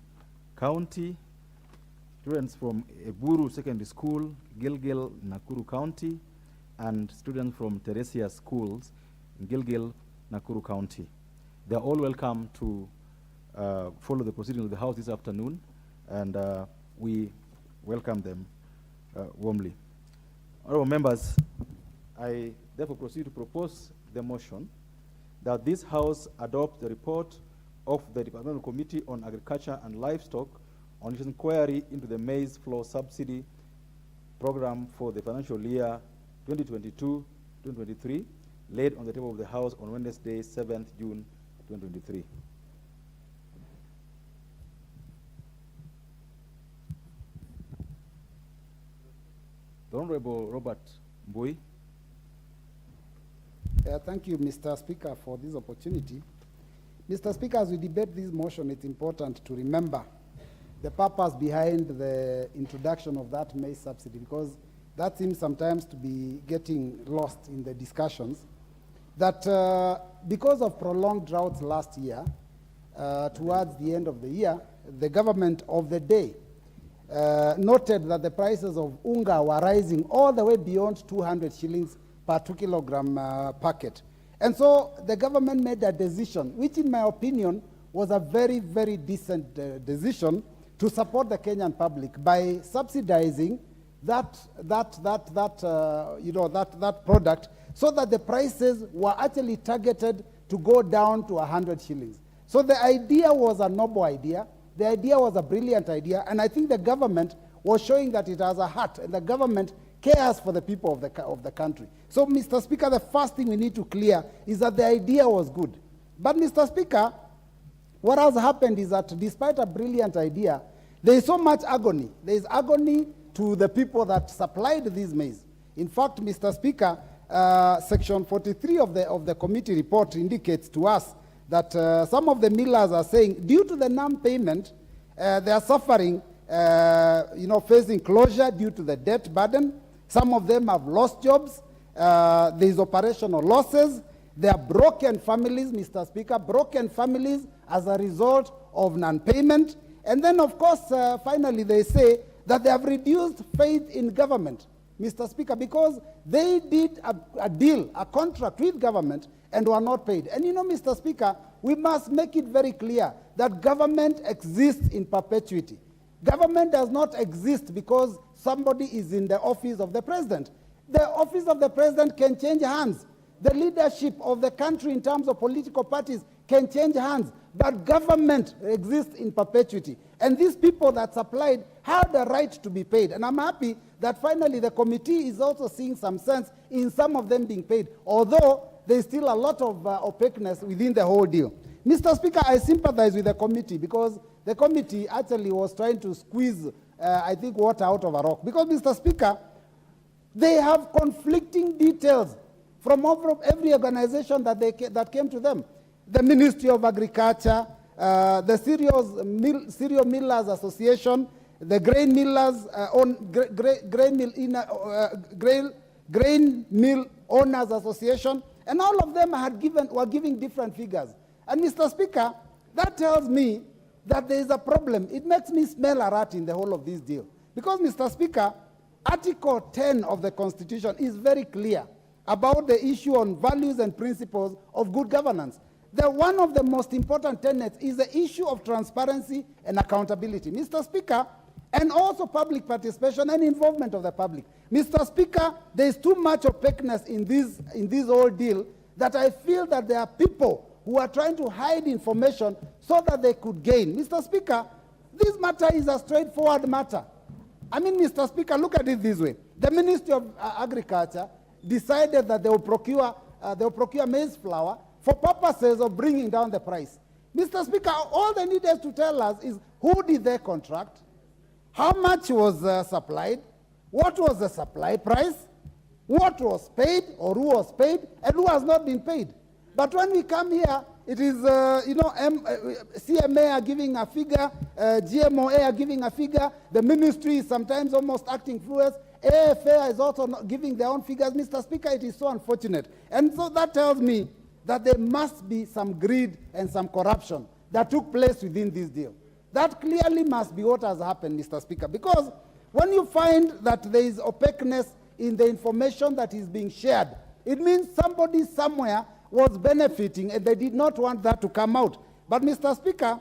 County, students from Eburu Secondary School, Gilgil, Nakuru County, and students from Teresia Schools in Gilgil, Nakuru County. They are all welcome to follow the proceedings of the House this afternoon, and we welcome them warmly. Honorable members, I therefore proceed to propose the motion that this House adopt the report of the Departmental Committee on Agriculture and Livestock on its inquiry into the maize flour subsidy program for the financial year 2022-2023, laid on the table of the House on Wednesday, 7th June 2023. The Honorable Robert Mbui. Thank you, Mr. Speaker, for this opportunity. Mr. Speaker, as we debate this motion, it's important to remember the purpose behind the introduction of that maize subsidy, because that seems sometimes to be getting lost in the discussions. That because of prolonged droughts last year, towards the end of the year, the government of the day noted that the prices of unga were rising all the way beyond 200 shillings per 2 kilogram packet. And so the government made a decision, which in my opinion was a very, very decent decision, to support the Kenyan public by subsidizing that product, so that the prices were actually targeted to go down to 100 shillings. So the idea was a noble idea. The idea was a brilliant idea, and I think the government was showing that it has a heart, and the government cares for the people of the country. So, Mr. Speaker, the first thing we need to clear is that the idea was good. But, Mr. Speaker, what has happened is that despite a brilliant idea, there is so much agony. There is agony to the people that supplied these maize. In fact, Mr. Speaker, Section 43 of the committee report indicates to us that some of the millers are saying, due to the non-payment, they are suffering, facing closure due to the debt burden. Some of them have lost jobs. There is operational losses. There are broken families, Mr. Speaker, broken families as a result of non-payment. And then, of course, finally, they say that they have reduced faith in government, Mr. Speaker, because they did a deal, a contract with government, and were not paid. And you know, Mr. Speaker, we must make it very clear that government exists in perpetuity. Government does not exist because somebody is in the office of the president. The office of the president can change hands. The leadership of the country in terms of political parties can change hands, but government exists in perpetuity. And these people that supplied have the right to be paid. And I'm happy that finally the committee is also seeing some sense in some of them being paid, although there's still a lot of opaqueness within the whole deal. Mr. Speaker, I sympathize with the committee because the committee actually was trying to squeeze, I think, water out of a rock. Because, Mr. Speaker, they have conflicting details from every organization that came to them. The Ministry of Agriculture, the Cereal Millers Association, the Grain Millers Grain Mill Owners Association, and all of them were giving different figures. And Mr. Speaker, that tells me that there is a problem. It makes me smell a rat in the whole of this deal. Because, Mr. Speaker, Article 10 of the Constitution is very clear about the issue on values and principles of good governance. One of the most important tenets is the issue of transparency and accountability, Mr. Speaker, and also public participation and involvement of the public. Mr. Speaker, there is too much opaqueness in this whole deal that I feel that there are people who are trying to hide information so that they could gain. Mr. Speaker, this matter is a straightforward matter. I mean, Mr. Speaker, look at it this way. The Ministry of Agriculture decided that they will procure maize flour for purposes of bringing down the price. Mr. Speaker, all they needed to tell us is who did they contract, how much was supplied, what was the supply price, what was paid or who was paid, and who has not been paid. But when we come here, It is, CMA are giving a figure, GMOA are giving a figure, the ministry is sometimes almost acting fluid, AFA is also not giving their own figures. Mr. Speaker, it is so unfortunate. And so that tells me that there must be some greed and some corruption that took place within this deal. That clearly must be what has happened, Mr. Speaker, because when you find that there is opaqueness in the information that is being shared, it means somebody somewhere was benefiting and they did not want that to come out. But Mr. Speaker,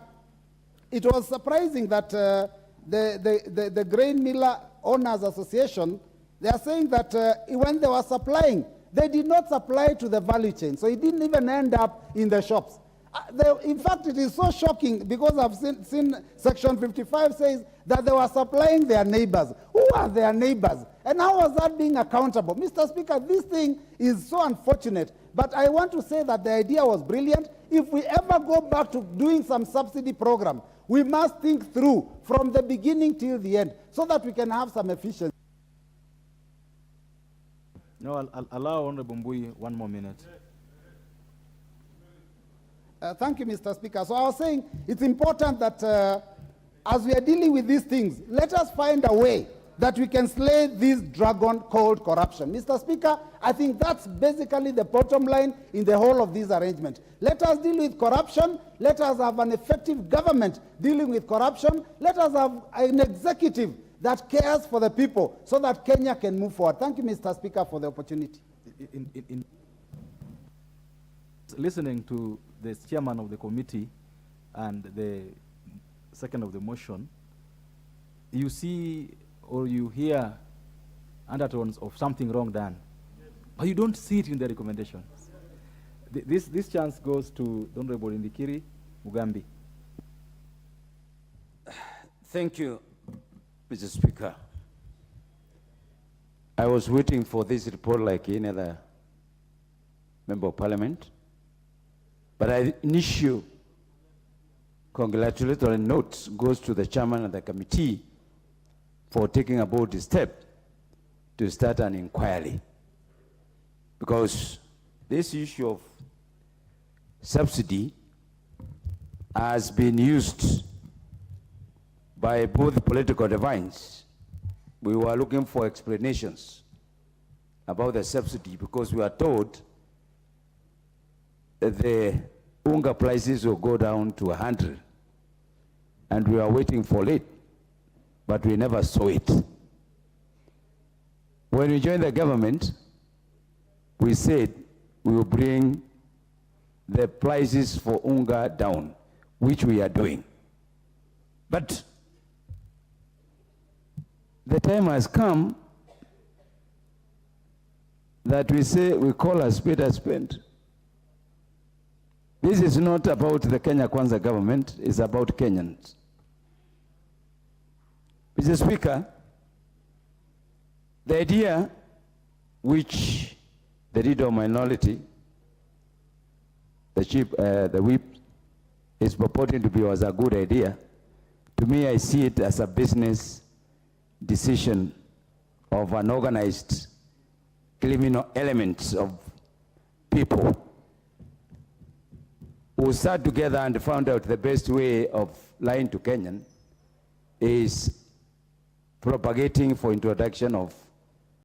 it was surprising that the Grain Miller Owners Association, they are saying that when they were supplying, they did not supply to the value chain, so it didn't even end up in the shops. In fact, it is so shocking because I've seen Section 55 says that they were supplying their neighbors. Who are their neighbors? And how was that being accountable? Mr. Speaker, this thing is so unfortunate, but I want to say that the idea was brilliant. If we ever go back to doing some subsidy program, we must think through from the beginning till the end so that we can have some efficiency. No, I'll allow Honorable Mbui 1 more minute. Thank you, Mr. Speaker. So I was saying it's important that as we are dealing with these things, let us find a way that we can slay this dragon called corruption. Mr. Speaker, I think that's basically the bottom line in the whole of this arrangement. Let us deal with corruption. Let us have an effective government dealing with corruption. Let us have an executive that cares for the people so that Kenya can move forward. Thank you, Mr. Speaker, for the opportunity. In listening to the chairman of the committee and the second of the motion, you see or you hear undertones of something wrong done, but you don't see it in the recommendations. This chance goes to the Honorable Indikiri Mugambi. Thank you, Mr. Speaker. I was waiting for this report like any other member of parliament, but an issue congratulatory note goes to the chairman of the committee for taking a bold step to start an inquiry. Because this issue of subsidy has been used by both political divines. We were looking for explanations about the subsidy because we are told that the unga prices will go down to 100, and we are waiting for it, but we never saw it. When we joined the government, we said we will bring the prices for unga down, which we are doing. But the time has come that we say we call a spade a spade. This is not about the Kenya Kwanza government, it's about Kenyans. Mr. Speaker, the idea which the leader of minority, the whip, is purporting to be was a good idea, to me I see it as a business decision of an organized criminal element of people who sat together and found out the best way of lying to Kenyan is propagating for introduction of